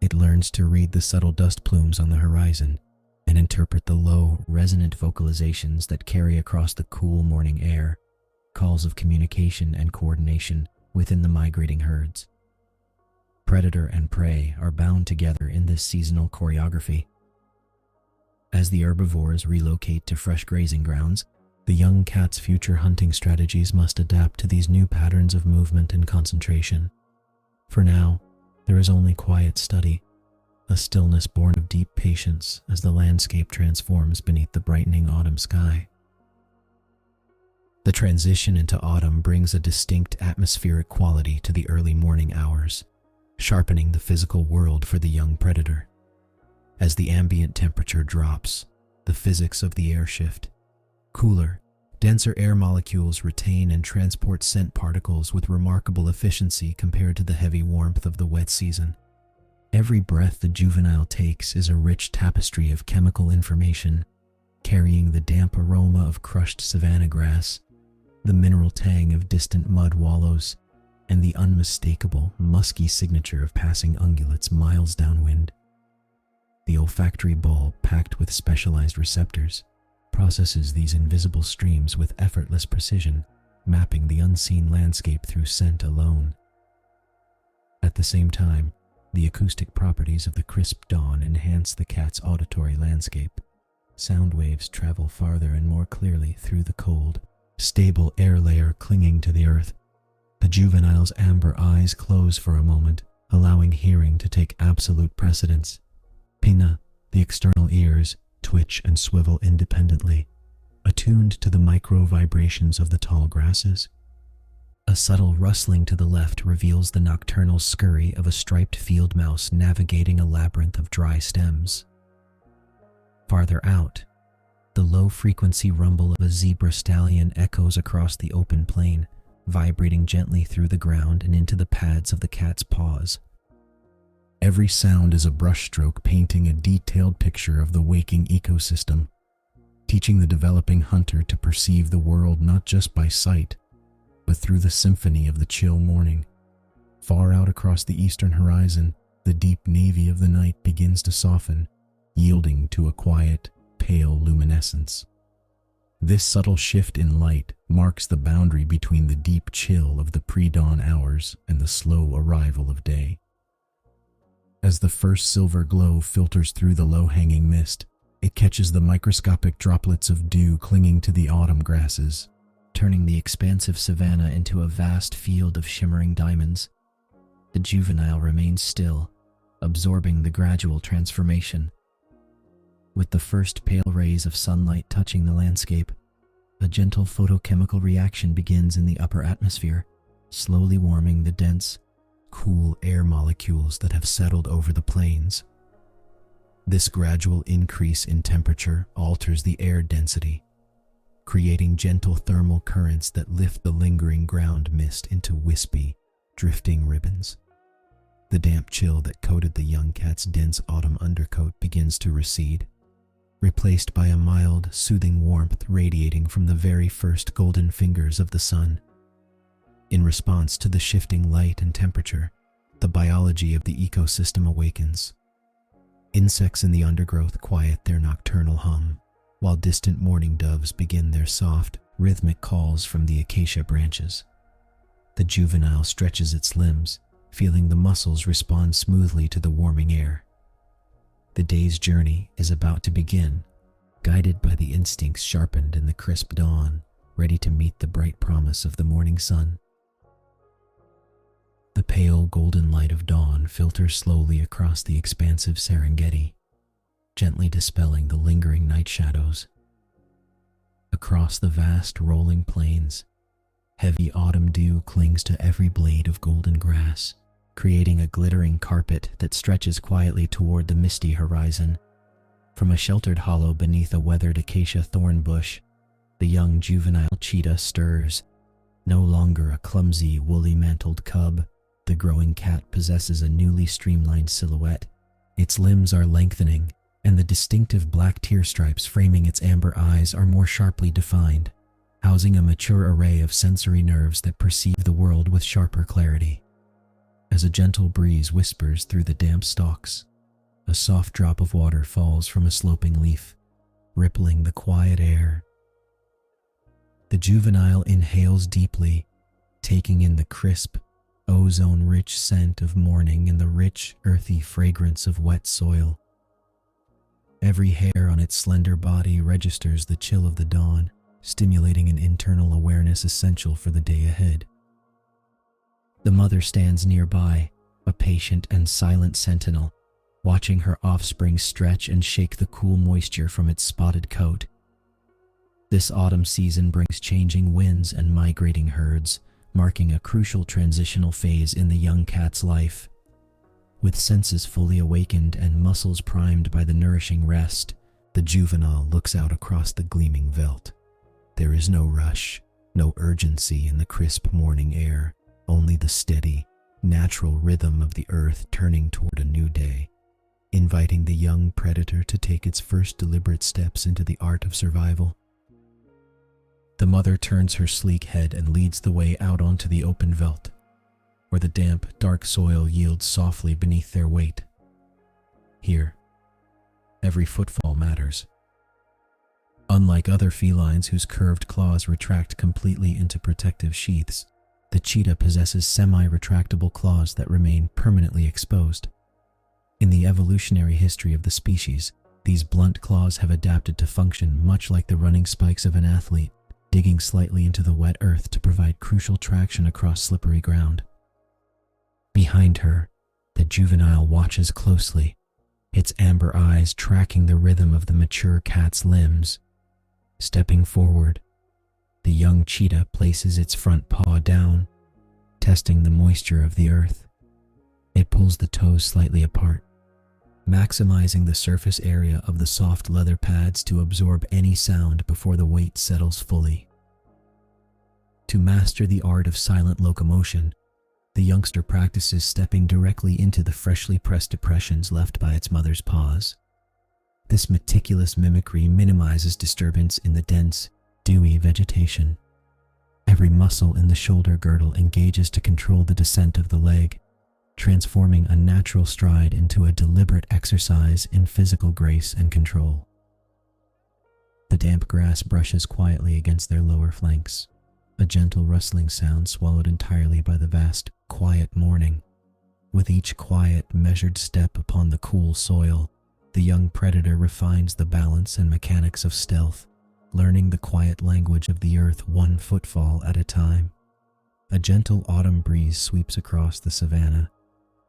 It learns to read the subtle dust plumes on the horizon and interpret the low, resonant vocalizations that carry across the cool morning air, calls of communication and coordination within the migrating herds. Predator and prey are bound together in this seasonal choreography. As the herbivores relocate to fresh grazing grounds, the young cat's future hunting strategies must adapt to these new patterns of movement and concentration. For now, there is only quiet study, a stillness born of deep patience as the landscape transforms beneath the brightening autumn sky. The transition into autumn brings a distinct atmospheric quality to the early morning hours, sharpening the physical world for the young predator. As the ambient temperature drops, the physics of the air shift. Cooler, denser air molecules retain and transport scent particles with remarkable efficiency compared to the heavy warmth of the wet season. Every breath the juvenile takes is a rich tapestry of chemical information, carrying the damp aroma of crushed savanna grass, the mineral tang of distant mud wallows, and the unmistakable, musky signature of passing ungulates miles downwind. The olfactory bulb, packed with specialized receptors, processes these invisible streams with effortless precision, mapping the unseen landscape through scent alone. At the same time, the acoustic properties of the crisp dawn enhance the cat's auditory landscape. Sound waves travel farther and more clearly through the cold, stable air layer clinging to the earth. The juvenile's amber eyes close for a moment, allowing hearing to take absolute precedence. Pinna, the external ears, twitch and swivel independently, attuned to the micro-vibrations of the tall grasses. A subtle rustling to the left reveals the nocturnal scurry of a striped field mouse navigating a labyrinth of dry stems. Farther out, the low-frequency rumble of a zebra stallion echoes across the open plain, vibrating gently through the ground and into the pads of the cat's paws. Every sound is a brushstroke painting a detailed picture of the waking ecosystem, teaching the developing hunter to perceive the world not just by sight, but through the symphony of the chill morning. Far out across the eastern horizon, the deep navy of the night begins to soften, yielding to a quiet, pale luminescence. This subtle shift in light marks the boundary between the deep chill of the pre-dawn hours and the slow arrival of day. As the first silver glow filters through the low-hanging mist, it catches the microscopic droplets of dew clinging to the autumn grasses, turning the expansive savanna into a vast field of shimmering diamonds. The juvenile remains still, absorbing the gradual transformation. With the first pale rays of sunlight touching the landscape, a gentle photochemical reaction begins in the upper atmosphere, slowly warming the dense, cool air molecules that have settled over the plains. This gradual increase in temperature alters the air density, creating gentle thermal currents that lift the lingering ground mist into wispy, drifting ribbons. The damp chill that coated the young cat's dense autumn undercoat begins to recede, replaced by a mild, soothing warmth radiating from the very first golden fingers of the sun. In response to the shifting light and temperature, the biology of the ecosystem awakens. Insects in the undergrowth quiet their nocturnal hum, while distant mourning doves begin their soft, rhythmic calls from the acacia branches. The juvenile stretches its limbs, feeling the muscles respond smoothly to the warming air. The day's journey is about to begin, guided by the instincts sharpened in the crisp dawn, ready to meet the bright promise of the morning sun. The pale golden light of dawn filters slowly across the expansive Serengeti, gently dispelling the lingering night shadows. Across the vast rolling plains, heavy autumn dew clings to every blade of golden grass, creating a glittering carpet that stretches quietly toward the misty horizon. From a sheltered hollow beneath a weathered acacia thorn bush, the young juvenile cheetah stirs. No longer a clumsy, woolly-mantled cub, the growing cat possesses a newly streamlined silhouette. Its limbs are lengthening, and the distinctive black tear stripes framing its amber eyes are more sharply defined, housing a mature array of sensory nerves that perceive the world with sharper clarity. As a gentle breeze whispers through the damp stalks, a soft drop of water falls from a sloping leaf, rippling the quiet air. The juvenile inhales deeply, taking in the crisp, ozone-rich scent of morning and the rich, earthy fragrance of wet soil. Every hair on its slender body registers the chill of the dawn, stimulating an internal awareness essential for the day ahead. The mother stands nearby, a patient and silent sentinel, watching her offspring stretch and shake the cool moisture from its spotted coat. This autumn season brings changing winds and migrating herds, marking a crucial transitional phase in the young cat's life. With senses fully awakened and muscles primed by the nourishing rest, the juvenile looks out across the gleaming veldt. There is no rush, no urgency in the crisp morning air, only the steady, natural rhythm of the earth turning toward a new day, inviting the young predator to take its first deliberate steps into the art of survival. The mother turns her sleek head and leads the way out onto the open veldt, where the damp, dark soil yields softly beneath their weight. Here, every footfall matters. Unlike other felines whose curved claws retract completely into protective sheaths, the cheetah possesses semi-retractable claws that remain permanently exposed. In the evolutionary history of the species, these blunt claws have adapted to function much like the running spikes of an athlete, digging slightly into the wet earth to provide crucial traction across slippery ground. Behind her, the juvenile watches closely, its amber eyes tracking the rhythm of the mature cat's limbs. Stepping forward, the young cheetah places its front paw down, testing the moisture of the earth. It pulls the toes slightly apart, maximizing the surface area of the soft leather pads to absorb any sound before the weight settles fully. To master the art of silent locomotion, the youngster practices stepping directly into the freshly pressed depressions left by its mother's paws. This meticulous mimicry minimizes disturbance in the dense, dewy vegetation. Every muscle in the shoulder girdle engages to control the descent of the leg, transforming a natural stride into a deliberate exercise in physical grace and control. The damp grass brushes quietly against their lower flanks, a gentle rustling sound swallowed entirely by the vast, quiet morning. With each quiet, measured step upon the cool soil, the young predator refines the balance and mechanics of stealth, learning the quiet language of the earth one footfall at a time. A gentle autumn breeze sweeps across the savanna,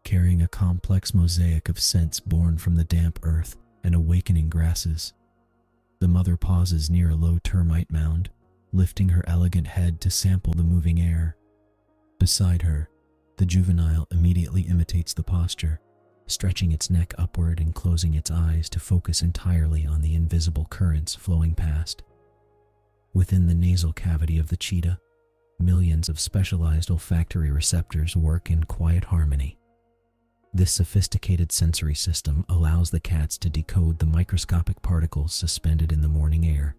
carrying a complex mosaic of scents born from the damp earth and awakening grasses. The mother pauses near a low termite mound, lifting her elegant head to sample the moving air. Beside her, the juvenile immediately imitates the posture, stretching its neck upward and closing its eyes to focus entirely on the invisible currents flowing past. Within the nasal cavity of the cheetah, millions of specialized olfactory receptors work in quiet harmony. This sophisticated sensory system allows the cats to decode the microscopic particles suspended in the morning air.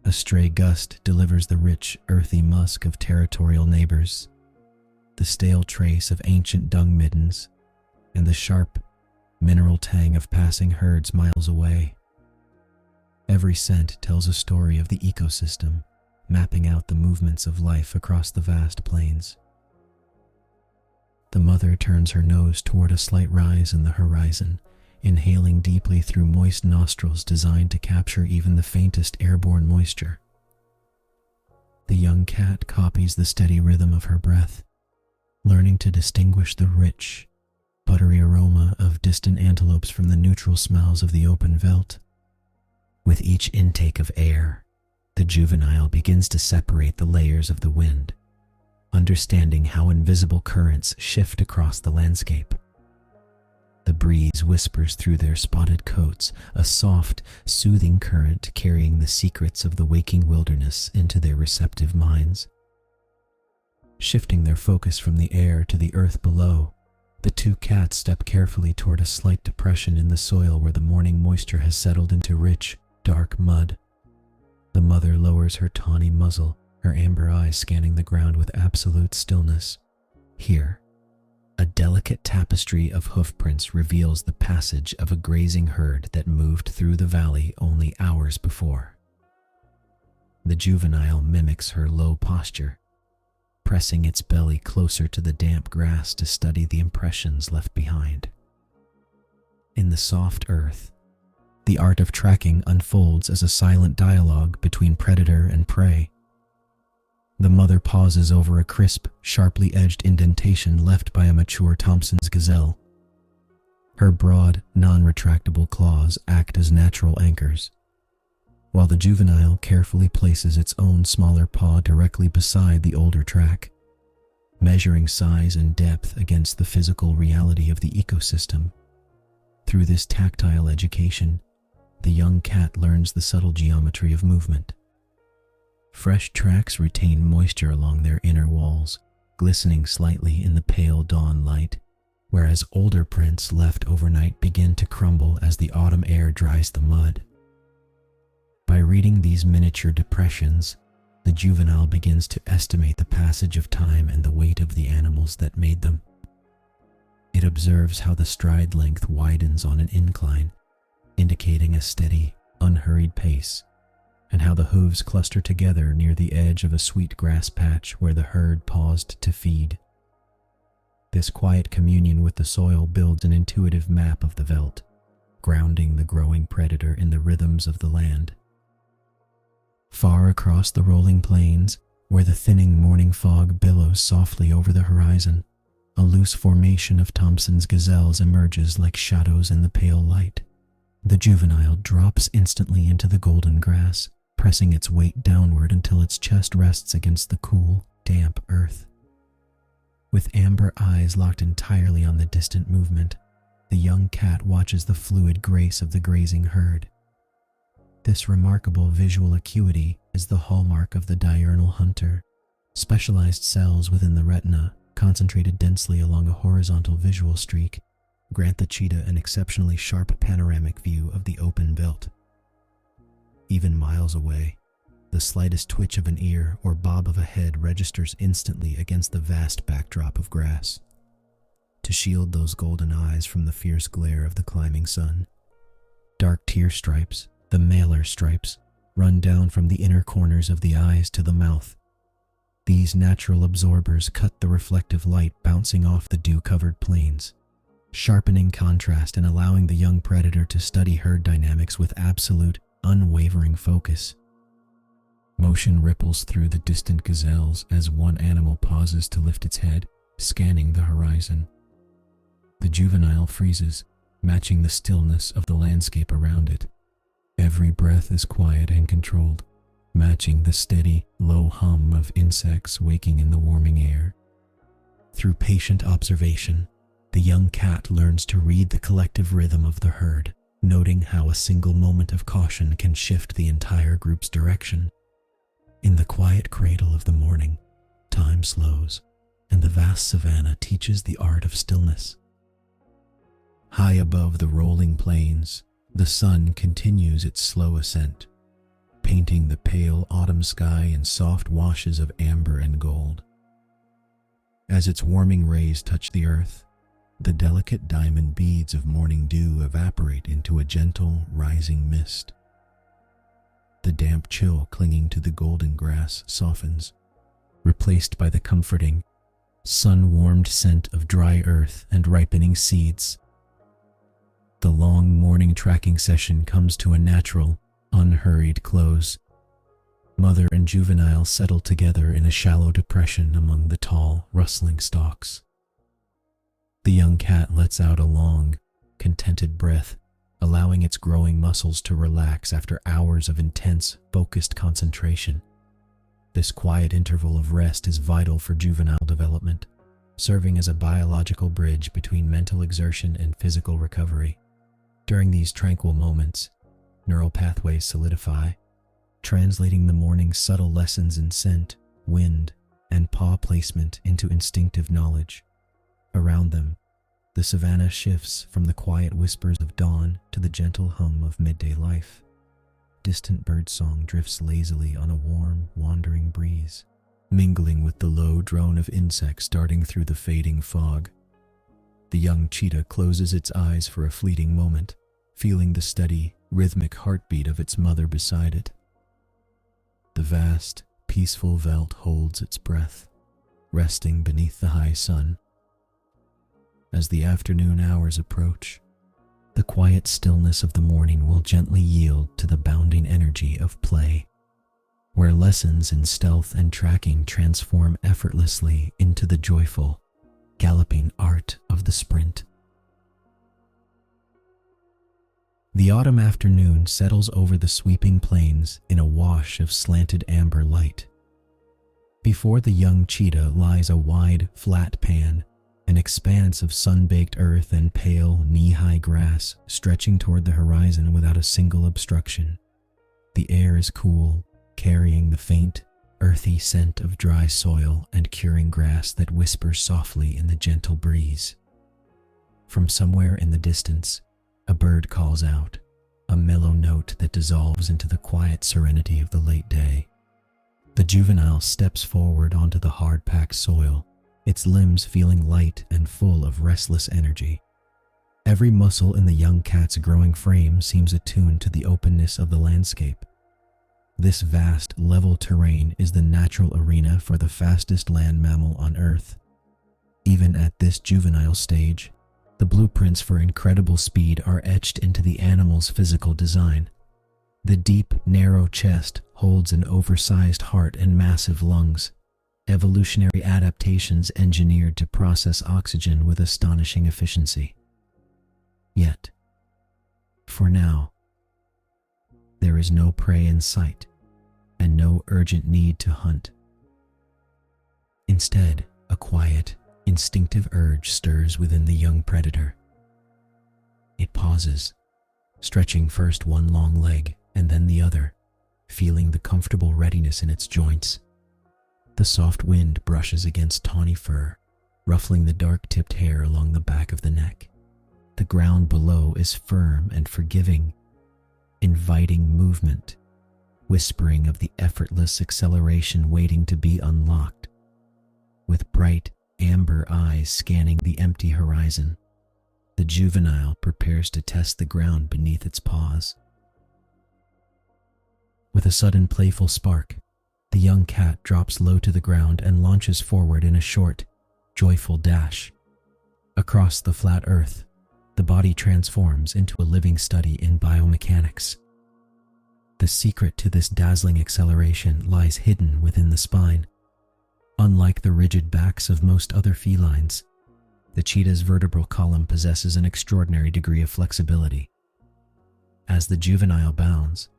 A stray gust delivers the rich, earthy musk of territorial neighbors, the stale trace of ancient dung middens, and the sharp, mineral tang of passing herds miles away. Every scent tells a story of the ecosystem, mapping out the movements of life across the vast plains. The mother turns her nose toward a slight rise in the horizon, inhaling deeply through moist nostrils designed to capture even the faintest airborne moisture. The young cat copies the steady rhythm of her breath, learning to distinguish the rich, buttery aroma of distant antelopes from the neutral smells of the open veldt. With each intake of air, the juvenile begins to separate the layers of the wind, understanding how invisible currents shift across the landscape. The breeze whispers through their spotted coats, a soft, soothing current carrying the secrets of the waking wilderness into their receptive minds. Shifting their focus from the air to the earth below, the two cats step carefully toward a slight depression in the soil where the morning moisture has settled into rich, dark mud. The mother lowers her tawny muzzle, her amber eyes scanning the ground with absolute stillness. Here, A delicate tapestry of hoofprints reveals the passage of a grazing herd that moved through the valley only hours before. The juvenile mimics her low posture, pressing its belly closer to the damp grass to study the impressions left behind. In the soft earth, the art of tracking unfolds as a silent dialogue between predator and prey. The mother pauses over a crisp, sharply edged indentation left by a mature Thompson's gazelle. Her broad, non-retractable claws act as natural anchors, while the juvenile carefully places its own smaller paw directly beside the older track, measuring size and depth against the physical reality of the ecosystem. Through this tactile education, the young cat learns the subtle geometry of movement. Fresh tracks retain moisture along their inner walls, glistening slightly in the pale dawn light, whereas older prints left overnight begin to crumble as the autumn air dries the mud. By reading these miniature depressions, the juvenile begins to estimate the passage of time and the weight of the animals that made them. It observes how the stride length widens on an incline, indicating a steady, unhurried pace, and how the hooves cluster together near the edge of a sweet grass patch where the herd paused to feed. This quiet communion with the soil builds an intuitive map of the veldt, grounding the growing predator in the rhythms of the land. Far across the rolling plains, where the thinning morning fog billows softly over the horizon, a loose formation of Thompson's gazelles emerges like shadows in the pale light. The juvenile drops instantly into the golden grass, pressing its weight downward until its chest rests against the cool, damp earth. With amber eyes locked entirely on the distant movement, the young cat watches the fluid grace of the grazing herd. This remarkable visual acuity is the hallmark of the diurnal hunter. Specialized cells within the retina, concentrated densely along a horizontal visual streak, grant the cheetah an exceptionally sharp panoramic view of the open veldt. Even miles away, the slightest twitch of an ear or bob of a head registers instantly against the vast backdrop of grass. To shield those golden eyes from the fierce glare of the climbing sun, dark tear stripes, the malar stripes, run down from the inner corners of the eyes to the mouth. These natural absorbers cut the reflective light bouncing off the dew-covered plains, sharpening contrast and allowing the young predator to study herd dynamics with absolute, unwavering focus. Motion ripples through the distant gazelles as one animal pauses to lift its head, scanning the horizon. The juvenile freezes, matching the stillness of the landscape around it. Every breath is quiet and controlled, matching the steady, low hum of insects waking in the warming air. Through patient observation, the young cat learns to read the collective rhythm of the herd, noting how a single moment of caution can shift the entire group's direction. In the quiet cradle of the morning, time slows, and the vast savanna teaches the art of stillness. High above the rolling plains, the sun continues its slow ascent, painting the pale autumn sky in soft washes of amber and gold. As its warming rays touch the earth, the delicate diamond beads of morning dew evaporate into a gentle, rising mist. The damp chill clinging to the golden grass softens, replaced by the comforting, sun-warmed scent of dry earth and ripening seeds. The long morning tracking session comes to a natural, unhurried close. Mother and juvenile settle together in a shallow depression among the tall, rustling stalks. The young cat lets out a long, contented breath, allowing its growing muscles to relax after hours of intense, focused concentration. This quiet interval of rest is vital for juvenile development, serving as a biological bridge between mental exertion and physical recovery. During these tranquil moments, neural pathways solidify, translating the morning's subtle lessons in scent, wind, and paw placement into instinctive knowledge. Around them, the savanna shifts from the quiet whispers of dawn to the gentle hum of midday life. Distant birdsong drifts lazily on a warm, wandering breeze, mingling with the low drone of insects darting through the fading fog. The young cheetah closes its eyes for a fleeting moment, feeling the steady, rhythmic heartbeat of its mother beside it. The vast, peaceful veldt holds its breath, resting beneath the high sun. As the afternoon hours approach, the quiet stillness of the morning will gently yield to the bounding energy of play, where lessons in stealth and tracking transform effortlessly into the joyful, galloping art of the sprint. The autumn afternoon settles over the sweeping plains in a wash of slanted amber light. Before the young cheetah lies a wide, flat pan, an expanse of sun-baked earth and pale, knee-high grass stretching toward the horizon without a single obstruction. The air is cool, carrying the faint, earthy scent of dry soil and curing grass that whispers softly in the gentle breeze. From somewhere in the distance, a bird calls out, a mellow note that dissolves into the quiet serenity of the late day. The juvenile steps forward onto the hard-packed soil, its limbs feeling light and full of restless energy. Every muscle in the young cat's growing frame seems attuned to the openness of the landscape. This vast, level terrain is the natural arena for the fastest land mammal on Earth. Even at this juvenile stage, the blueprints for incredible speed are etched into the animal's physical design. The deep, narrow chest holds an oversized heart and massive lungs, evolutionary adaptations engineered to process oxygen with astonishing efficiency. Yet, for now, there is no prey in sight and no urgent need to hunt. Instead, a quiet, instinctive urge stirs within the young predator. It pauses, stretching first one long leg and then the other, feeling the comfortable readiness in its joints. The soft wind brushes against tawny fur, ruffling the dark-tipped hair along the back of the neck. The ground below is firm and forgiving, inviting movement, whispering of the effortless acceleration waiting to be unlocked. With bright, amber eyes scanning the empty horizon, the juvenile prepares to test the ground beneath its paws. With a sudden playful spark, the young cat drops low to the ground and launches forward in a short, joyful dash. Across the flat earth, the body transforms into a living study in biomechanics. The secret to this dazzling acceleration lies hidden within the spine. Unlike the rigid backs of most other felines, the cheetah's vertebral column possesses an extraordinary degree of flexibility. As the juvenile bounds,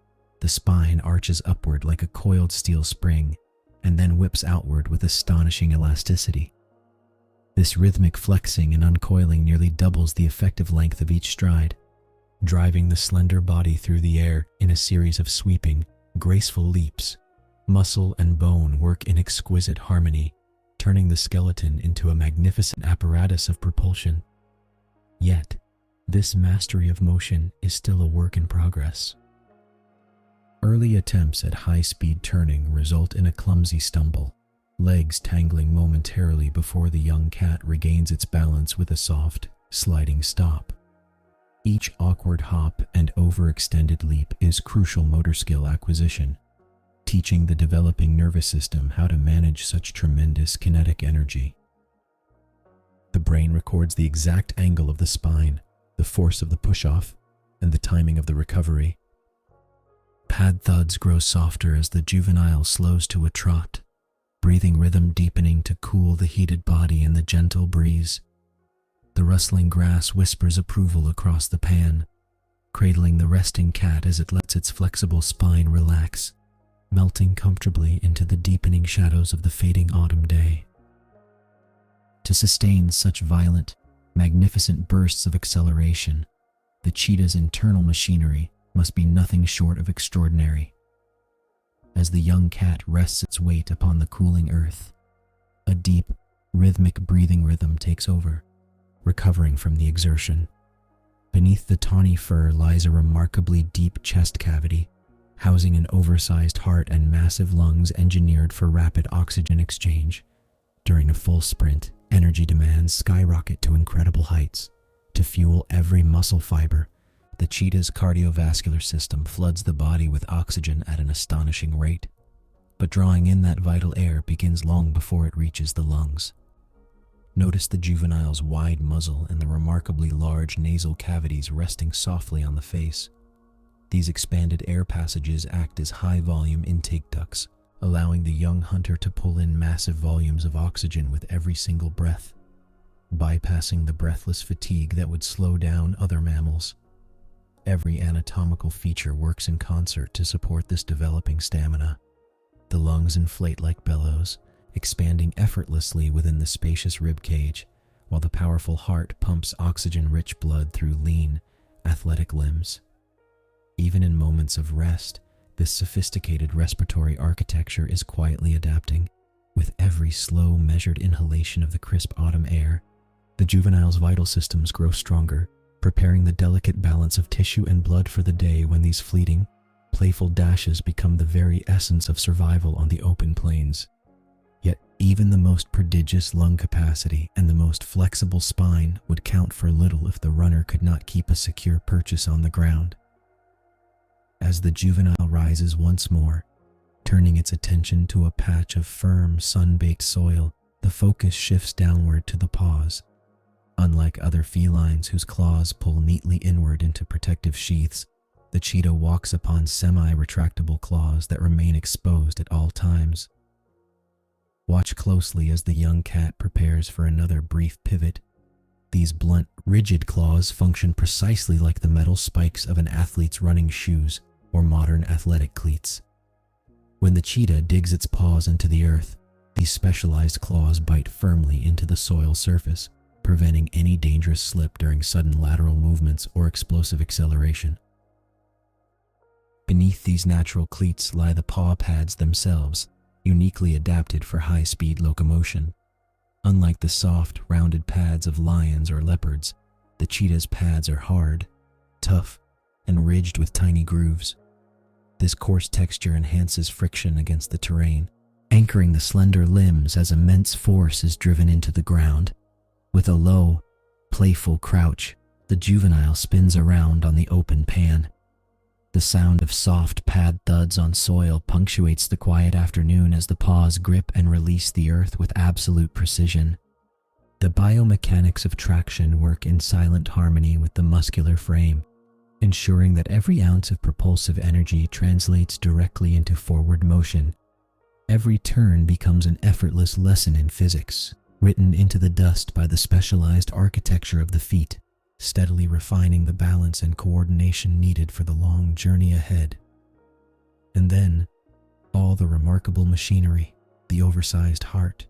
the spine arches upward like a coiled steel spring and then whips outward with astonishing elasticity. This rhythmic flexing and uncoiling nearly doubles the effective length of each stride, driving the slender body through the air in a series of sweeping, graceful leaps. Muscle and bone work in exquisite harmony, turning the skeleton into a magnificent apparatus of propulsion. Yet, this mastery of motion is still a work in progress. Early attempts at high-speed turning result in a clumsy stumble, legs tangling momentarily before the young cat regains its balance with a soft, sliding stop. Each awkward hop and overextended leap is crucial motor skill acquisition, teaching the developing nervous system how to manage such tremendous kinetic energy. The brain records the exact angle of the spine, the force of the push-off, and the timing of the recovery. Pad thuds grow softer as the juvenile slows to a trot, breathing rhythm deepening to cool the heated body in the gentle breeze. The rustling grass whispers approval across the pan, cradling the resting cat as it lets its flexible spine relax, melting comfortably into the deepening shadows of the fading autumn day. To sustain such violent, magnificent bursts of acceleration, the cheetah's internal machinery must be nothing short of extraordinary. As the young cat rests its weight upon the cooling earth, a deep, rhythmic breathing rhythm takes over, recovering from the exertion. Beneath the tawny fur lies a remarkably deep chest cavity, housing an oversized heart and massive lungs engineered for rapid oxygen exchange. During a full sprint, Energy demands skyrocket to incredible heights. To fuel every muscle fiber, the cheetah's cardiovascular system floods the body with oxygen at an astonishing rate. But drawing in that vital air begins long before it reaches the lungs. Notice the juvenile's wide muzzle and the remarkably large nasal cavities resting softly on the face. These expanded air passages act as high-volume intake ducts, allowing the young hunter to pull in massive volumes of oxygen with every single breath, bypassing the breathless fatigue that would slow down other mammals. Every anatomical feature works in concert to support this developing stamina. The lungs inflate like bellows, expanding effortlessly within the spacious rib cage, while the powerful heart pumps oxygen-rich blood through lean, athletic limbs. Even in moments of rest, this sophisticated respiratory architecture is quietly adapting. With every slow, measured inhalation of the crisp autumn air, the juvenile's vital systems grow stronger, preparing the delicate balance of tissue and blood for the day when these fleeting, playful dashes become the very essence of survival on the open plains. Yet even the most prodigious lung capacity and the most flexible spine would count for little if the runner could not keep a secure purchase on the ground. As the juvenile rises once more, turning its attention to a patch of firm, sun-baked soil, the focus shifts downward to the paws. Unlike other felines whose claws pull neatly inward into protective sheaths, the cheetah walks upon semi-retractable claws that remain exposed at all times. Watch closely as the young cat prepares for another brief pivot. These blunt, rigid claws function precisely like the metal spikes of an athlete's running shoes or modern athletic cleats. When the cheetah digs its paws into the earth, these specialized claws bite firmly into the soil surface, preventing any dangerous slip during sudden lateral movements or explosive acceleration. Beneath these natural cleats lie the paw pads themselves, uniquely adapted for high-speed locomotion. Unlike the soft, rounded pads of lions or leopards, the cheetah's pads are hard, tough, and ridged with tiny grooves. This coarse texture enhances friction against the terrain, anchoring the slender limbs as immense force is driven into the ground. With a low, playful crouch, the juvenile spins around on the open pan. The sound of soft pad thuds on soil punctuates the quiet afternoon as the paws grip and release the earth with absolute precision. The biomechanics of traction work in silent harmony with the muscular frame, ensuring that every ounce of propulsive energy translates directly into forward motion. Every turn becomes an effortless lesson in physics, written into the dust by the specialized architecture of the feet, steadily refining the balance and coordination needed for the long journey ahead. And then, all the remarkable machinery, the oversized heart,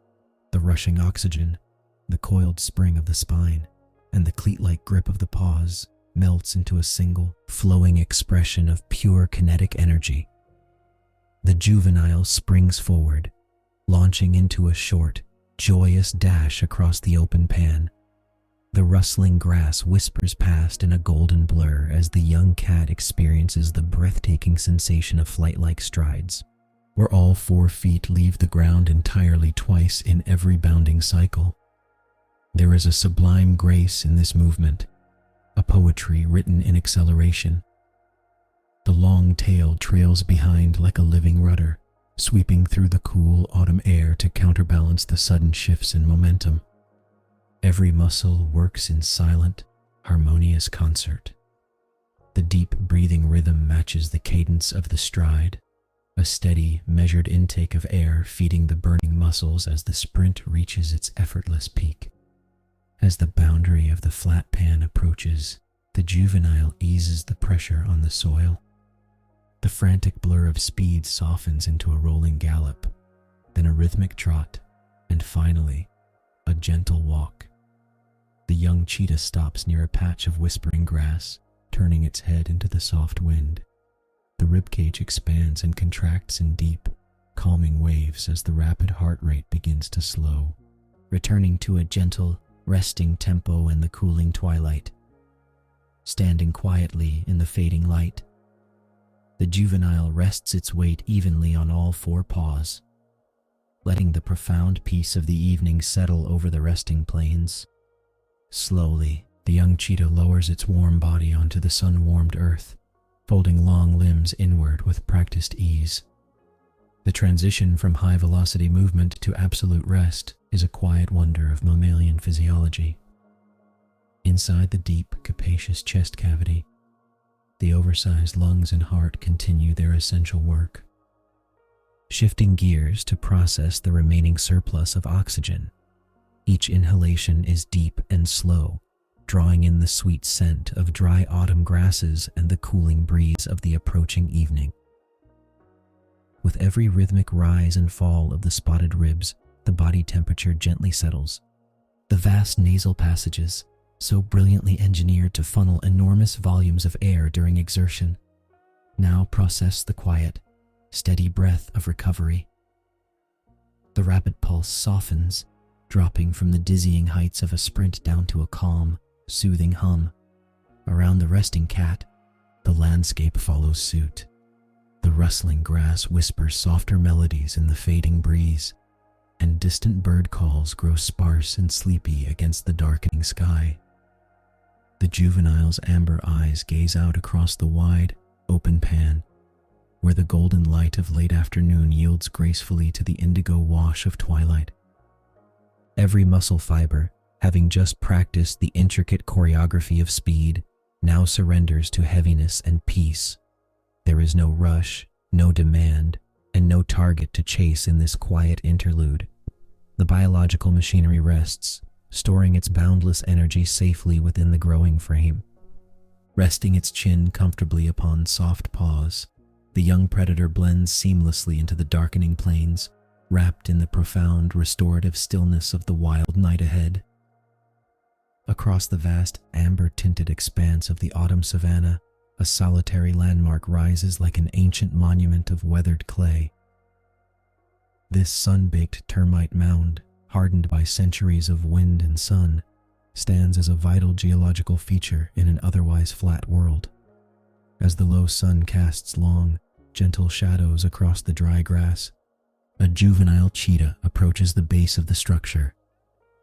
the rushing oxygen, the coiled spring of the spine, and the cleat-like grip of the paws melts into a single, flowing expression of pure kinetic energy. The juvenile springs forward, launching into a short, joyous dash across the open pan. The rustling grass whispers past in a golden blur as the young cat experiences the breathtaking sensation of flight-like strides, where all 4 feet leave the ground entirely twice in every bounding cycle. There is a sublime grace in this movement, a poetry written in acceleration. The long tail trails behind like a living rudder, sweeping through the cool autumn air to counterbalance the sudden shifts in momentum. Every muscle works in silent, harmonious concert. The deep breathing rhythm matches the cadence of the stride, a steady, measured intake of air feeding the burning muscles as the sprint reaches its effortless peak. As the boundary of the flat pan approaches, the juvenile eases the pressure on the soil. The frantic blur of speed softens into a rolling gallop, then a rhythmic trot, and finally, a gentle walk. The young cheetah stops near a patch of whispering grass, turning its head into the soft wind. The ribcage expands and contracts in deep, calming waves as the rapid heart rate begins to slow, returning to a gentle, resting tempo in the cooling twilight. Standing quietly in the fading light, the juvenile rests its weight evenly on all 4 paws. letting the profound peace of the evening settle over the resting plains. Slowly, the young cheetah lowers its warm body onto the sun-warmed earth, folding long limbs inward with practiced ease. The transition from high-velocity movement to absolute rest is a quiet wonder of mammalian physiology. Inside the deep, capacious chest cavity, the oversized lungs and heart continue their essential work, shifting gears to process the remaining surplus of oxygen. Each inhalation is deep and slow, drawing in the sweet scent of dry autumn grasses and the cooling breeze of the approaching evening. With every rhythmic rise and fall of the spotted ribs, the body temperature gently settles. The vast nasal passages, so brilliantly engineered to funnel enormous volumes of air during exertion, now process the quiet, steady breath of recovery. The rapid pulse softens, dropping from the dizzying heights of a sprint down to a calm, soothing hum. Around the resting cat, the landscape follows suit. The rustling grass whispers softer melodies in the fading breeze, and distant bird calls grow sparse and sleepy against the darkening sky. The juvenile's amber eyes gaze out across the wide, open pan, where the golden light of late afternoon yields gracefully to the indigo wash of twilight. Every muscle fiber, having just practiced the intricate choreography of speed, now surrenders to heaviness and peace. There is no rush, no demand, and no target to chase in this quiet interlude. The biological machinery rests, storing its boundless energy safely within the growing frame. Resting its chin comfortably upon soft paws, the young predator blends seamlessly into the darkening plains, wrapped in the profound, restorative stillness of the wild night ahead. Across the vast, amber-tinted expanse of the autumn savanna, a solitary landmark rises like an ancient monument of weathered clay. This sun-baked termite mound, hardened by centuries of wind and sun, stands as a vital geological feature in an otherwise flat world. As the low sun casts long, gentle shadows across the dry grass, a juvenile cheetah approaches the base of the structure.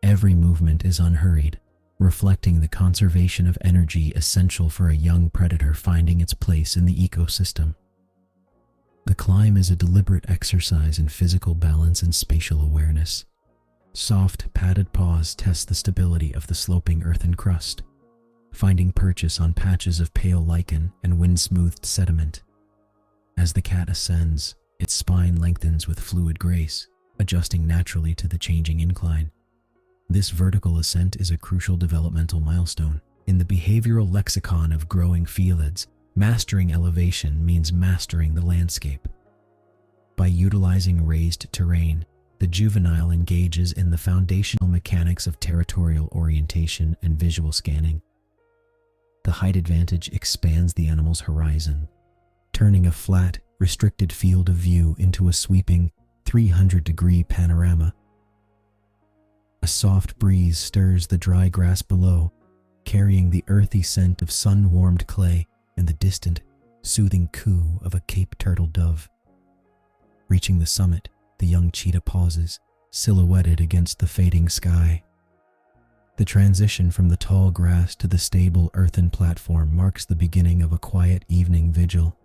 Every movement is unhurried, reflecting the conservation of energy essential for a young predator finding its place in the ecosystem. The climb is a deliberate exercise in physical balance and spatial awareness. Soft, padded paws test the stability of the sloping earthen crust, finding purchase on patches of pale lichen and wind-smoothed sediment. As the cat ascends, its spine lengthens with fluid grace, adjusting naturally to the changing incline. This vertical ascent is a crucial developmental milestone. In the behavioral lexicon of growing felids, mastering elevation means mastering the landscape. By utilizing raised terrain, the juvenile engages in the foundational mechanics of territorial orientation and visual scanning. The height advantage expands the animal's horizon, turning a flat, restricted field of view into a sweeping, 300-degree panorama. A soft breeze stirs the dry grass below, carrying the earthy scent of sun-warmed clay and the distant, soothing coo of a Cape turtle dove. Reaching the summit, the young cheetah pauses, silhouetted against the fading sky. The transition from the tall grass to the stable earthen platform marks the beginning of a quiet evening vigil,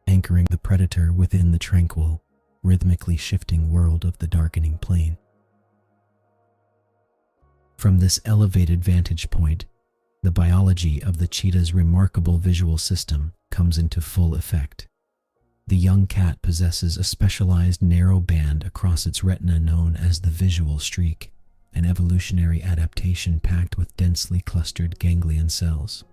anchoring the predator within the tranquil, rhythmically shifting world of the darkening plain. From this elevated vantage point, the biology of the cheetah's remarkable visual system comes into full effect. The young cat possesses a specialized narrow band across its retina known as the visual streak, an evolutionary adaptation packed with densely clustered ganglion cells.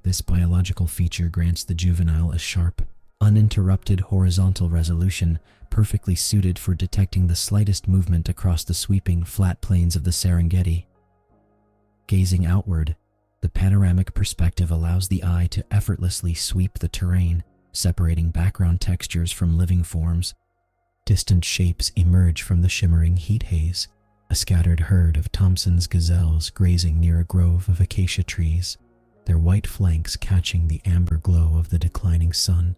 This biological feature grants the juvenile a sharp, uninterrupted horizontal resolution perfectly suited for detecting the slightest movement across the sweeping, flat plains of the Serengeti. Gazing outward, the panoramic perspective allows the eye to effortlessly sweep the terrain, separating background textures from living forms. Distant shapes emerge from the shimmering heat haze, a scattered herd of Thompson's gazelles grazing near a grove of acacia trees, their white flanks catching the amber glow of the declining sun.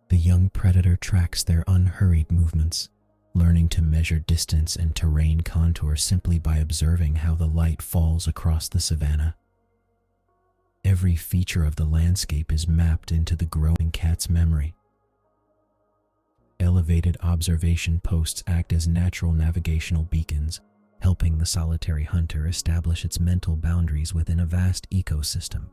The young predator tracks their unhurried movements, learning to measure distance and terrain contour simply by observing how the light falls across the savanna. Every feature of the landscape is mapped into the growing cat's memory. Elevated observation posts act as natural navigational beacons, helping the solitary hunter establish its mental boundaries within a vast ecosystem.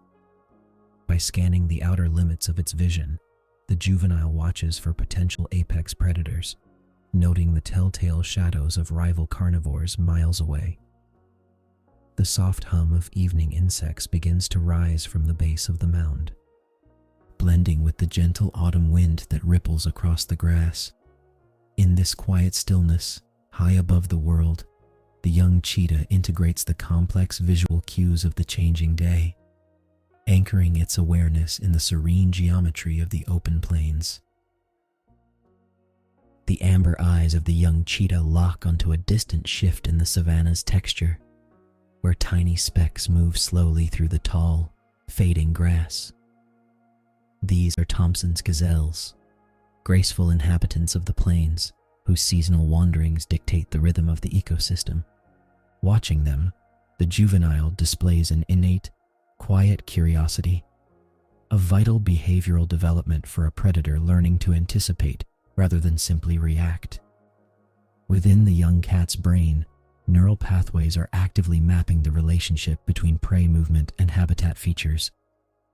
By scanning the outer limits of its vision, the juvenile watches for potential apex predators, noting the telltale shadows of rival carnivores miles away. The soft hum of evening insects begins to rise from the base of the mound, blending with the gentle autumn wind that ripples across the grass. In this quiet stillness, high above the world, the young cheetah integrates the complex visual cues of the changing day, anchoring its awareness in the serene geometry of the open plains. The amber eyes of the young cheetah lock onto a distant shift in the savanna's texture, where tiny specks move slowly through the tall, fading grass. These are Thompson's gazelles, graceful inhabitants of the plains, whose seasonal wanderings dictate the rhythm of the ecosystem. Watching them, the juvenile displays an innate, quiet curiosity, a vital behavioral development for a predator learning to anticipate rather than simply react. Within the young cat's brain, neural pathways are actively mapping the relationship between prey movement and habitat features.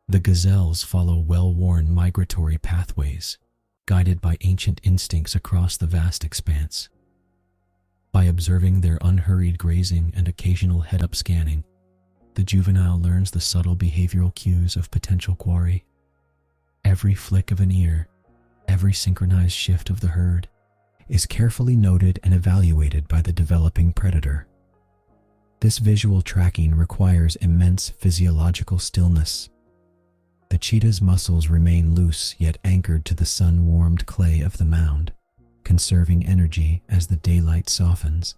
The gazelles follow well-worn migratory pathways, guided by ancient instincts across the vast expanse. By observing their unhurried grazing and occasional head-up scanning, the juvenile learns the subtle behavioral cues of potential quarry. Every flick of an ear, every synchronized shift of the herd, is carefully noted and evaluated by the developing predator. This visual tracking requires immense physiological stillness. The cheetah's muscles remain loose yet anchored to the sun-warmed clay of the mound, conserving energy as the daylight softens.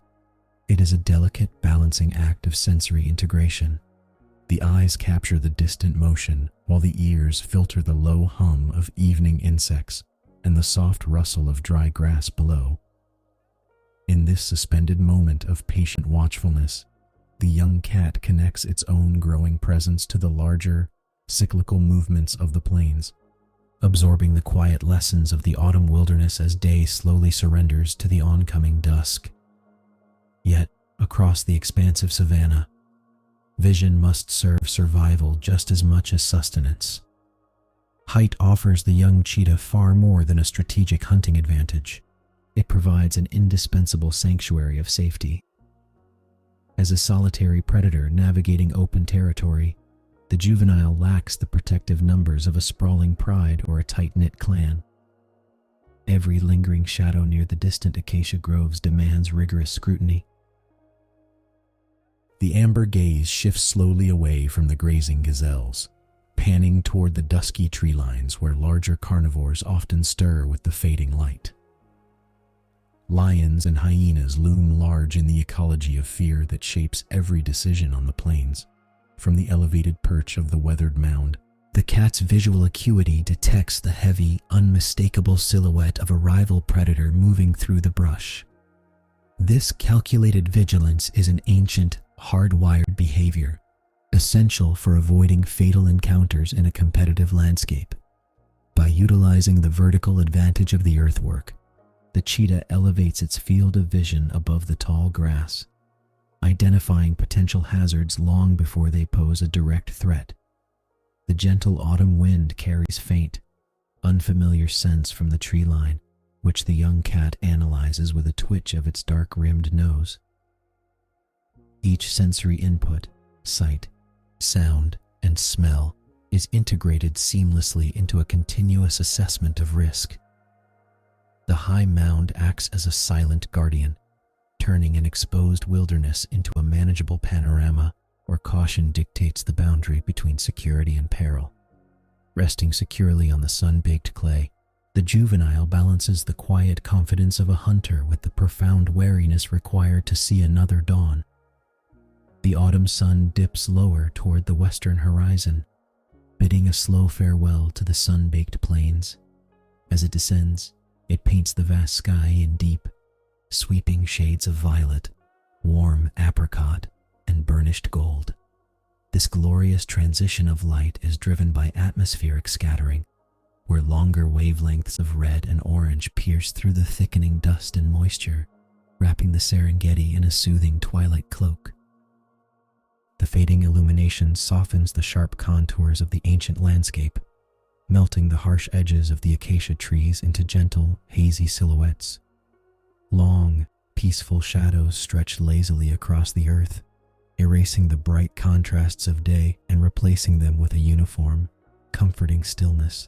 It is a delicate balancing act of sensory integration. The eyes capture the distant motion, while the ears filter the low hum of evening insects and the soft rustle of dry grass below. In this suspended moment of patient watchfulness, the young cat connects its own growing presence to the larger, cyclical movements of the plains, absorbing the quiet lessons of the autumn wilderness as day slowly surrenders to the oncoming dusk. Yet, across the expansive savanna, vision must serve survival just as much as sustenance. Height offers the young cheetah far more than a strategic hunting advantage. It provides an indispensable sanctuary of safety. As a solitary predator navigating open territory, the juvenile lacks the protective numbers of a sprawling pride or a tight-knit clan. Every lingering shadow near the distant acacia groves demands rigorous scrutiny. The amber gaze shifts slowly away from the grazing gazelles, panning toward the dusky tree lines where larger carnivores often stir with the fading light. Lions and hyenas loom large in the ecology of fear that shapes every decision on the plains. From the elevated perch of the weathered mound, the cat's visual acuity detects the heavy, unmistakable silhouette of a rival predator moving through the brush. This calculated vigilance is an ancient, hardwired behavior, essential for avoiding fatal encounters in a competitive landscape. By utilizing the vertical advantage of the earthwork, the cheetah elevates its field of vision above the tall grass, identifying potential hazards long before they pose a direct threat. The gentle autumn wind carries faint, unfamiliar scents from the tree line, which the young cat analyzes with a twitch of its dark-rimmed nose. Each sensory input, sight, sound, and smell, is integrated seamlessly into a continuous assessment of risk. The high mound acts as a silent guardian, turning an exposed wilderness into a manageable panorama where caution dictates the boundary between security and peril. Resting securely on the sun-baked clay, the juvenile balances the quiet confidence of a hunter with the profound wariness required to see another dawn. The autumn sun dips lower toward the western horizon, bidding a slow farewell to the sun-baked plains. As it descends, it paints the vast sky in deep, sweeping shades of violet, warm apricot, and burnished gold. This glorious transition of light is driven by atmospheric scattering, where longer wavelengths of red and orange pierce through the thickening dust and moisture, wrapping the Serengeti in a soothing twilight cloak. The fading illumination softens the sharp contours of the ancient landscape, melting the harsh edges of the acacia trees into gentle, hazy silhouettes. Long, peaceful shadows stretch lazily across the earth, erasing the bright contrasts of day and replacing them with a uniform, comforting stillness.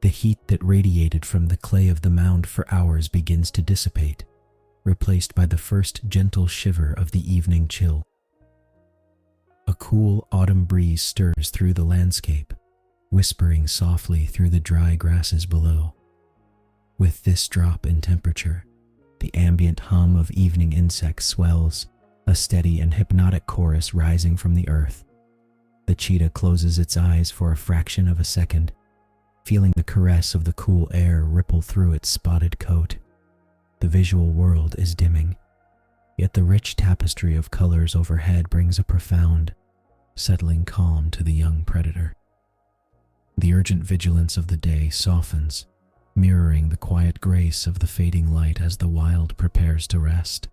The heat that radiated from the clay of the mound for hours begins to dissipate, replaced by the first gentle shiver of the evening chill. A cool autumn breeze stirs through the landscape, whispering softly through the dry grasses below. With this drop in temperature, the ambient hum of evening insects swells, a steady and hypnotic chorus rising from the earth. The cheetah closes its eyes for a fraction of a second, feeling the caress of the cool air ripple through its spotted coat. The visual world is dimming, yet the rich tapestry of colors overhead brings a profound, settling calm to the young predator. The urgent vigilance of the day softens, mirroring the quiet grace of the fading light as the wild prepares to rest.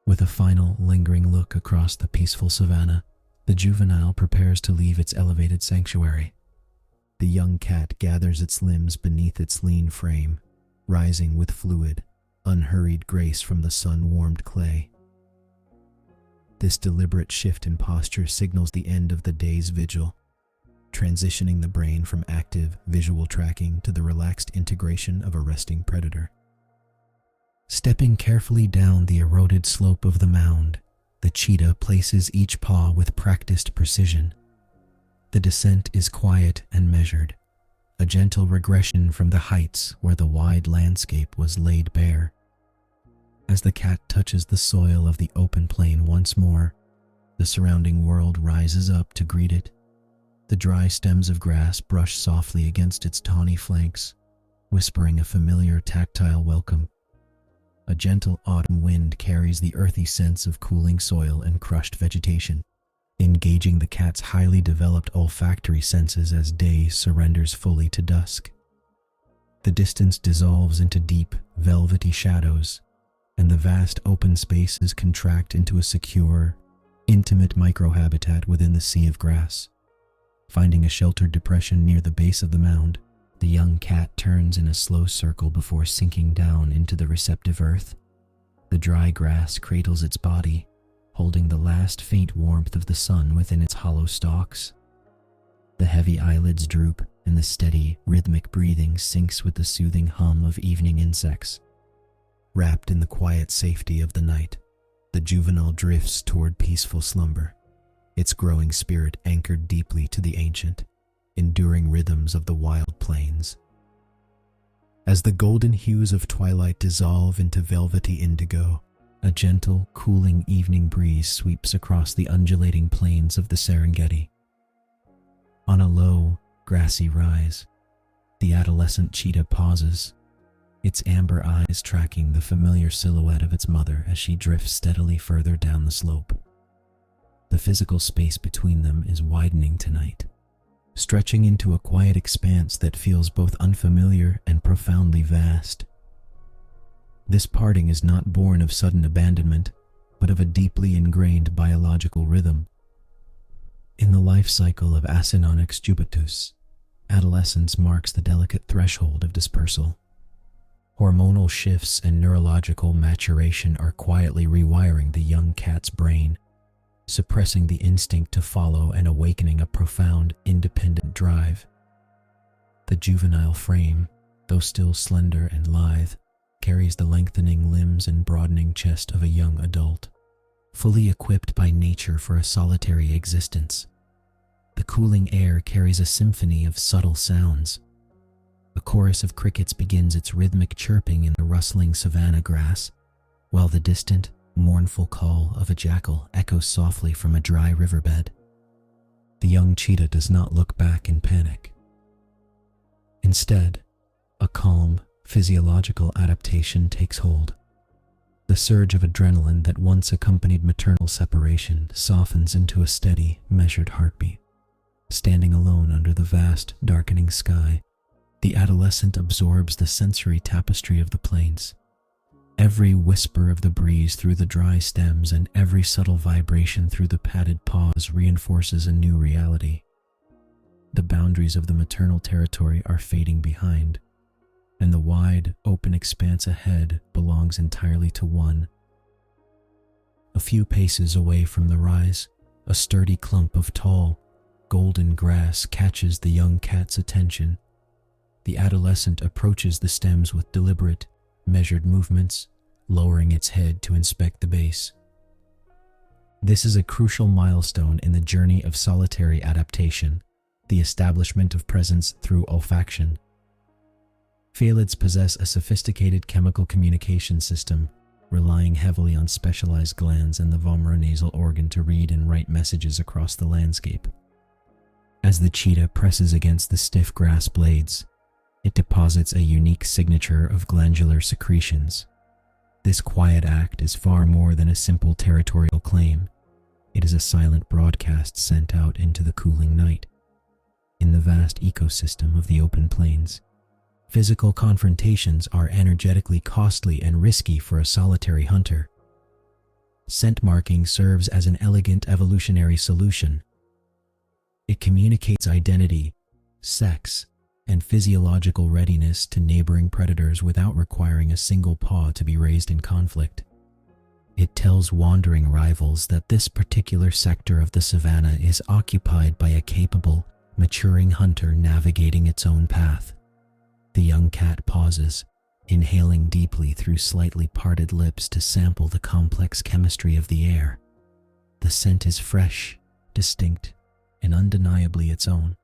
With a final, lingering look across the peaceful savanna, the juvenile prepares to leave its elevated sanctuary. The young cat gathers its limbs beneath its lean frame, rising with fluid, unhurried grace from the sun-warmed clay. This deliberate shift in posture signals the end of the day's vigil, transitioning the brain from active, visual tracking to the relaxed integration of a resting predator. Stepping carefully down the eroded slope of the mound, the cheetah places each paw with practiced precision. The descent is quiet and measured, a gentle regression from the heights where the wide landscape was laid bare. As the cat touches the soil of the open plain once more, the surrounding world rises up to greet it. The dry stems of grass brush softly against its tawny flanks, whispering a familiar tactile welcome. A gentle autumn wind carries the earthy sense of cooling soil and crushed vegetation, engaging the cat's highly developed olfactory senses as day surrenders fully to dusk. The distance dissolves into deep, velvety shadows, and the vast open spaces contract into a secure, intimate microhabitat within the sea of grass. Finding a sheltered depression near the base of the mound, the young cat turns in a slow circle before sinking down into the receptive earth. The dry grass cradles its body, holding the last faint warmth of the sun within its hollow stalks. The heavy eyelids droop, and the steady, rhythmic breathing syncs with the soothing hum of evening insects. Wrapped in the quiet safety of the night, the juvenile drifts toward peaceful slumber, its growing spirit anchored deeply to the ancient, enduring rhythms of the wild plains. As the golden hues of twilight dissolve into velvety indigo, a gentle, cooling evening breeze sweeps across the undulating plains of the Serengeti. On a low, grassy rise, the adolescent cheetah pauses, its amber eyes tracking the familiar silhouette of its mother as she drifts steadily further down the slope. The physical space between them is widening tonight, stretching into a quiet expanse that feels both unfamiliar and profoundly vast. This parting is not born of sudden abandonment, but of a deeply ingrained biological rhythm. In the life cycle of Acinonyx jubatus, adolescence marks the delicate threshold of dispersal. Hormonal shifts and neurological maturation are quietly rewiring the young cat's brain, suppressing the instinct to follow and awakening a profound, independent drive. The juvenile frame, though still slender and lithe, carries the lengthening limbs and broadening chest of a young adult, fully equipped by nature for a solitary existence. The cooling air carries a symphony of subtle sounds. A chorus of crickets begins its rhythmic chirping in the rustling savanna grass, while the distant, mournful call of a jackal echoes softly from a dry riverbed. The young cheetah does not look back in panic. Instead, a calm, Physiological adaptation takes hold. The surge of adrenaline that once accompanied maternal separation softens into a steady, measured heartbeat. Standing alone under the vast, darkening sky, the adolescent absorbs the sensory tapestry of the plains. Every whisper of the breeze through the dry stems and every subtle vibration through the padded paws reinforces a new reality. The boundaries of the maternal territory are fading behind, and the wide, open expanse ahead belongs entirely to one. A few paces away from the rise, a sturdy clump of tall, golden grass catches the young cat's attention. The adolescent approaches the stems with deliberate, measured movements, lowering its head to inspect the base. This is a crucial milestone in the journey of solitary adaptation, the establishment of presence through olfaction. Phalids possess a sophisticated chemical communication system, relying heavily on specialized glands and the vomeronasal organ to read and write messages across the landscape. As the cheetah presses against the stiff grass blades, it deposits a unique signature of glandular secretions. This quiet act is far more than a simple territorial claim. It is a silent broadcast sent out into the cooling night. In the vast ecosystem of the open plains, physical confrontations are energetically costly and risky for a solitary hunter. Scent marking serves as an elegant evolutionary solution. It communicates identity, sex, and physiological readiness to neighboring predators without requiring a single paw to be raised in conflict. It tells wandering rivals that this particular sector of the savanna is occupied by a capable, maturing hunter navigating its own path. The young cat pauses, inhaling deeply through slightly parted lips to sample the complex chemistry of the air. The scent is fresh, distinct, and undeniably its own.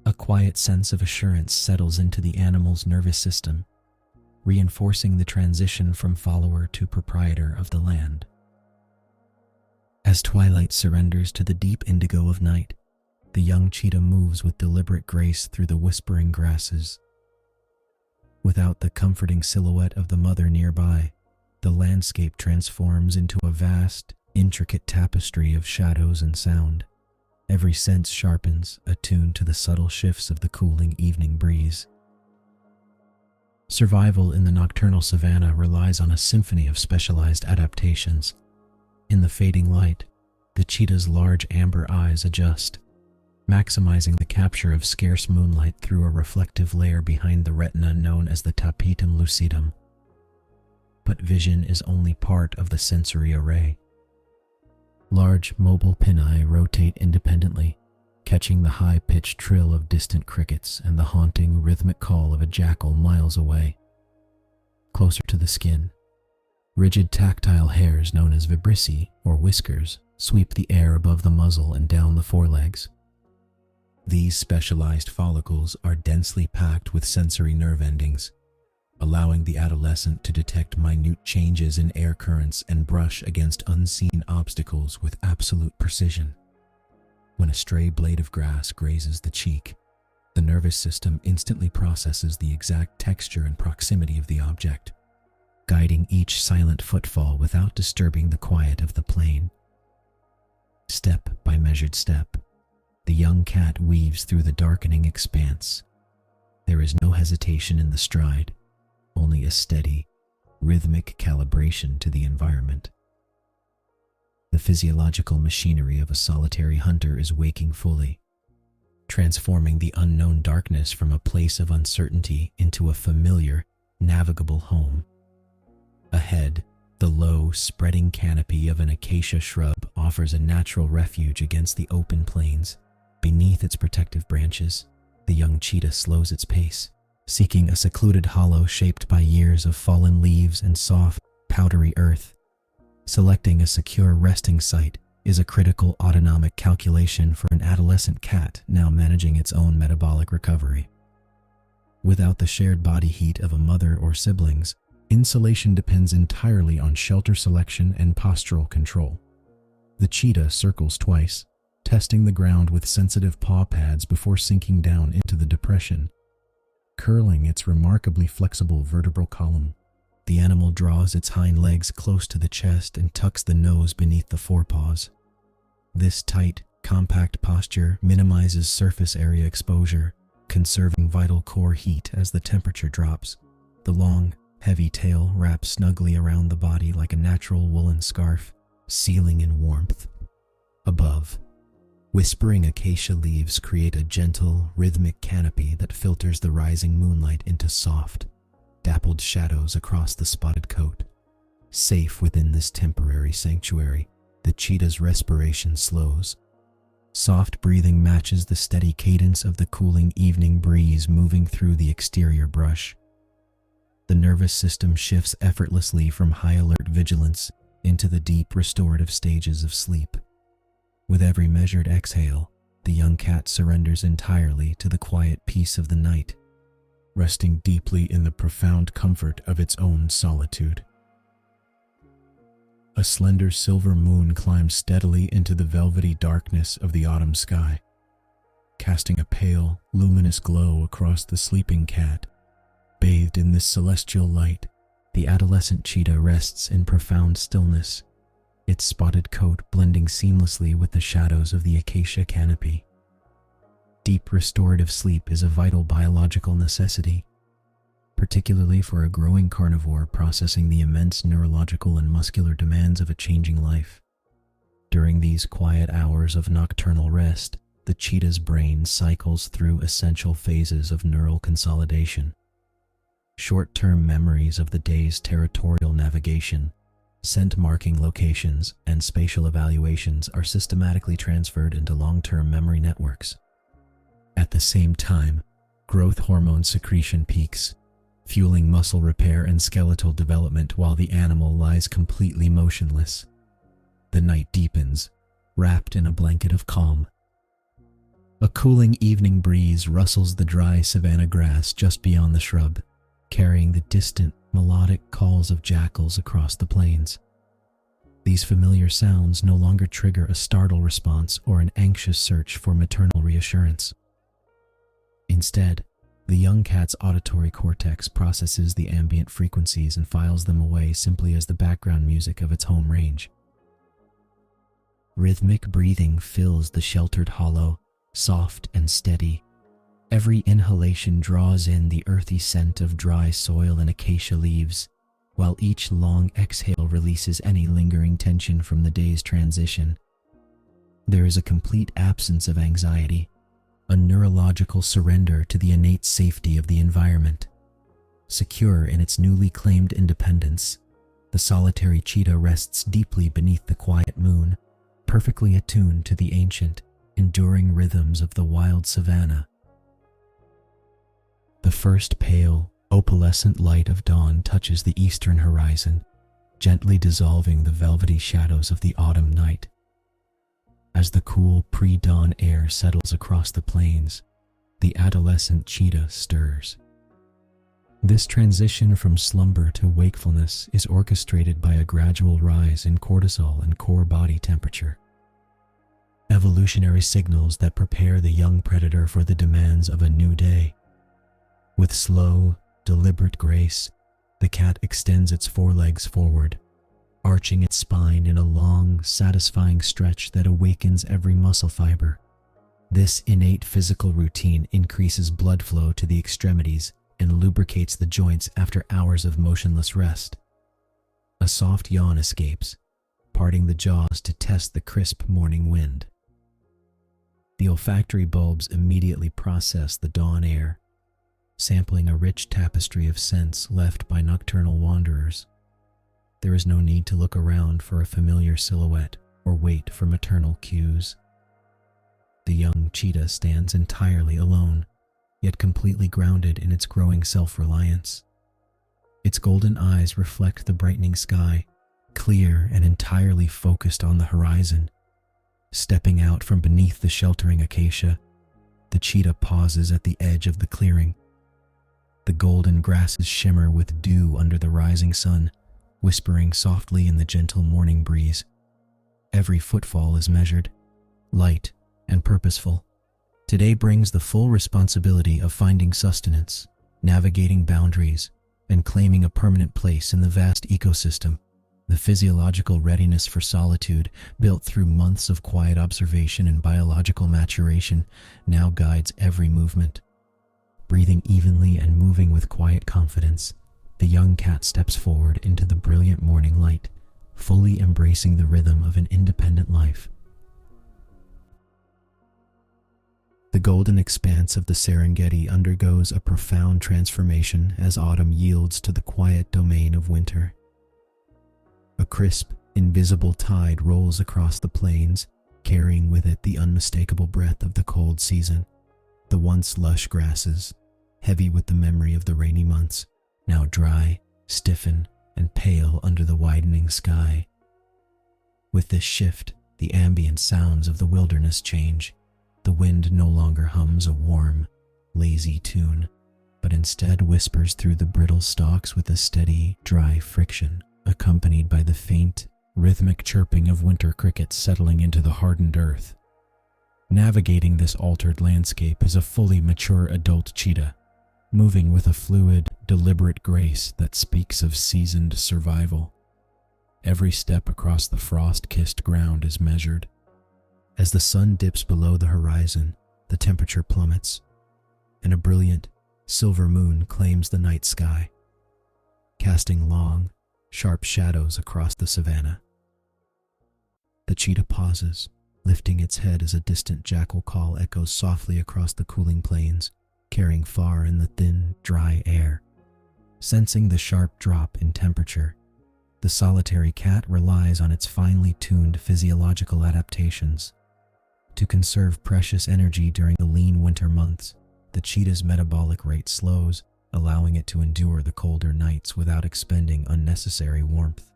A quiet sense of assurance settles into the animal's nervous system, reinforcing the transition from follower to proprietor of the land. As twilight surrenders to the deep indigo of night, the young cheetah moves with deliberate grace through the whispering grasses. Without the comforting silhouette of the mother nearby, the landscape transforms into a vast, intricate tapestry of shadows and sound. Every sense sharpens, attuned to the subtle shifts of the cooling evening breeze. Survival in the nocturnal savanna relies on a symphony of specialized adaptations. In the fading light, the cheetah's large amber eyes adjust, maximizing the capture of scarce moonlight through a reflective layer behind the retina known as the tapetum lucidum. But vision is only part of the sensory array. Large mobile pinnae rotate independently, catching the high-pitched trill of distant crickets and the haunting, rhythmic call of a jackal miles away. Closer to the skin, rigid tactile hairs known as vibrissae, or whiskers, sweep the air above the muzzle and down the forelegs. These specialized follicles are densely packed with sensory nerve endings, allowing the adolescent to detect minute changes in air currents and brush against unseen obstacles with absolute precision. When a stray blade of grass grazes the cheek, the nervous system instantly processes the exact texture and proximity of the object, guiding each silent footfall without disturbing the quiet of the plain. Step by measured step, the young cat weaves through the darkening expanse. There is no hesitation in the stride, only a steady, rhythmic calibration to the environment. The physiological machinery of a solitary hunter is waking fully, transforming the unknown darkness from a place of uncertainty into a familiar, navigable home. Ahead, the low, spreading canopy of an acacia shrub offers a natural refuge against the open plains. Beneath its protective branches, the young cheetah slows its pace, seeking a secluded hollow shaped by years of fallen leaves and soft, powdery earth. Selecting a secure resting site is a critical autonomic calculation for an adolescent cat now managing its own metabolic recovery. Without the shared body heat of a mother or siblings, insulation depends entirely on shelter selection and postural control. The cheetah circles twice, testing the ground with sensitive paw pads before sinking down into the depression. curling its remarkably flexible vertebral column. The animal draws its hind legs close to the chest and tucks the nose beneath the forepaws. This tight, compact posture minimizes surface area exposure, conserving vital core heat as the temperature drops. The long, heavy tail wraps snugly around the body like a natural woolen scarf, sealing in warmth. Above, whispering acacia leaves create a gentle, rhythmic canopy that filters the rising moonlight into soft, dappled shadows across the spotted coat. Safe within this temporary sanctuary, the cheetah's respiration slows. Soft breathing matches the steady cadence of the cooling evening breeze moving through the exterior brush. The nervous system shifts effortlessly from high alert vigilance into the deep restorative stages of sleep. With every measured exhale, the young cat surrenders entirely to the quiet peace of the night, resting deeply in the profound comfort of its own solitude. A slender silver moon climbs steadily into the velvety darkness of the autumn sky, casting a pale, luminous glow across the sleeping cat. Bathed in this celestial light, the adolescent cheetah rests in profound stillness, its spotted coat blending seamlessly with the shadows of the acacia canopy. Deep restorative sleep is a vital biological necessity, particularly for a growing carnivore processing the immense neurological and muscular demands of a changing life. During these quiet hours of nocturnal rest, the cheetah's brain cycles through essential phases of neural consolidation. Short-term memories of the day's territorial navigation, scent-marking locations, and spatial evaluations are systematically transferred into long-term memory networks. At the same time, growth hormone secretion peaks, fueling muscle repair and skeletal development while the animal lies completely motionless. The night deepens, wrapped in a blanket of calm. A cooling evening breeze rustles the dry savanna grass just beyond the shrub, carrying the distant, melodic calls of jackals across the plains. These familiar sounds no longer trigger a startle response or an anxious search for maternal reassurance. Instead, the young cat's auditory cortex processes the ambient frequencies and files them away simply as the background music of its home range. Rhythmic breathing fills the sheltered hollow, soft and steady. Every inhalation draws in the earthy scent of dry soil and acacia leaves, while each long exhale releases any lingering tension from the day's transition. There is a complete absence of anxiety, a neurological surrender to the innate safety of the environment. Secure in its newly claimed independence, the solitary cheetah rests deeply beneath the quiet moon, perfectly attuned to the ancient, enduring rhythms of the wild savanna. The first pale, opalescent light of dawn touches the eastern horizon, gently dissolving the velvety shadows of the autumn night. As the cool pre-dawn air settles across the plains, the adolescent cheetah stirs. This transition from slumber to wakefulness is orchestrated by a gradual rise in cortisol and core body temperature, evolutionary signals that prepare the young predator for the demands of a new day. With slow, deliberate grace, the cat extends its forelegs forward, arching its spine in a long, satisfying stretch that awakens every muscle fiber. This innate physical routine increases blood flow to the extremities and lubricates the joints after hours of motionless rest. A soft yawn escapes, parting the jaws to test the crisp morning wind. The olfactory bulbs immediately process the dawn air, sampling a rich tapestry of scents left by nocturnal wanderers. There is no need to look around for a familiar silhouette or wait for maternal cues. The young cheetah stands entirely alone, yet completely grounded in its growing self-reliance. Its golden eyes reflect the brightening sky, clear and entirely focused on the horizon. Stepping out from beneath the sheltering acacia, the cheetah pauses at the edge of the clearing. The golden grasses shimmer with dew under the rising sun, whispering softly in the gentle morning breeze. Every footfall is measured, light, and purposeful. Today brings the full responsibility of finding sustenance, navigating boundaries and claiming a permanent place in the vast ecosystem. The physiological readiness for solitude, built through months of quiet observation and biological maturation, now guides every movement. Breathing evenly and moving with quiet confidence, the young cat steps forward into the brilliant morning light, fully embracing the rhythm of an independent life. The golden expanse of the Serengeti undergoes a profound transformation as autumn yields to the quiet domain of winter. A crisp, invisible tide rolls across the plains, carrying with it the unmistakable breath of the cold season. The once lush grasses, heavy with the memory of the rainy months, now dry, stiffen, and pale under the widening sky. With this shift, the ambient sounds of the wilderness change. The wind no longer hums a warm, lazy tune, but instead whispers through the brittle stalks with a steady, dry friction, accompanied by the faint, rhythmic chirping of winter crickets settling into the hardened earth. Navigating this altered landscape is a fully mature adult cheetah, moving with a fluid, deliberate grace that speaks of seasoned survival. Every step across the frost-kissed ground is measured. As the sun dips below the horizon, the temperature plummets, and a brilliant, silver moon claims the night sky, casting long, sharp shadows across the savanna. The cheetah pauses, lifting its head as a distant jackal call echoes softly across the cooling plains, carrying far in the thin, dry air. Sensing the sharp drop in temperature, the solitary cat relies on its finely tuned physiological adaptations. To conserve precious energy during the lean winter months, the cheetah's metabolic rate slows, allowing it to endure the colder nights without expending unnecessary warmth.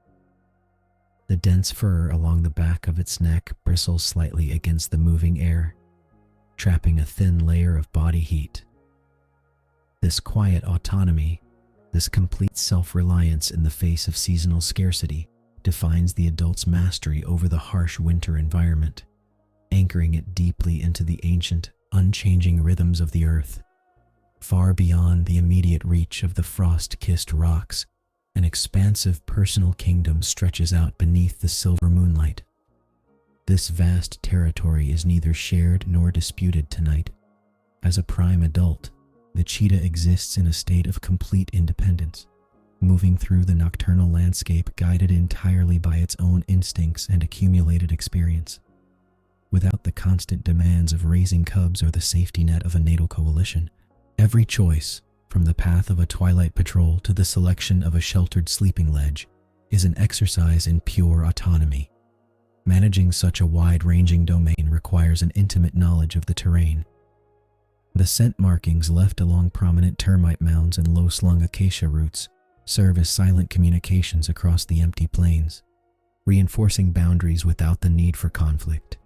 The dense fur along the back of its neck bristles slightly against the moving air, trapping a thin layer of body heat. This quiet autonomy, this complete self-reliance in the face of seasonal scarcity, defines the adult's mastery over the harsh winter environment, anchoring it deeply into the ancient, unchanging rhythms of the earth. Far beyond the immediate reach of the frost-kissed rocks, an expansive personal kingdom stretches out beneath the silver moonlight. This vast territory is neither shared nor disputed tonight. As a prime adult, the cheetah exists in a state of complete independence, moving through the nocturnal landscape guided entirely by its own instincts and accumulated experience. Without the constant demands of raising cubs or the safety net of a natal coalition, every choice, from the path of a twilight patrol to the selection of a sheltered sleeping ledge, is an exercise in pure autonomy. Managing such a wide-ranging domain requires an intimate knowledge of the terrain. The scent markings left along prominent termite mounds and low-slung acacia roots serve as silent communications across the empty plains, reinforcing boundaries without the need for conflict.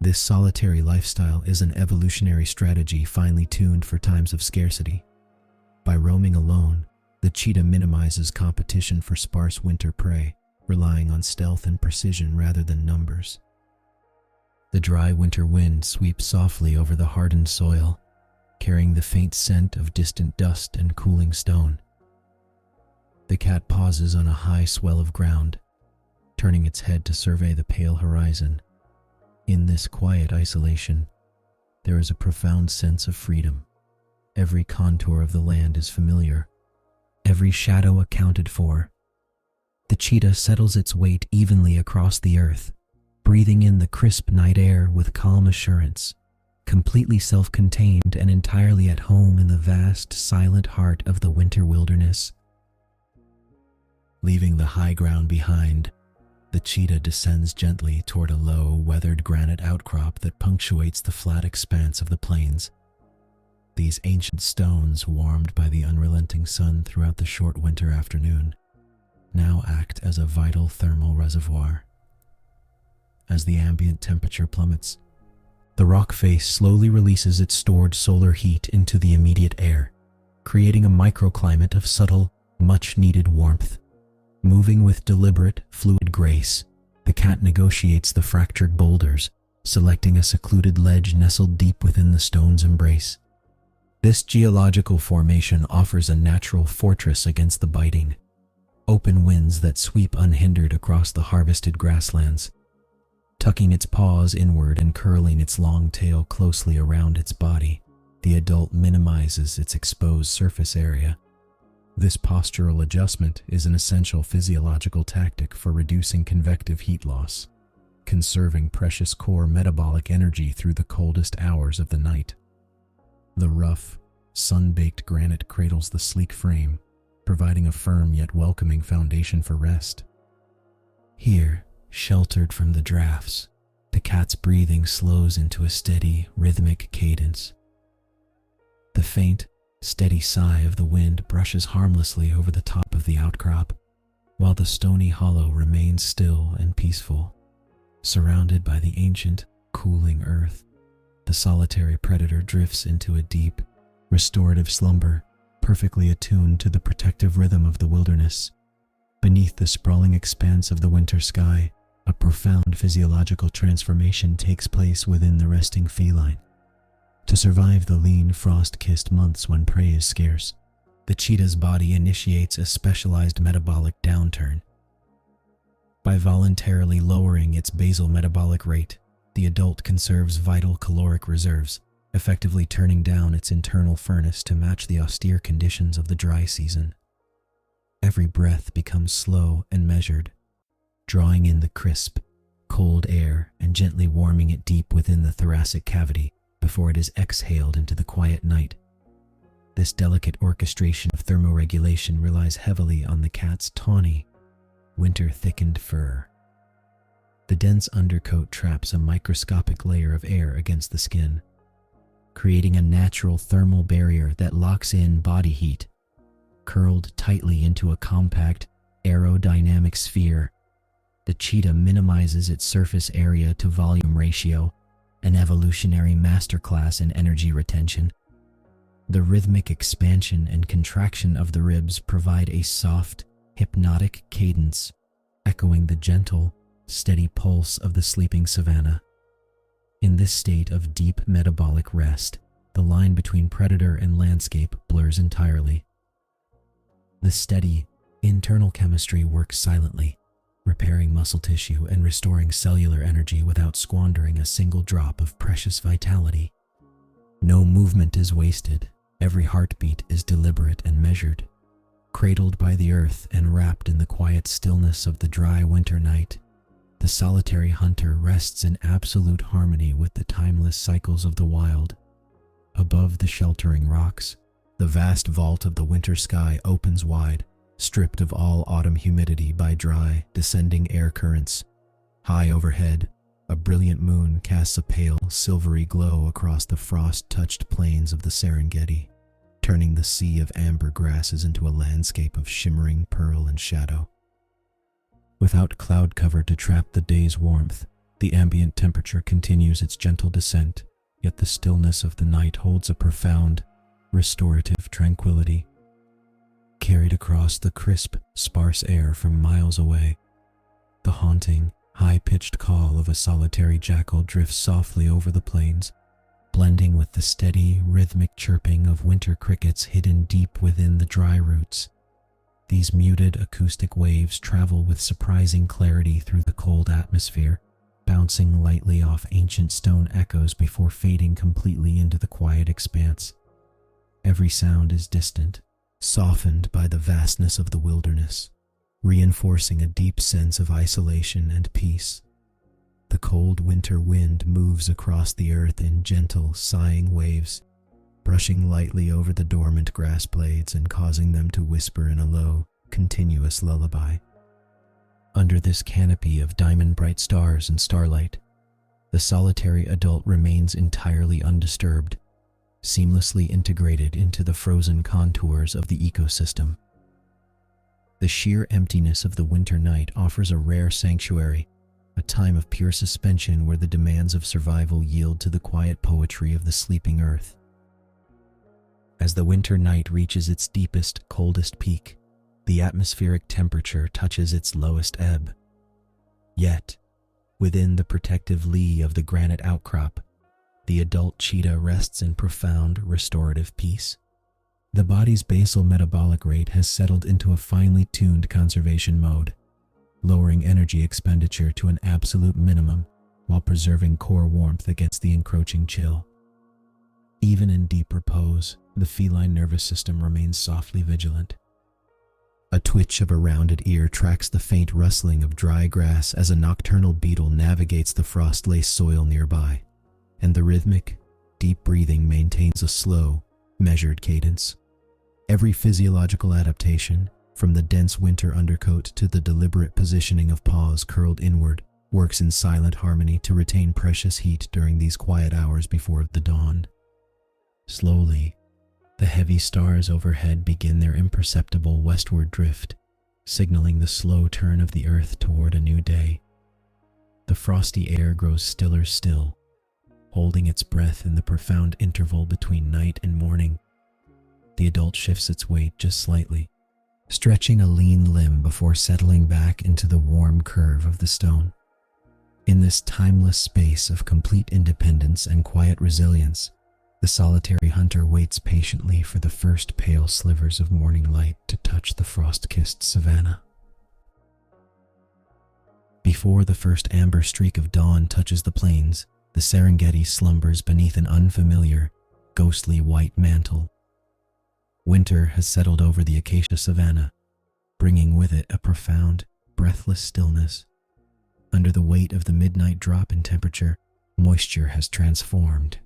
This solitary lifestyle is an evolutionary strategy finely tuned for times of scarcity. By roaming alone, the cheetah minimizes competition for sparse winter prey, relying on stealth and precision rather than numbers. The dry winter wind sweeps softly over the hardened soil, carrying the faint scent of distant dust and cooling stone. The cat pauses on a high swell of ground, turning its head to survey the pale horizon. In this quiet isolation, there is a profound sense of freedom. Every contour of the land is familiar, every shadow accounted for. The cheetah settles its weight evenly across the earth, breathing in the crisp night air with calm assurance, completely self-contained and entirely at home in the vast, silent heart of the winter wilderness. Leaving the high ground behind, the cheetah descends gently toward a low, weathered granite outcrop that punctuates the flat expanse of the plains. These ancient stones, warmed by the unrelenting sun throughout the short winter afternoon, now act as a vital thermal reservoir. As the ambient temperature plummets, the rock face slowly releases its stored solar heat into the immediate air, creating a microclimate of subtle, much-needed warmth. Moving with deliberate, fluid grace, the cat negotiates the fractured boulders, selecting a secluded ledge nestled deep within the stone's embrace. This geological formation offers a natural fortress against the biting, open winds that sweep unhindered across the harvested grasslands. Tucking its paws inward and curling its long tail closely around its body, the adult minimizes its exposed surface area. This postural adjustment is an essential physiological tactic for reducing convective heat loss, conserving precious core metabolic energy through the coldest hours of the night. The rough, sun-baked granite cradles the sleek frame, providing a firm yet welcoming foundation for rest. Here, sheltered from the drafts, the cat's breathing slows into a steady, rhythmic cadence. The faint, steady sigh of the wind brushes harmlessly over the top of the outcrop, while the stony hollow remains still and peaceful, surrounded by the ancient, cooling earth. The solitary predator drifts into a deep, restorative slumber, perfectly attuned to the protective rhythm of the wilderness. Beneath the sprawling expanse of the winter sky, a profound physiological transformation takes place within the resting feline. To survive the lean, frost-kissed months when prey is scarce, the cheetah's body initiates a specialized metabolic downturn. By voluntarily lowering its basal metabolic rate, the adult conserves vital caloric reserves, effectively turning down its internal furnace to match the austere conditions of the dry season. Every breath becomes slow and measured, drawing in the crisp, cold air and gently warming it deep within the thoracic cavity before it is exhaled into the quiet night. This delicate orchestration of thermoregulation relies heavily on the cat's tawny, winter-thickened fur. The dense undercoat traps a microscopic layer of air against the skin, creating a natural thermal barrier that locks in body heat. Curled tightly into a compact, aerodynamic sphere, the cheetah minimizes its surface area to volume ratio, an evolutionary masterclass in energy retention. The rhythmic expansion and contraction of the ribs provide a soft, hypnotic cadence, echoing the gentle, steady pulse of the sleeping savanna. In this state of deep metabolic rest, the line between predator and landscape blurs entirely. The steady, internal chemistry works silently, repairing muscle tissue and restoring cellular energy without squandering a single drop of precious vitality. No movement is wasted, every heartbeat is deliberate and measured. Cradled by the earth and wrapped in the quiet stillness of the dry winter night, the solitary hunter rests in absolute harmony with the timeless cycles of the wild. Above the sheltering rocks, the vast vault of the winter sky opens wide, stripped of all autumn humidity by dry, descending air currents. High overhead, a brilliant moon casts a pale, silvery glow across the frost-touched plains of the Serengeti, turning the sea of amber grasses into a landscape of shimmering pearl and shadow. Without cloud cover to trap the day's warmth, the ambient temperature continues its gentle descent, yet the stillness of the night holds a profound, restorative tranquility. Carried across the crisp, sparse air from miles away, the haunting, high-pitched call of a solitary jackal drifts softly over the plains, blending with the steady, rhythmic chirping of winter crickets hidden deep within the dry roots. These muted acoustic waves travel with surprising clarity through the cold atmosphere, bouncing lightly off ancient stone echoes before fading completely into the quiet expanse. Every sound is distant, softened by the vastness of the wilderness, reinforcing a deep sense of isolation and peace. The cold winter wind moves across the earth in gentle, sighing waves, brushing lightly over the dormant grass blades and causing them to whisper in a low, continuous lullaby. Under this canopy of diamond-bright stars and starlight, the solitary adult remains entirely undisturbed, seamlessly integrated into the frozen contours of the ecosystem. The sheer emptiness of the winter night offers a rare sanctuary, a time of pure suspension where the demands of survival yield to the quiet poetry of the sleeping earth. As the winter night reaches its deepest, coldest peak, the atmospheric temperature touches its lowest ebb. Yet, within the protective lee of the granite outcrop, the adult cheetah rests in profound restorative peace. The body's basal metabolic rate has settled into a finely tuned conservation mode, lowering energy expenditure to an absolute minimum while preserving core warmth against the encroaching chill. Even in deep repose, the feline nervous system remains softly vigilant. A twitch of a rounded ear tracks the faint rustling of dry grass as a nocturnal beetle navigates the frost-laced soil nearby, and the rhythmic, deep breathing maintains a slow, measured cadence. Every physiological adaptation, from the dense winter undercoat to the deliberate positioning of paws curled inward, works in silent harmony to retain precious heat during these quiet hours before the dawn. Slowly, the heavy stars overhead begin their imperceptible westward drift, signaling the slow turn of the earth toward a new day. The frosty air grows stiller still, holding its breath in the profound interval between night and morning. The adult shifts its weight just slightly, stretching a lean limb before settling back into the warm curve of the stone. In this timeless space of complete independence and quiet resilience, the solitary hunter waits patiently for the first pale slivers of morning light to touch the frost-kissed savanna. Before the first amber streak of dawn touches the plains, the Serengeti slumbers beneath an unfamiliar, ghostly white mantle. Winter has settled over the Acacia savanna, bringing with it a profound, breathless stillness. Under the weight of the midnight drop in temperature, moisture has transformed.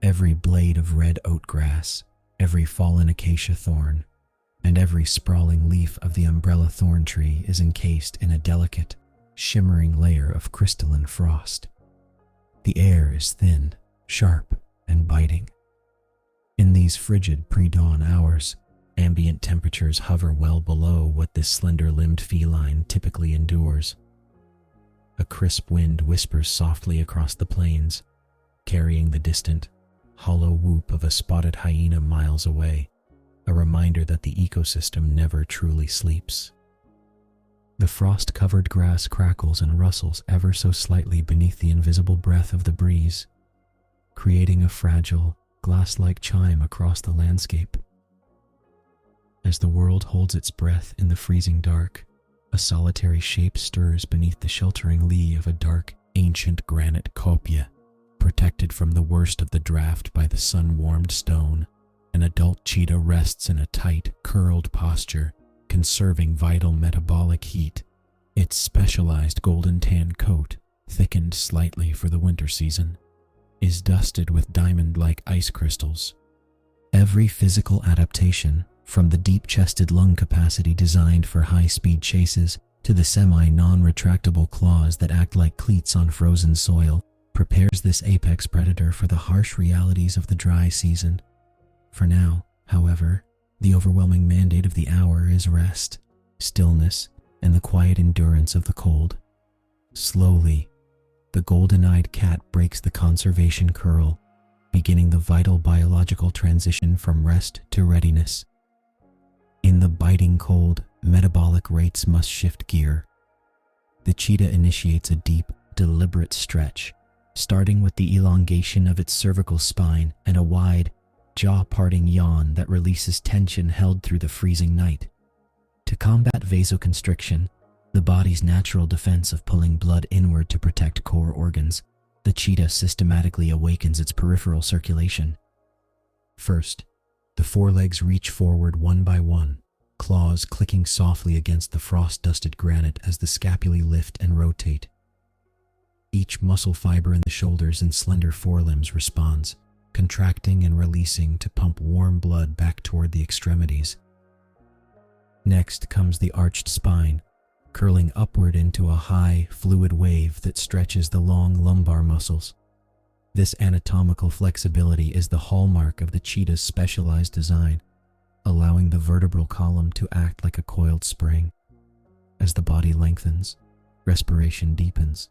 Every blade of red oatgrass, every fallen acacia thorn, and every sprawling leaf of the umbrella thorn tree is encased in a delicate, shimmering layer of crystalline frost. The air is thin, sharp, and biting. In these frigid pre-dawn hours, ambient temperatures hover well below what this slender-limbed feline typically endures. A crisp wind whispers softly across the plains, carrying the distant, hollow whoop of a spotted hyena miles away, a reminder that the ecosystem never truly sleeps. The frost-covered grass crackles and rustles ever so slightly beneath the invisible breath of the breeze, creating a fragile, glass-like chime across the landscape. As the world holds its breath in the freezing dark, a solitary shape stirs beneath the sheltering lee of a dark, ancient granite copia. Protected from the worst of the draft by the sun-warmed stone, an adult cheetah rests in a tight, curled posture, conserving vital metabolic heat. Its specialized golden tan coat, thickened slightly for the winter season, is dusted with diamond-like ice crystals. Every physical adaptation, from the deep-chested lung capacity designed for high-speed chases to the semi-non-retractable claws that act like cleats on frozen soil, prepares this apex predator for the harsh realities of the dry season. For now, however, the overwhelming mandate of the hour is rest, stillness, and the quiet endurance of the cold. Slowly, the golden-eyed cat breaks the conservation curl, beginning the vital biological transition from rest to readiness. In the biting cold, metabolic rates must shift gear. The cheetah initiates a deep, deliberate stretch, starting with the elongation of its cervical spine and a wide, jaw-parting yawn that releases tension held through the freezing night. To combat vasoconstriction, the body's natural defense of pulling blood inward to protect core organs, the cheetah systematically awakens its peripheral circulation. First, the forelegs reach forward one by one, claws clicking softly against the frost-dusted granite as the scapulae lift and rotate. Each muscle fiber in the shoulders and slender forelimbs responds, contracting and releasing to pump warm blood back toward the extremities. Next comes the arched spine, curling upward into a high, fluid wave that stretches the long lumbar muscles. This anatomical flexibility is the hallmark of the cheetah's specialized design, allowing the vertebral column to act like a coiled spring. As the body lengthens, respiration deepens.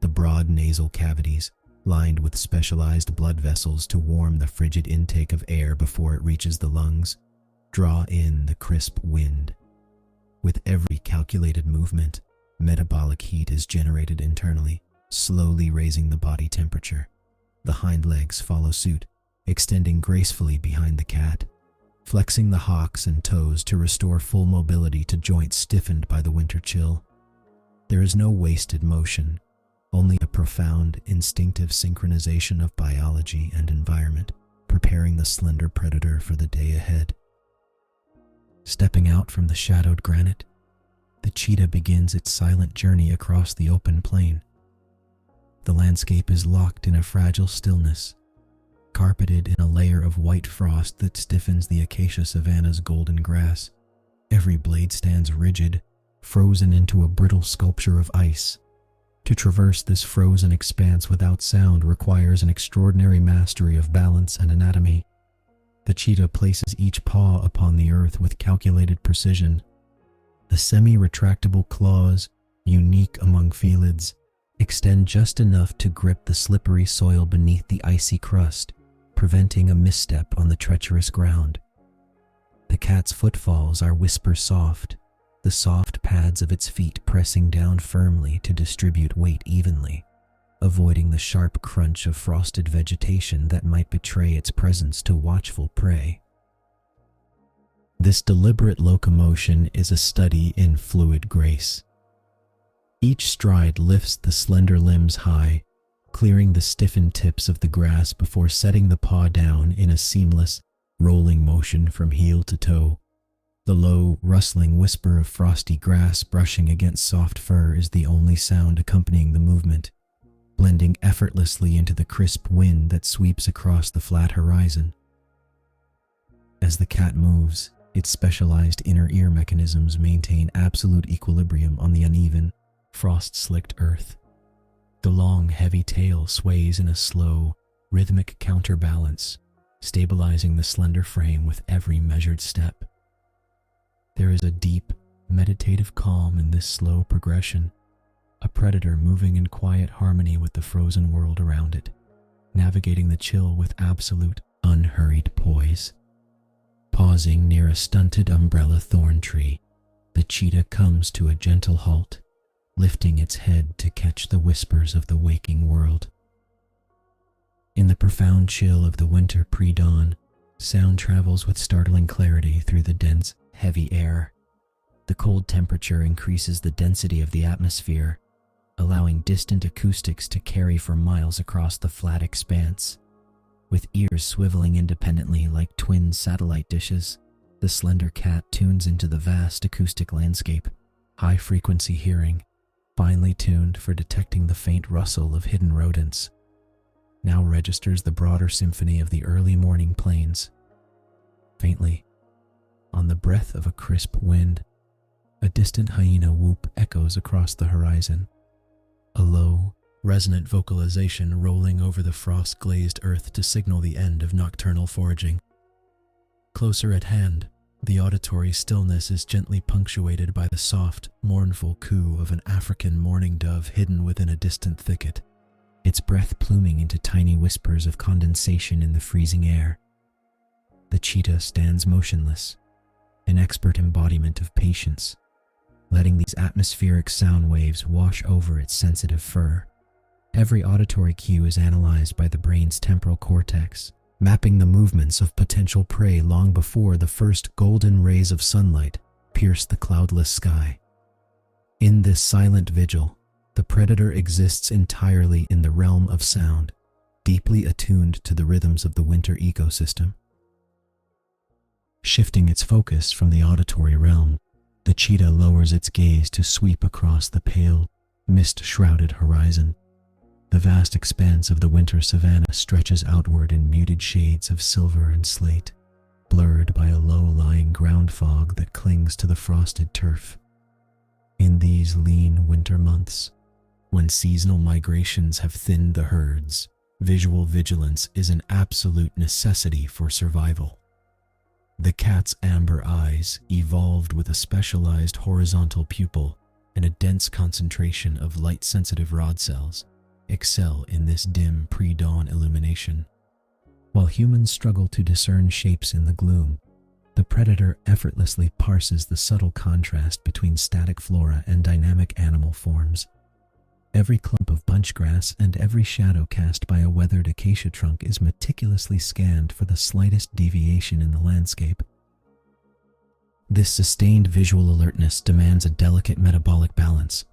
The broad nasal cavities, lined with specialized blood vessels to warm the frigid intake of air before it reaches the lungs, draw in the crisp wind. With every calculated movement, metabolic heat is generated internally, slowly raising the body temperature. The hind legs follow suit, extending gracefully behind the cat, flexing the hocks and toes to restore full mobility to joints stiffened by the winter chill. There is no wasted motion, only a profound, instinctive synchronization of biology and environment, preparing the slender predator for the day ahead. Stepping out from the shadowed granite, the cheetah begins its silent journey across the open plain. The landscape is locked in a fragile stillness, carpeted in a layer of white frost that stiffens the Acacia Savannah's golden grass. Every blade stands rigid, frozen into a brittle sculpture of ice. To traverse this frozen expanse without sound requires an extraordinary mastery of balance and anatomy. The cheetah places each paw upon the earth with calculated precision. The semi-retractable claws, unique among felids, extend just enough to grip the slippery soil beneath the icy crust, preventing a misstep on the treacherous ground. The cat's footfalls are whisper soft, the soft pads of its feet pressing down firmly to distribute weight evenly, avoiding the sharp crunch of frosted vegetation that might betray its presence to watchful prey. This deliberate locomotion is a study in fluid grace. Each stride lifts the slender limbs high, clearing the stiffened tips of the grass before setting the paw down in a seamless, rolling motion from heel to toe. The low, rustling whisper of frosty grass brushing against soft fur is the only sound accompanying the movement, blending effortlessly into the crisp wind that sweeps across the flat horizon. As the cat moves, its specialized inner ear mechanisms maintain absolute equilibrium on the uneven, frost-slicked earth. The long, heavy tail sways in a slow, rhythmic counterbalance, stabilizing the slender frame with every measured step. There is a deep, meditative calm in this slow progression, a predator moving in quiet harmony with the frozen world around it, navigating the chill with absolute, unhurried poise. Pausing near a stunted umbrella thorn tree, the cheetah comes to a gentle halt, lifting its head to catch the whispers of the waking world. In the profound chill of the winter pre-dawn, sound travels with startling clarity through the dense, heavy air. The cold temperature increases the density of the atmosphere, allowing distant acoustics to carry for miles across the flat expanse. With ears swiveling independently like twin satellite dishes, the slender cat tunes into the vast acoustic landscape, high-frequency hearing, finely tuned for detecting the faint rustle of hidden rodents. Now registers the broader symphony of the early morning plains. Faintly, on the breath of a crisp wind, a distant hyena whoop echoes across the horizon, a low, resonant vocalization rolling over the frost-glazed earth to signal the end of nocturnal foraging. Closer at hand, the auditory stillness is gently punctuated by the soft, mournful coo of an African mourning dove hidden within a distant thicket, its breath pluming into tiny whispers of condensation in the freezing air. The cheetah stands motionless, an expert embodiment of patience, letting these atmospheric sound waves wash over its sensitive fur. Every auditory cue is analyzed by the brain's temporal cortex, mapping the movements of potential prey long before the first golden rays of sunlight pierce the cloudless sky. In this silent vigil, the predator exists entirely in the realm of sound, deeply attuned to the rhythms of the winter ecosystem. Shifting its focus from the auditory realm, the cheetah lowers its gaze to sweep across the pale, mist-shrouded horizon. The vast expanse of the winter savanna stretches outward in muted shades of silver and slate, blurred by a low-lying ground fog that clings to the frosted turf. In these lean winter months, when seasonal migrations have thinned the herds, visual vigilance is an absolute necessity for survival. The cat's amber eyes, evolved with a specialized horizontal pupil and a dense concentration of light-sensitive rod cells, excel in this dim pre-dawn illumination. While humans struggle to discern shapes in the gloom, the predator effortlessly parses the subtle contrast between static flora and dynamic animal forms. Every clump of bunchgrass and every shadow cast by a weathered acacia trunk is meticulously scanned for the slightest deviation in the landscape. This sustained visual alertness demands a delicate metabolic balance.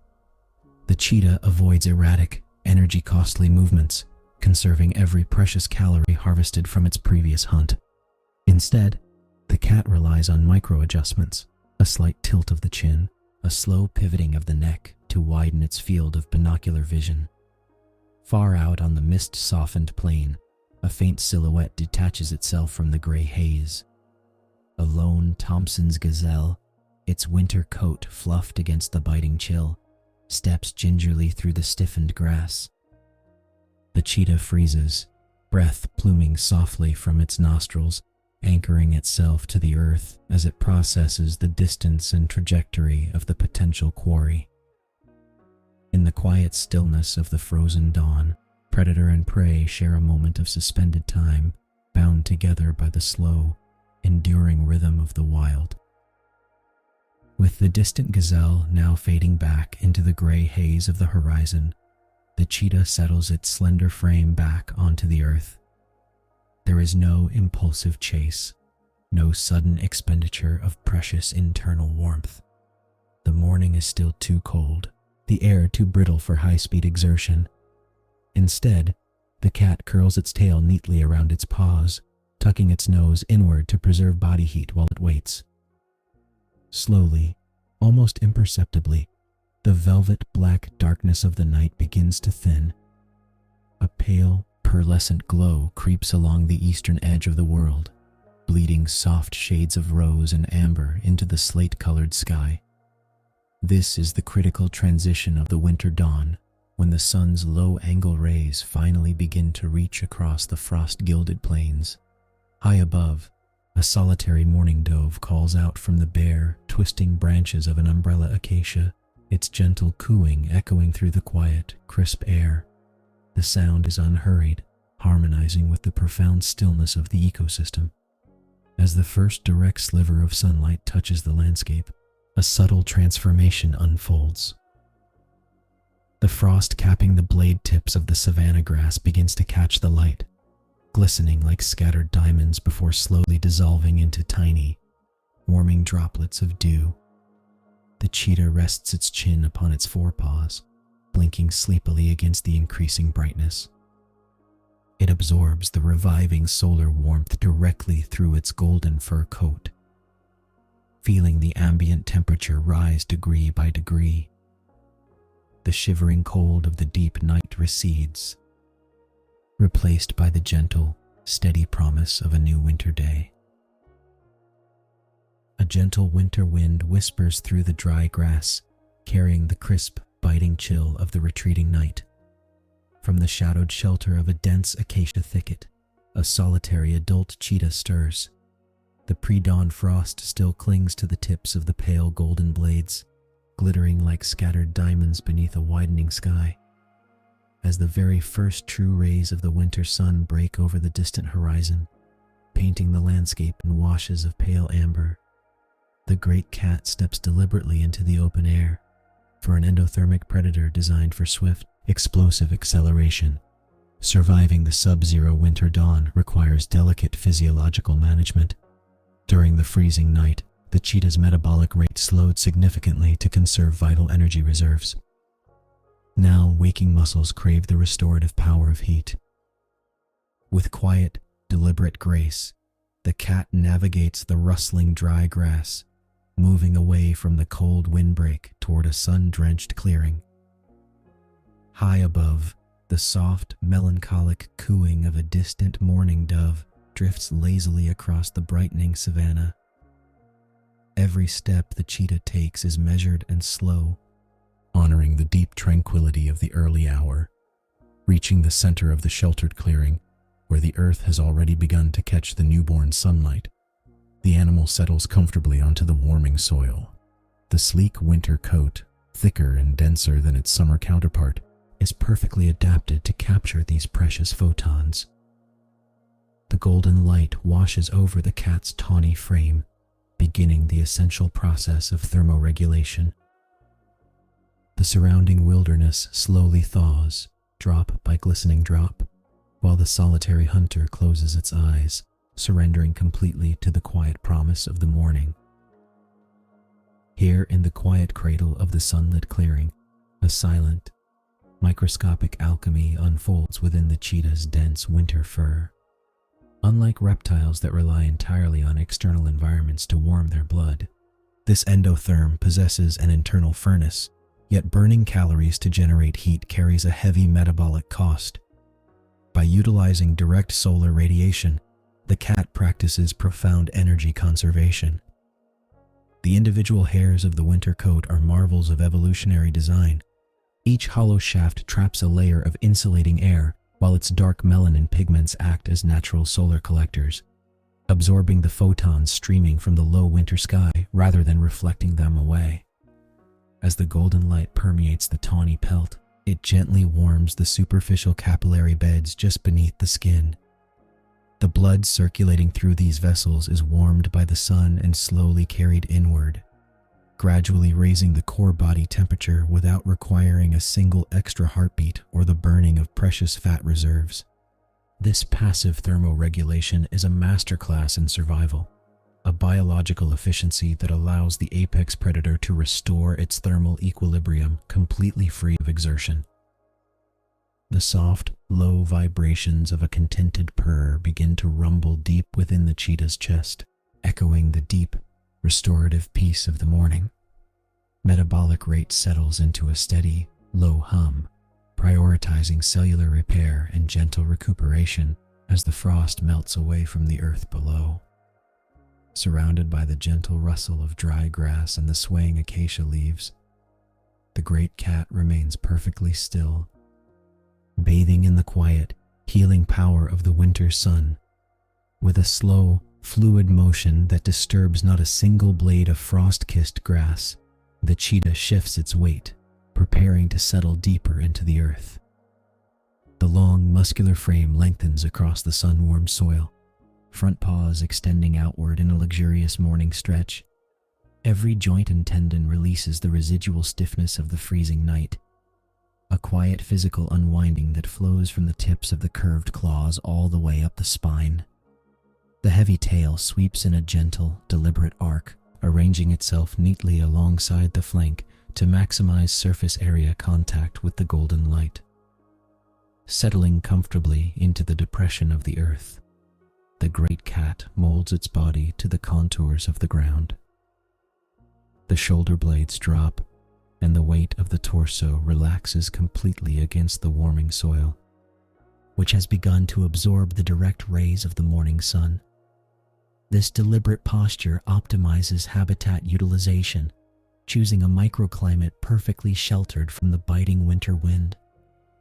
The cheetah avoids erratic, energy-costly movements, conserving every precious calorie harvested from its previous hunt. Instead, the cat relies on micro-adjustments, a slight tilt of the chin, a slow pivoting of the neck to widen its field of binocular vision. Far out on the mist-softened plain, a faint silhouette detaches itself from the gray haze. A lone Thompson's gazelle, its winter coat fluffed against the biting chill, steps gingerly through the stiffened grass. The cheetah freezes, breath pluming softly from its nostrils, anchoring itself to the earth as it processes the distance and trajectory of the potential quarry. In the quiet stillness of the frozen dawn, predator and prey share a moment of suspended time, bound together by the slow, enduring rhythm of the wild. With the distant gazelle now fading back into the gray haze of the horizon, the cheetah settles its slender frame back onto the earth. There is no impulsive chase, no sudden expenditure of precious internal warmth. The morning is still too cold, the air too brittle for high-speed exertion. Instead, the cat curls its tail neatly around its paws, tucking its nose inward to preserve body heat while it waits. Slowly, almost imperceptibly, the velvet black darkness of the night begins to thin. A pale, pearlescent glow creeps along the eastern edge of the world, bleeding soft shades of rose and amber into the slate-colored sky. This is the critical transition of the winter dawn, when the sun's low-angle rays finally begin to reach across the frost-gilded plains. High above, a solitary mourning dove calls out from the bare, twisting branches of an umbrella acacia, its gentle cooing echoing through the quiet, crisp air. The sound is unhurried, harmonizing with the profound stillness of the ecosystem. As the first direct sliver of sunlight touches the landscape, a subtle transformation unfolds. The frost capping the blade tips of the savanna grass begins to catch the light, glistening like scattered diamonds before slowly dissolving into tiny, warming droplets of dew. The cheetah rests its chin upon its forepaws, blinking sleepily against the increasing brightness. It absorbs the reviving solar warmth directly through its golden fur coat, feeling the ambient temperature rise degree by degree. The shivering cold of the deep night recedes, replaced by the gentle, steady promise of a new winter day. A gentle winter wind whispers through the dry grass, carrying the crisp, biting chill of the retreating night. From the shadowed shelter of a dense acacia thicket, a solitary adult cheetah stirs. The pre-dawn frost still clings to the tips of the pale golden blades, glittering like scattered diamonds beneath a widening sky. As the very first true rays of the winter sun break over the distant horizon, painting the landscape in washes of pale amber, the great cat steps deliberately into the open air. For an endothermic predator designed for swift, explosive acceleration, surviving the sub-zero winter dawn requires delicate physiological management. During the freezing night, the cheetah's metabolic rate slowed significantly to conserve vital energy reserves. Now, waking muscles crave the restorative power of heat. With quiet, deliberate grace, the cat navigates the rustling dry grass, moving away from the cold windbreak toward a sun-drenched clearing. High above, the soft, melancholic cooing of a distant mourning dove drifts lazily across the brightening savanna. Every step the cheetah takes is measured and slow, honoring the deep tranquility of the early hour. Reaching the center of the sheltered clearing, where the earth has already begun to catch the newborn sunlight, the animal settles comfortably onto the warming soil. The sleek winter coat, thicker and denser than its summer counterpart, is perfectly adapted to capture these precious photons. The golden light washes over the cat's tawny frame, beginning the essential process of thermoregulation. The surrounding wilderness slowly thaws, drop by glistening drop, while the solitary hunter closes its eyes, surrendering completely to the quiet promise of the morning. Here in the quiet cradle of the sunlit clearing, a silent, microscopic alchemy unfolds within the cheetah's dense winter fur. Unlike reptiles that rely entirely on external environments to warm their blood, this endotherm possesses an internal furnace, yet burning calories to generate heat carries a heavy metabolic cost. By utilizing direct solar radiation, the cat practices profound energy conservation. The individual hairs of the winter coat are marvels of evolutionary design. Each hollow shaft traps a layer of insulating air, while its dark melanin pigments act as natural solar collectors, absorbing the photons streaming from the low winter sky rather than reflecting them away. As the golden light permeates the tawny pelt, it gently warms the superficial capillary beds just beneath the skin. The blood circulating through these vessels is warmed by the sun and slowly carried inward, gradually raising the core body temperature without requiring a single extra heartbeat or the burning of precious fat reserves. This passive thermoregulation is a masterclass in survival, a biological efficiency that allows the apex predator to restore its thermal equilibrium completely free of exertion. The soft, low vibrations of a contented purr begin to rumble deep within the cheetah's chest, echoing the deep, restorative peace of the morning. Metabolic rate settles into a steady, low hum, prioritizing cellular repair and gentle recuperation as the frost melts away from the earth below. Surrounded by the gentle rustle of dry grass and the swaying acacia leaves, the great cat remains perfectly still, bathing in the quiet, healing power of the winter sun. With a slow, fluid motion that disturbs not a single blade of frost-kissed grass, the cheetah shifts its weight, preparing to settle deeper into the earth. The long, muscular frame lengthens across the sun-warmed soil, front paws extending outward in a luxurious morning stretch. Every joint and tendon releases the residual stiffness of the freezing night, a quiet physical unwinding that flows from the tips of the curved claws all the way up the spine. The heavy tail sweeps in a gentle, deliberate arc, arranging itself neatly alongside the flank to maximize surface area contact with the golden light. Settling comfortably into the depression of the earth, the great cat molds its body to the contours of the ground. The shoulder blades drop, and the weight of the torso relaxes completely against the warming soil, which has begun to absorb the direct rays of the morning sun. This deliberate posture optimizes habitat utilization, choosing a microclimate perfectly sheltered from the biting winter wind,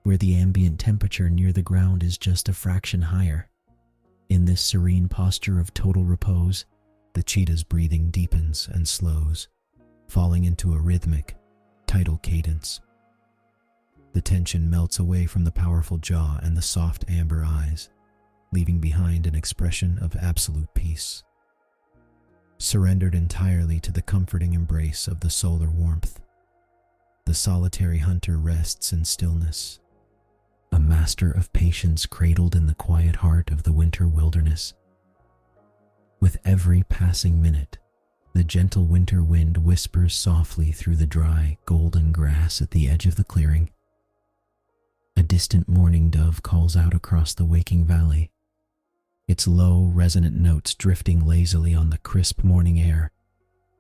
where the ambient temperature near the ground is just a fraction higher. In this serene posture of total repose, the cheetah's breathing deepens and slows, falling into a rhythmic, tidal cadence. The tension melts away from the powerful jaw and the soft amber eyes, leaving behind an expression of absolute peace. Surrendered entirely to the comforting embrace of the solar warmth, the solitary hunter rests in stillness, a master of patience cradled in the quiet heart of the winter wilderness. With every passing minute, the gentle winter wind whispers softly through the dry, golden grass at the edge of the clearing. A distant mourning dove calls out across the waking valley, its low, resonant notes drifting lazily on the crisp morning air.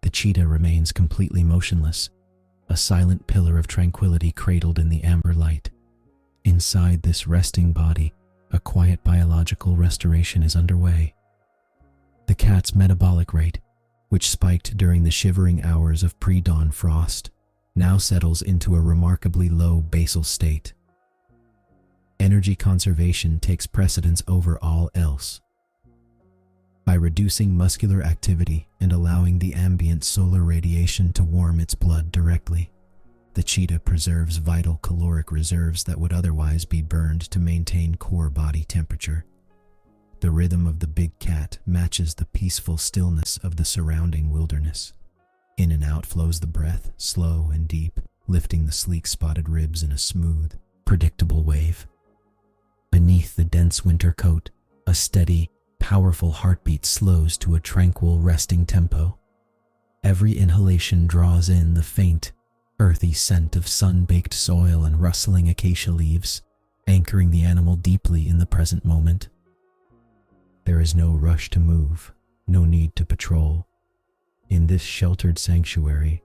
The cheetah remains completely motionless, a silent pillar of tranquility cradled in the amber light. Inside this resting body, a quiet biological restoration is underway. The cat's metabolic rate, which spiked during the shivering hours of pre-dawn frost, now settles into a remarkably low basal state. Energy conservation takes precedence over all else. By reducing muscular activity and allowing the ambient solar radiation to warm its blood directly, the cheetah preserves vital caloric reserves that would otherwise be burned to maintain core body temperature. The rhythm of the big cat matches the peaceful stillness of the surrounding wilderness. In and out flows the breath, slow and deep, lifting the sleek spotted ribs in a smooth, predictable wave. Beneath the dense winter coat, a steady, powerful heartbeat slows to a tranquil, resting tempo. Every inhalation draws in the faint, earthy scent of sun-baked soil and rustling acacia leaves, anchoring the animal deeply in the present moment. There is no rush to move, no need to patrol. In this sheltered sanctuary,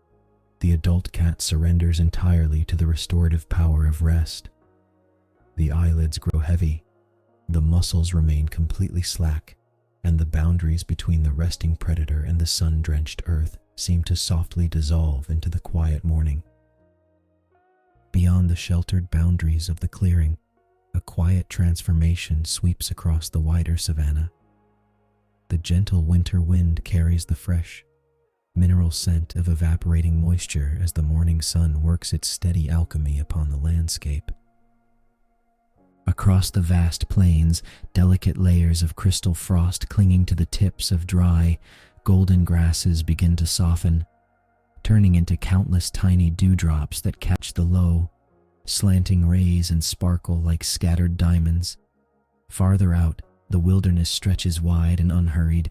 the adult cat surrenders entirely to the restorative power of rest. The eyelids grow heavy, the muscles remain completely slack, and the boundaries between the resting predator and the sun-drenched earth seem to softly dissolve into the quiet morning. Beyond the sheltered boundaries of the clearing, a quiet transformation sweeps across the wider savanna. The gentle winter wind carries the fresh, mineral scent of evaporating moisture as the morning sun works its steady alchemy upon the landscape. Across the vast plains, delicate layers of crystal frost clinging to the tips of dry, golden grasses begin to soften, turning into countless tiny dewdrops that catch the low, slanting rays and sparkle like scattered diamonds. Farther out, the wilderness stretches wide and unhurried.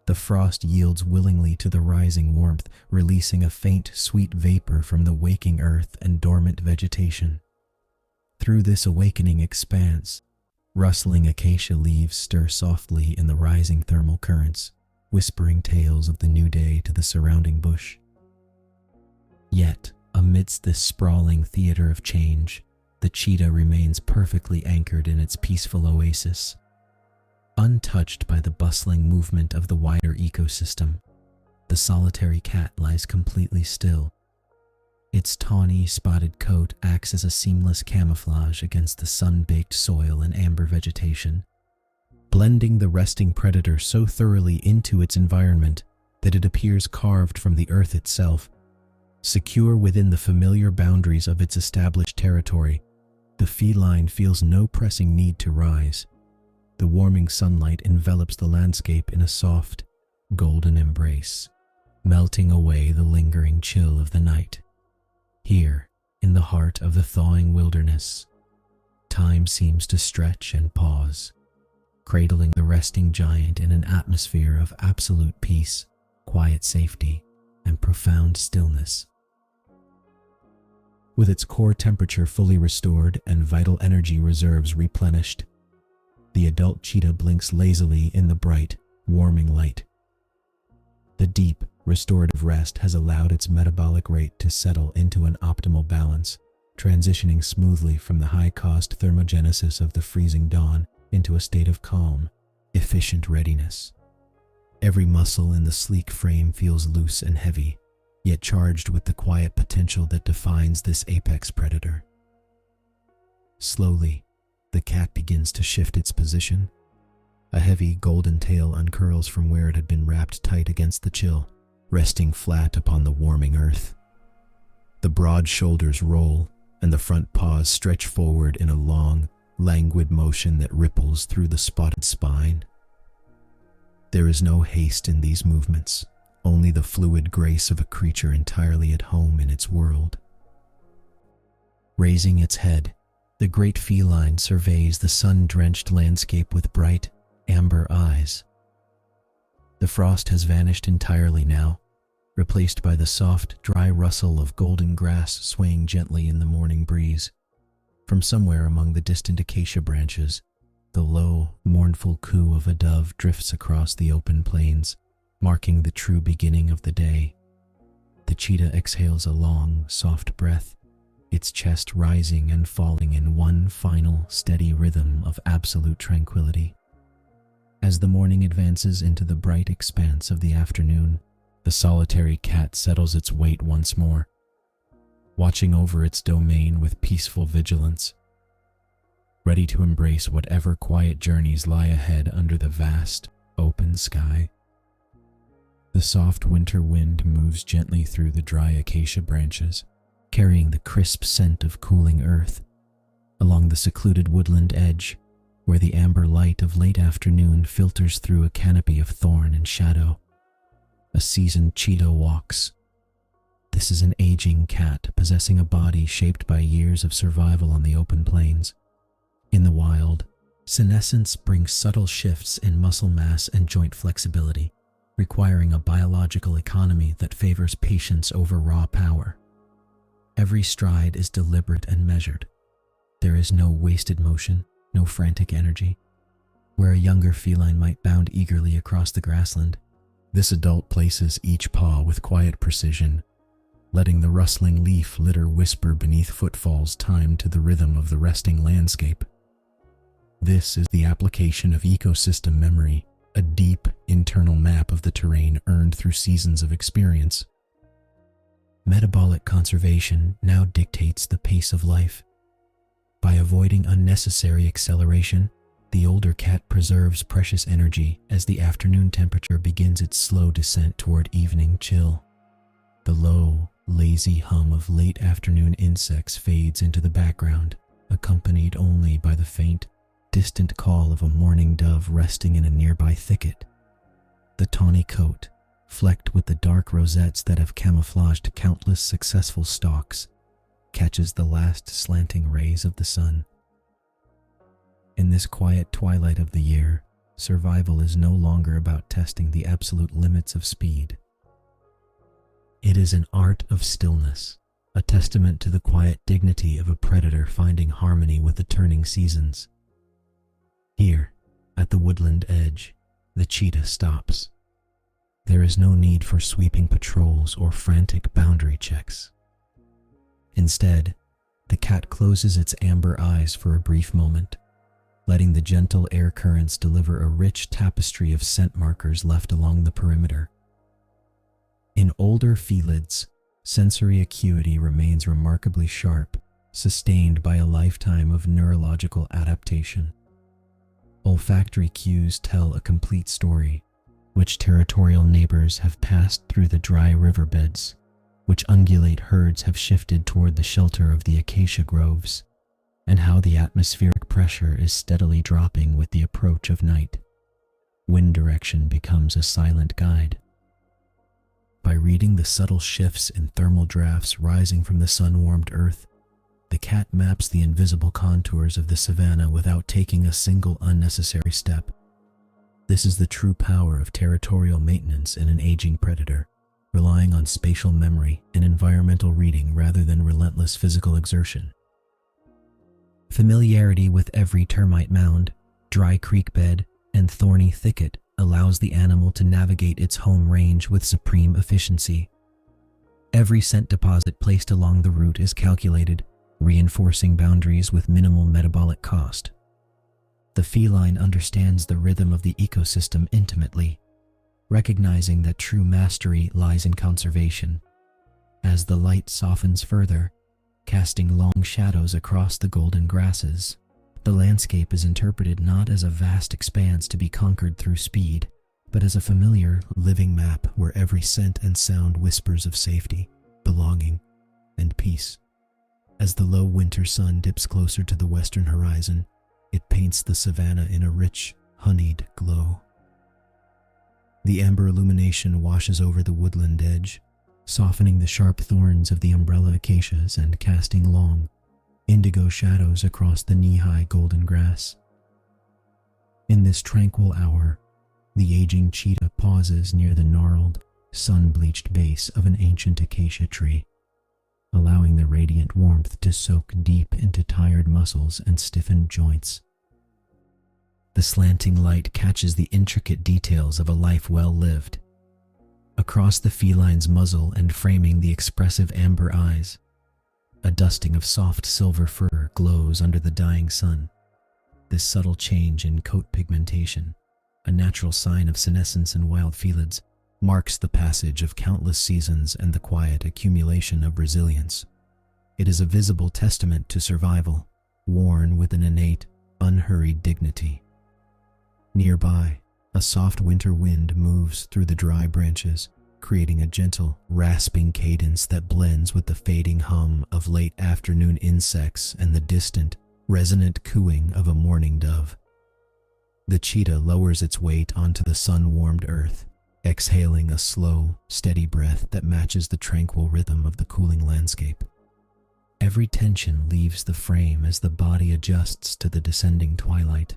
The frost yields willingly to the rising warmth, releasing a faint, sweet vapor from the waking earth and dormant vegetation. Through this awakening expanse, rustling acacia leaves stir softly in the rising thermal currents, whispering tales of the new day to the surrounding bush. Yet, amidst this sprawling theater of change, the cheetah remains perfectly anchored in its peaceful oasis. Untouched by the bustling movement of the wider ecosystem, the solitary cat lies completely still. Its tawny, spotted coat acts as a seamless camouflage against the sun-baked soil and amber vegetation, blending the resting predator so thoroughly into its environment that it appears carved from the earth itself. Secure within the familiar boundaries of its established territory, the feline feels no pressing need to rise. The warming sunlight envelops the landscape in a soft, golden embrace, melting away the lingering chill of the night. Here, in the heart of the thawing wilderness, time seems to stretch and pause, cradling the resting giant in an atmosphere of absolute peace, quiet safety, and profound stillness. With its core temperature fully restored and vital energy reserves replenished, the adult cheetah blinks lazily in the bright, warming light. The deep, restorative rest has allowed its metabolic rate to settle into an optimal balance, transitioning smoothly from the high-cost thermogenesis of the freezing dawn into a state of calm, efficient readiness. Every muscle in the sleek frame feels loose and heavy, yet charged with the quiet potential that defines this apex predator. Slowly, the cat begins to shift its position. A heavy golden tail uncurls from where it had been wrapped tight against the chill, resting flat upon the warming earth. The broad shoulders roll, and the front paws stretch forward in a long, languid motion that ripples through the spotted spine. There is no haste in these movements, only the fluid grace of a creature entirely at home in its world. Raising its head, the great feline surveys the sun-drenched landscape with bright, amber eyes. The frost has vanished entirely now, replaced by the soft, dry rustle of golden grass swaying gently in the morning breeze. From somewhere among the distant acacia branches, the low, mournful coo of a dove drifts across the open plains, marking the true beginning of the day. The cheetah exhales a long, soft breath, its chest rising and falling in one final, steady rhythm of absolute tranquility. As the morning advances into the bright expanse of the afternoon, the solitary cat settles its weight once more, watching over its domain with peaceful vigilance, ready to embrace whatever quiet journeys lie ahead under the vast, open sky. The soft winter wind moves gently through the dry acacia branches, carrying the crisp scent of cooling earth. Along the secluded woodland edge, where the amber light of late afternoon filters through a canopy of thorn and shadow, a seasoned cheetah walks. The This is an aging cat possessing a body shaped by years of survival on the open plains. In the wild, senescence brings subtle shifts in muscle mass and joint flexibility, requiring a biological economy that favors patience over raw power. Every stride is deliberate and measured. There is no wasted motion, no frantic energy. Where a younger feline might bound eagerly across the grassland, this adult places each paw with quiet precision, letting the rustling leaf litter whisper beneath footfalls timed to the rhythm of the resting landscape. This is the application of ecosystem memory, a deep internal map of the terrain earned through seasons of experience. Metabolic conservation now dictates the pace of life. By avoiding unnecessary acceleration, the older cat preserves precious energy as the afternoon temperature begins its slow descent toward evening chill. The low, lazy hum of late afternoon insects fades into the background, accompanied only by the faint, distant call of a mourning dove resting in a nearby thicket. The tawny coat, flecked with the dark rosettes that have camouflaged countless successful stalks, catches the last slanting rays of the sun. In this quiet twilight of the year, survival is no longer about testing the absolute limits of speed. It is an art of stillness, a testament to the quiet dignity of a predator finding harmony with the turning seasons. Here, at the woodland edge, the cheetah stops. There is no need for sweeping patrols or frantic boundary checks. Instead, the cat closes its amber eyes for a brief moment, letting the gentle air currents deliver a rich tapestry of scent markers left along the perimeter. In older felids, sensory acuity remains remarkably sharp, sustained by a lifetime of neurological adaptation. Olfactory cues tell a complete story, which territorial neighbors have passed through the dry riverbeds, which ungulate herds have shifted toward the shelter of the acacia groves, and how the atmospheric pressure is steadily dropping with the approach of night. Wind direction becomes a silent guide. By reading the subtle shifts in thermal drafts rising from the sun-warmed earth, the cat maps the invisible contours of the savanna without taking a single unnecessary step. This is the true power of territorial maintenance in an aging predator, relying on spatial memory and environmental reading rather than relentless physical exertion. Familiarity with every termite mound, dry creek bed, and thorny thicket allows the animal to navigate its home range with supreme efficiency. Every scent deposit placed along the route is calculated, reinforcing boundaries with minimal metabolic cost. The feline understands the rhythm of the ecosystem intimately, recognizing that true mastery lies in conservation. As the light softens further, casting long shadows across the golden grasses, the landscape is interpreted not as a vast expanse to be conquered through speed, but as a familiar, living map where every scent and sound whispers of safety, belonging, and peace. As the low winter sun dips closer to the western horizon, it paints the savanna in a rich, honeyed glow. The amber illumination washes over the woodland edge, softening the sharp thorns of the umbrella acacias and casting long, indigo shadows across the knee-high golden grass. In this tranquil hour, the aging cheetah pauses near the gnarled, sun-bleached base of an ancient acacia tree, allowing the radiant warmth to soak deep into tired muscles and stiffened joints. The slanting light catches the intricate details of a life well lived. Across the feline's muzzle and framing the expressive amber eyes, a dusting of soft silver fur glows under the dying sun. This subtle change in coat pigmentation, a natural sign of senescence in wild felids, marks the passage of countless seasons and the quiet accumulation of resilience. It is a visible testament to survival, worn with an innate, unhurried dignity. Nearby, a soft winter wind moves through the dry branches, creating a gentle, rasping cadence that blends with the fading hum of late afternoon insects and the distant, resonant cooing of a mourning dove. The cheetah lowers its weight onto the sun-warmed earth, exhaling a slow, steady breath that matches the tranquil rhythm of the cooling landscape. Every tension leaves the frame as the body adjusts to the descending twilight.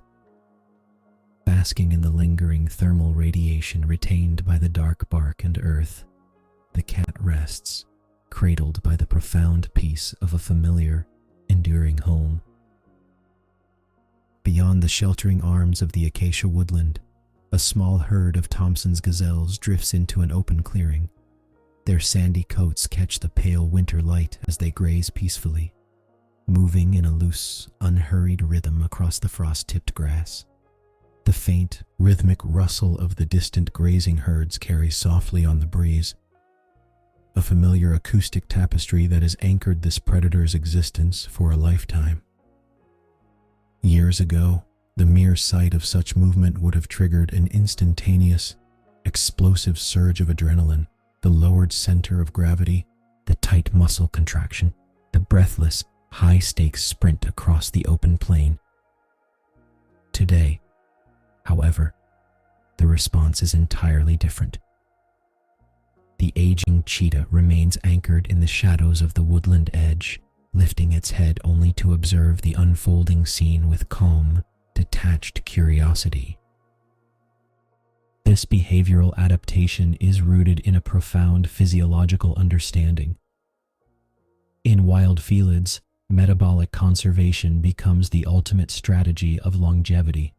Basking in the lingering thermal radiation retained by the dark bark and earth, the cat rests, cradled by the profound peace of a familiar, enduring home. Beyond the sheltering arms of the Acacia woodland, a small herd of Thompson's gazelles drifts into an open clearing. Their sandy coats catch the pale winter light as they graze peacefully, moving in a loose, unhurried rhythm across the frost-tipped grass. The faint, rhythmic rustle of the distant grazing herds carries softly on the breeze, a familiar acoustic tapestry that has anchored this predator's existence for a lifetime. Years ago, the mere sight of such movement would have triggered an instantaneous, explosive surge of adrenaline, the lowered center of gravity, the tight muscle contraction, the breathless, high-stakes sprint across the open plain. Today, however, the response is entirely different. The aging cheetah remains anchored in the shadows of the woodland edge, lifting its head only to observe the unfolding scene with calm, detached curiosity. This behavioral adaptation is rooted in a profound physiological understanding. In wild felids, metabolic conservation becomes the ultimate strategy of longevity.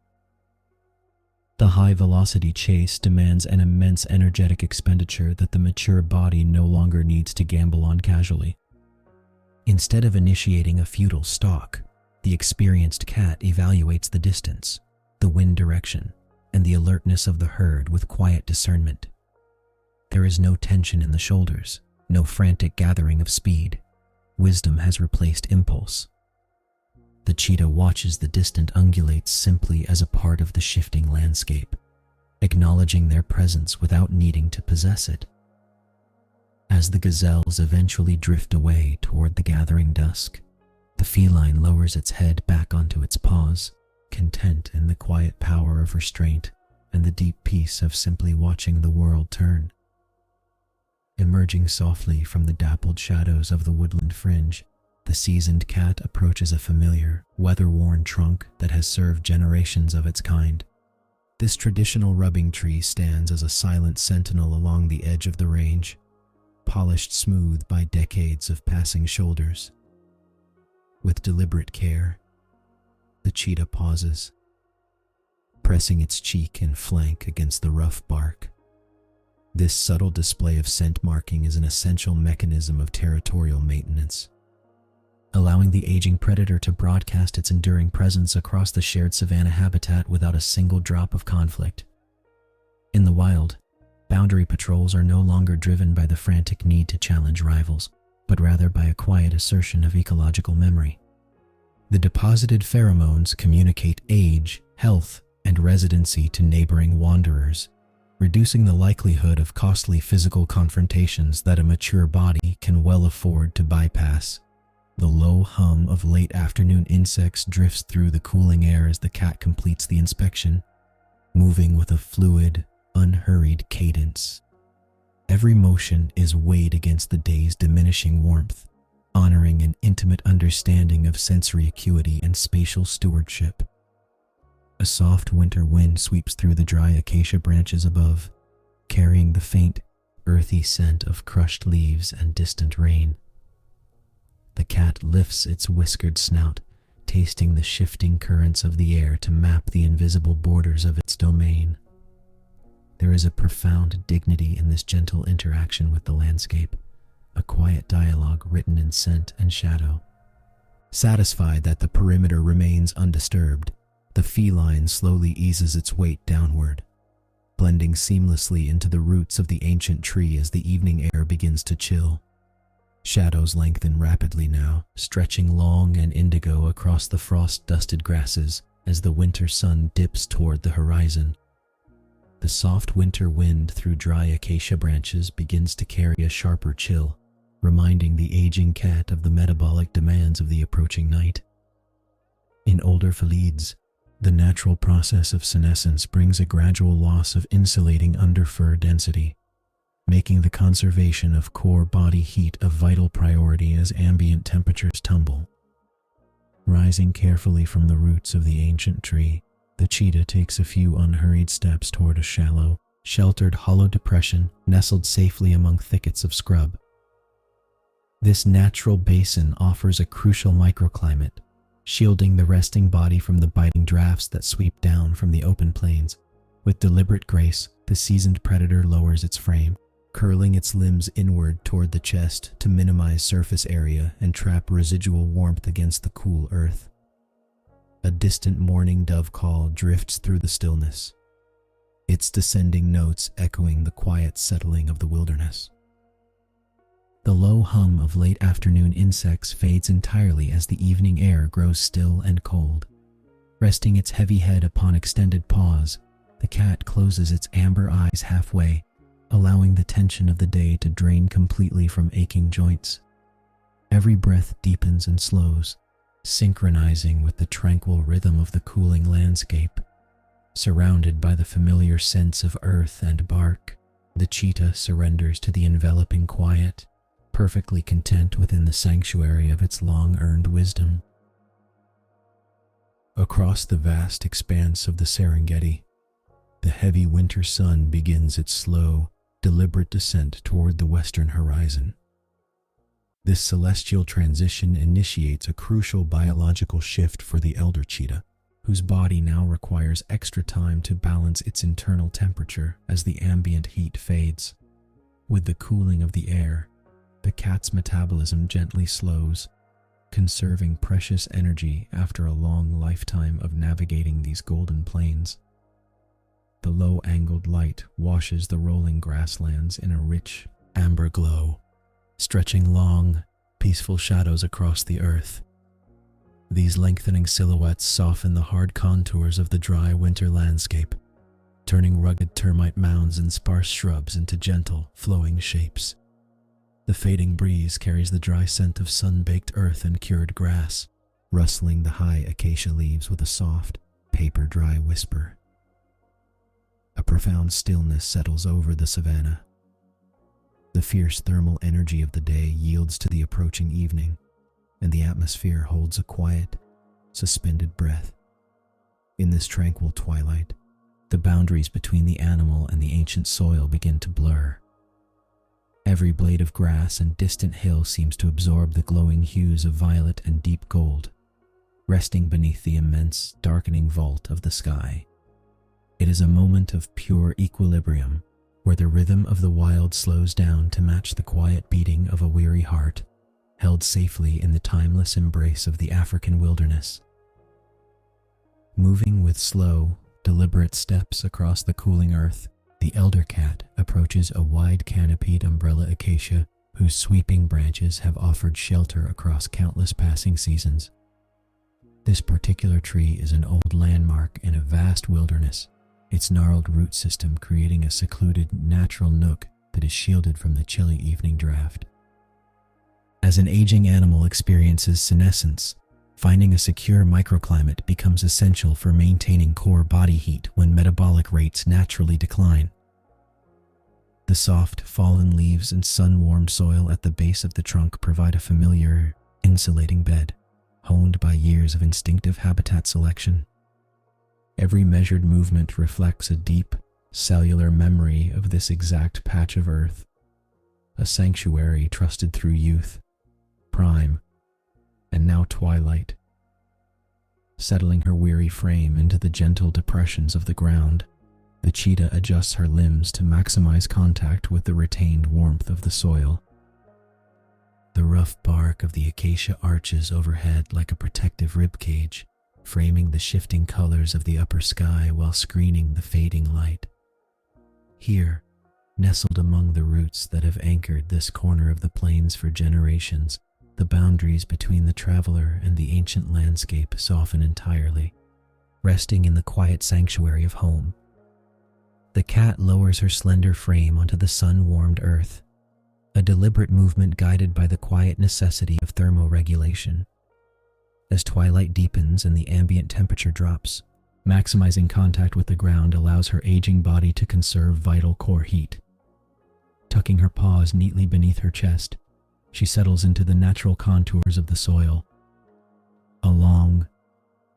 The high-velocity chase demands an immense energetic expenditure that the mature body no longer needs to gamble on casually. Instead of initiating a futile stalk, the experienced cat evaluates the distance, the wind direction, and the alertness of the herd with quiet discernment. There is no tension in the shoulders, no frantic gathering of speed. Wisdom has replaced impulse. The cheetah watches the distant ungulates simply as a part of the shifting landscape, acknowledging their presence without needing to possess it. As the gazelles eventually drift away toward the gathering dusk, the feline lowers its head back onto its paws, content in the quiet power of restraint and the deep peace of simply watching the world turn. Emerging softly from the dappled shadows of the woodland fringe, the seasoned cat approaches a familiar, weather-worn trunk that has served generations of its kind. This traditional rubbing tree stands as a silent sentinel along the edge of the range, polished smooth by decades of passing shoulders. With deliberate care, the cheetah pauses, pressing its cheek and flank against the rough bark. This subtle display of scent marking is an essential mechanism of territorial maintenance, allowing the aging predator to broadcast its enduring presence across the shared savanna habitat without a single drop of conflict. In the wild, boundary patrols are no longer driven by the frantic need to challenge rivals, but rather by a quiet assertion of ecological memory. The deposited pheromones communicate age, health, and residency to neighboring wanderers, reducing the likelihood of costly physical confrontations that a mature body can well afford to bypass. The low hum of late afternoon insects drifts through the cooling air as the cat completes the inspection, moving with a fluid, unhurried cadence. Every motion is weighed against the day's diminishing warmth, honoring an intimate understanding of sensory acuity and spatial stewardship. A soft winter wind sweeps through the dry acacia branches above, carrying the faint, earthy scent of crushed leaves and distant rain. The cat lifts its whiskered snout, tasting the shifting currents of the air to map the invisible borders of its domain. There is a profound dignity in this gentle interaction with the landscape, a quiet dialogue written in scent and shadow. Satisfied that the perimeter remains undisturbed, the feline slowly eases its weight downward, blending seamlessly into the roots of the ancient tree as the evening air begins to chill. Shadows lengthen rapidly now, stretching long and indigo across the frost-dusted grasses as the winter sun dips toward the horizon. The soft winter wind through dry acacia branches begins to carry a sharper chill, reminding the aging cat of the metabolic demands of the approaching night. In older felids, The natural process of senescence brings a gradual loss of insulating underfur density, making the conservation of core body heat a vital priority as ambient temperatures tumble. Rising carefully from the roots of the ancient tree, the cheetah takes a few unhurried steps toward a shallow, sheltered hollow depression nestled safely among thickets of scrub. This natural basin offers a crucial microclimate, shielding the resting body from the biting drafts that sweep down from the open plains. With deliberate grace, the seasoned predator lowers its frame, curling its limbs inward toward the chest to minimize surface area and trap residual warmth against the cool earth. A distant mourning dove call drifts through the stillness, its descending notes echoing the quiet settling of the wilderness. The low hum of late afternoon insects fades entirely as the evening air grows still and cold. Resting its heavy head upon extended paws, the cat closes its amber eyes halfway, allowing the tension of the day to drain completely from aching joints. Every breath deepens and slows, synchronizing with the tranquil rhythm of the cooling landscape. Surrounded by the familiar scents of earth and bark, the cheetah surrenders to the enveloping quiet, perfectly content within the sanctuary of its long-earned wisdom. Across the vast expanse of the Serengeti, the heavy winter sun begins its slow, deliberate descent toward the western horizon. This celestial transition initiates a crucial biological shift for the elder cheetah, whose body now requires extra time to balance its internal temperature as the ambient heat fades. With the cooling of the air, the cat's metabolism gently slows, conserving precious energy after a long lifetime of navigating these golden plains. The low-angled light washes the rolling grasslands in a rich, amber glow, stretching long, peaceful shadows across the earth. These lengthening silhouettes soften the hard contours of the dry winter landscape, turning rugged termite mounds and sparse shrubs into gentle, flowing shapes. The fading breeze carries the dry scent of sun-baked earth and cured grass, rustling the high acacia leaves with a soft, paper-dry whisper. A profound stillness settles over the savanna. The fierce thermal energy of the day yields to the approaching evening, and the atmosphere holds a quiet, suspended breath. In this tranquil twilight, the boundaries between the animal and the ancient soil begin to blur. Every blade of grass and distant hill seems to absorb the glowing hues of violet and deep gold, resting beneath the immense, darkening vault of the sky. It is a moment of pure equilibrium, where the rhythm of the wild slows down to match the quiet beating of a weary heart, held safely in the timeless embrace of the African wilderness. Moving with slow, deliberate steps across the cooling earth, the elder cat approaches a wide-canopied umbrella acacia whose sweeping branches have offered shelter across countless passing seasons. This particular tree is an old landmark in a vast wilderness, its gnarled root system creating a secluded, natural nook that is shielded from the chilly evening draft. As an aging animal experiences senescence, finding a secure microclimate becomes essential for maintaining core body heat when metabolic rates naturally decline. The soft, fallen leaves and sun-warmed soil at the base of the trunk provide a familiar, insulating bed, honed by years of instinctive habitat selection. Every measured movement reflects a deep, cellular memory of this exact patch of earth, a sanctuary trusted through youth, prime, and now twilight. Settling her weary frame into the gentle depressions of the ground, the cheetah adjusts her limbs to maximize contact with the retained warmth of the soil. The rough bark of the acacia arches overhead like a protective ribcage, framing the shifting colors of the upper sky while screening the fading light. Here, nestled among the roots that have anchored this corner of the plains for generations, the boundaries between the traveler and the ancient landscape soften entirely, resting in the quiet sanctuary of home. The cat lowers her slender frame onto the sun-warmed earth, a deliberate movement guided by the quiet necessity of thermoregulation. As twilight deepens and the ambient temperature drops, Maximizing contact with the ground allows her aging body to conserve vital core heat. Tucking her paws neatly beneath her chest, she settles into the natural contours of the soil. A long,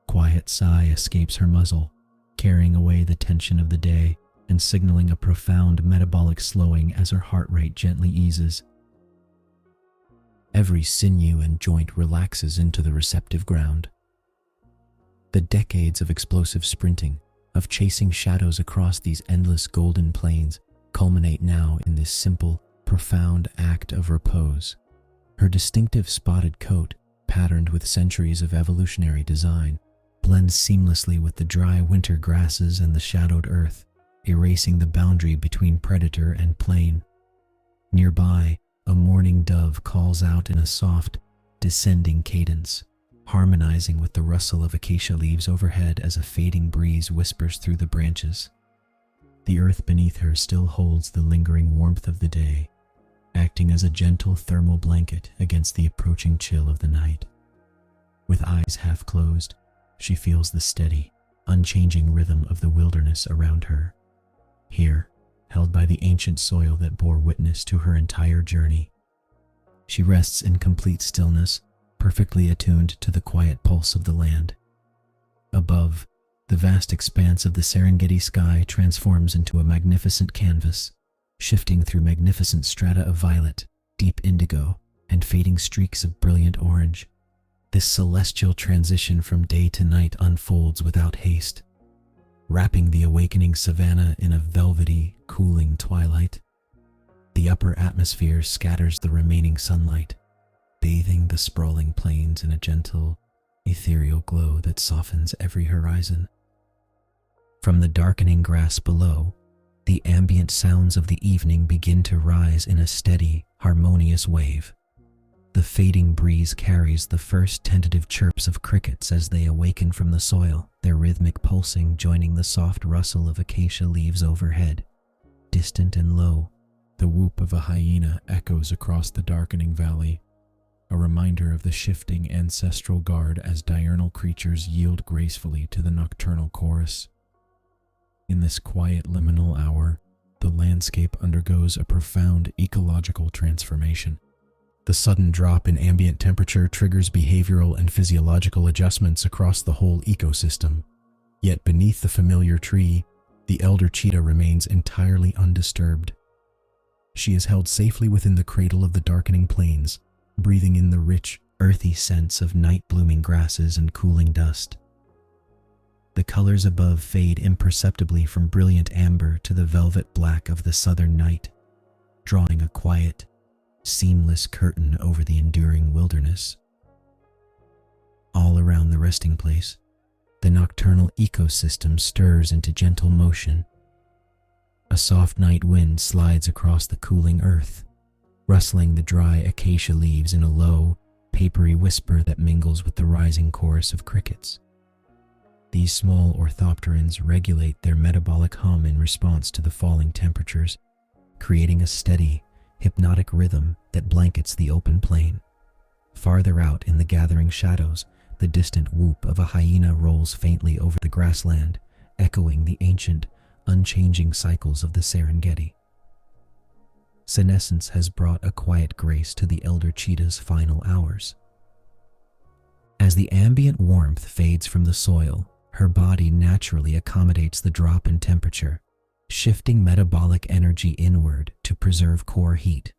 quiet sigh escapes her muzzle, carrying away the tension of the day and signaling a profound metabolic slowing as her heart rate gently eases. Every sinew and joint relaxes into the receptive ground. The decades of explosive sprinting, of chasing shadows across these endless golden plains, culminate now in this simple, profound act of repose. Her distinctive spotted coat, patterned with centuries of evolutionary design, blends seamlessly with the dry winter grasses and the shadowed earth, erasing the boundary between predator and plain. Nearby, a mourning dove calls out in a soft, descending cadence, harmonizing with the rustle of acacia leaves overhead as a fading breeze whispers through the branches. The earth beneath her still holds the lingering warmth of the day, acting as a gentle thermal blanket against the approaching chill of the night. With eyes half closed, she feels the steady, unchanging rhythm of the wilderness around her. Here, held by the ancient soil that bore witness to her entire journey, she rests in complete stillness, perfectly attuned to the quiet pulse of the land. Above, the vast expanse of the Serengeti sky transforms into a magnificent canvas, shifting through magnificent strata of violet, deep indigo, and fading streaks of brilliant orange. This celestial transition from day to night unfolds without haste, wrapping the awakening Savannah in a velvety, cooling twilight. The upper atmosphere scatters the remaining sunlight, bathing the sprawling plains in a gentle, ethereal glow that softens every horizon. From the darkening grass below, the ambient sounds of the evening begin to rise in a steady, harmonious wave. The fading breeze carries the first tentative chirps of crickets as they awaken from the soil, their rhythmic pulsing joining the soft rustle of acacia leaves overhead. Distant and low, the whoop of a hyena echoes across the darkening valley, a reminder of the shifting ancestral guard as diurnal creatures yield gracefully to the nocturnal chorus. In this quiet liminal hour, the landscape undergoes a profound ecological transformation. The sudden drop in ambient temperature triggers behavioral and physiological adjustments across the whole ecosystem. Yet beneath the familiar tree, the elder cheetah remains entirely undisturbed. She is held safely within the cradle of the darkening plains, breathing in the rich, earthy scents of night-blooming grasses and cooling dust. The colors above fade imperceptibly from brilliant amber to the velvet black of the southern night, drawing a quiet, seamless curtain over the enduring wilderness. All around the resting place, the nocturnal ecosystem stirs into gentle motion. A soft night wind slides across the cooling earth, rustling the dry acacia leaves in a low, papery whisper that mingles with the rising chorus of crickets. These small orthopterans regulate their metabolic hum in response to the falling temperatures, creating a steady, hypnotic rhythm that blankets the open plain. Farther out in the gathering shadows, the distant whoop of a hyena rolls faintly over the grassland, echoing the ancient, unchanging cycles of the Serengeti. Senescence has brought a quiet grace to the elder cheetah's final hours. As the ambient warmth fades from the soil, her body naturally accommodates the drop in temperature, shifting metabolic energy inward to preserve core heat.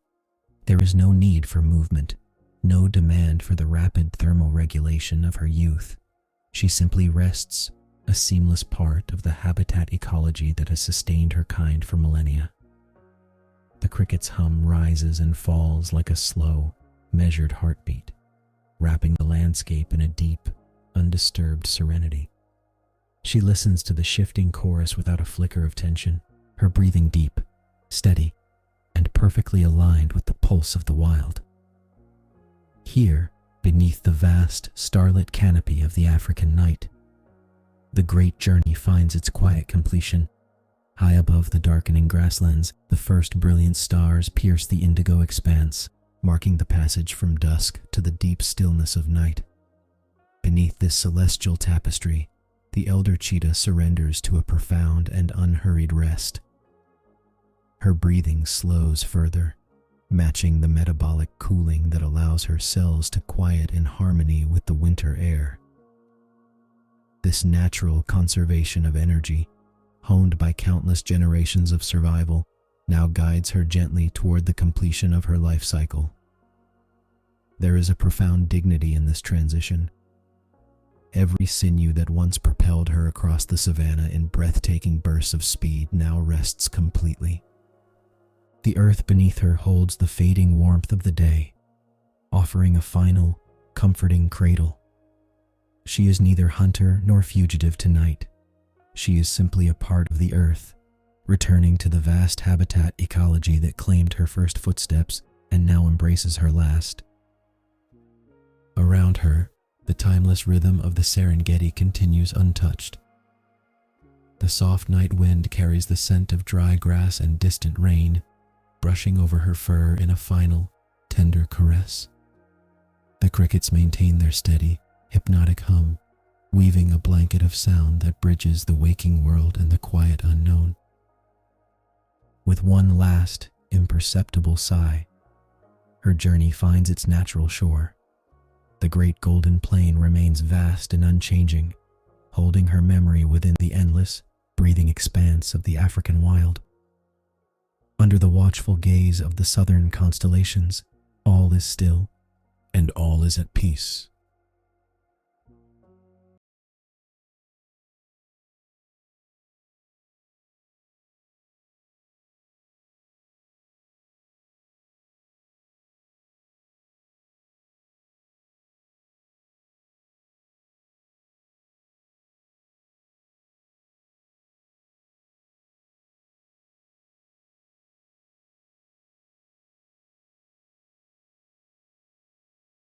There is no need for movement, no demand for the rapid thermal regulation of her youth. She simply rests, a seamless part of the habitat ecology that has sustained her kind for millennia. The cricket's hum rises and falls like a slow, measured heartbeat, wrapping the landscape in a deep, undisturbed serenity. She listens to the shifting chorus without a flicker of tension, her breathing deep, steady, and perfectly aligned with the pulse of the wild. Here, beneath the vast, starlit canopy of the African night, the great journey finds its quiet completion. High above the darkening grasslands, the first brilliant stars pierce the indigo expanse, marking the passage from dusk to the deep stillness of night. Beneath this celestial tapestry, the elder cheetah surrenders to a profound and unhurried rest. Her breathing slows further, matching the metabolic cooling that allows her cells to quiet in harmony with the winter air. This natural conservation of energy, honed by countless generations of survival, now guides her gently toward the completion of her life cycle. There is a profound dignity in this transition. Every sinew that once propelled her across the savanna in breathtaking bursts of speed now rests completely. The earth beneath her holds the fading warmth of the day, offering a final, comforting cradle. She is neither hunter nor fugitive tonight. She is simply a part of the earth, returning to the vast habitat ecology that claimed her first footsteps and now embraces her last. Around her, the timeless rhythm of the Serengeti continues untouched. The soft night wind carries the scent of dry grass and distant rain, brushing over her fur in a final, tender caress. The crickets maintain their steady, hypnotic hum, weaving a blanket of sound that bridges the waking world and the quiet unknown. With one last, imperceptible sigh, her journey finds its natural shore. The great golden plain remains vast and unchanging, holding her memory within the endless, breathing expanse of the African wild. Under the watchful gaze of the southern constellations, all is still, and all is at peace.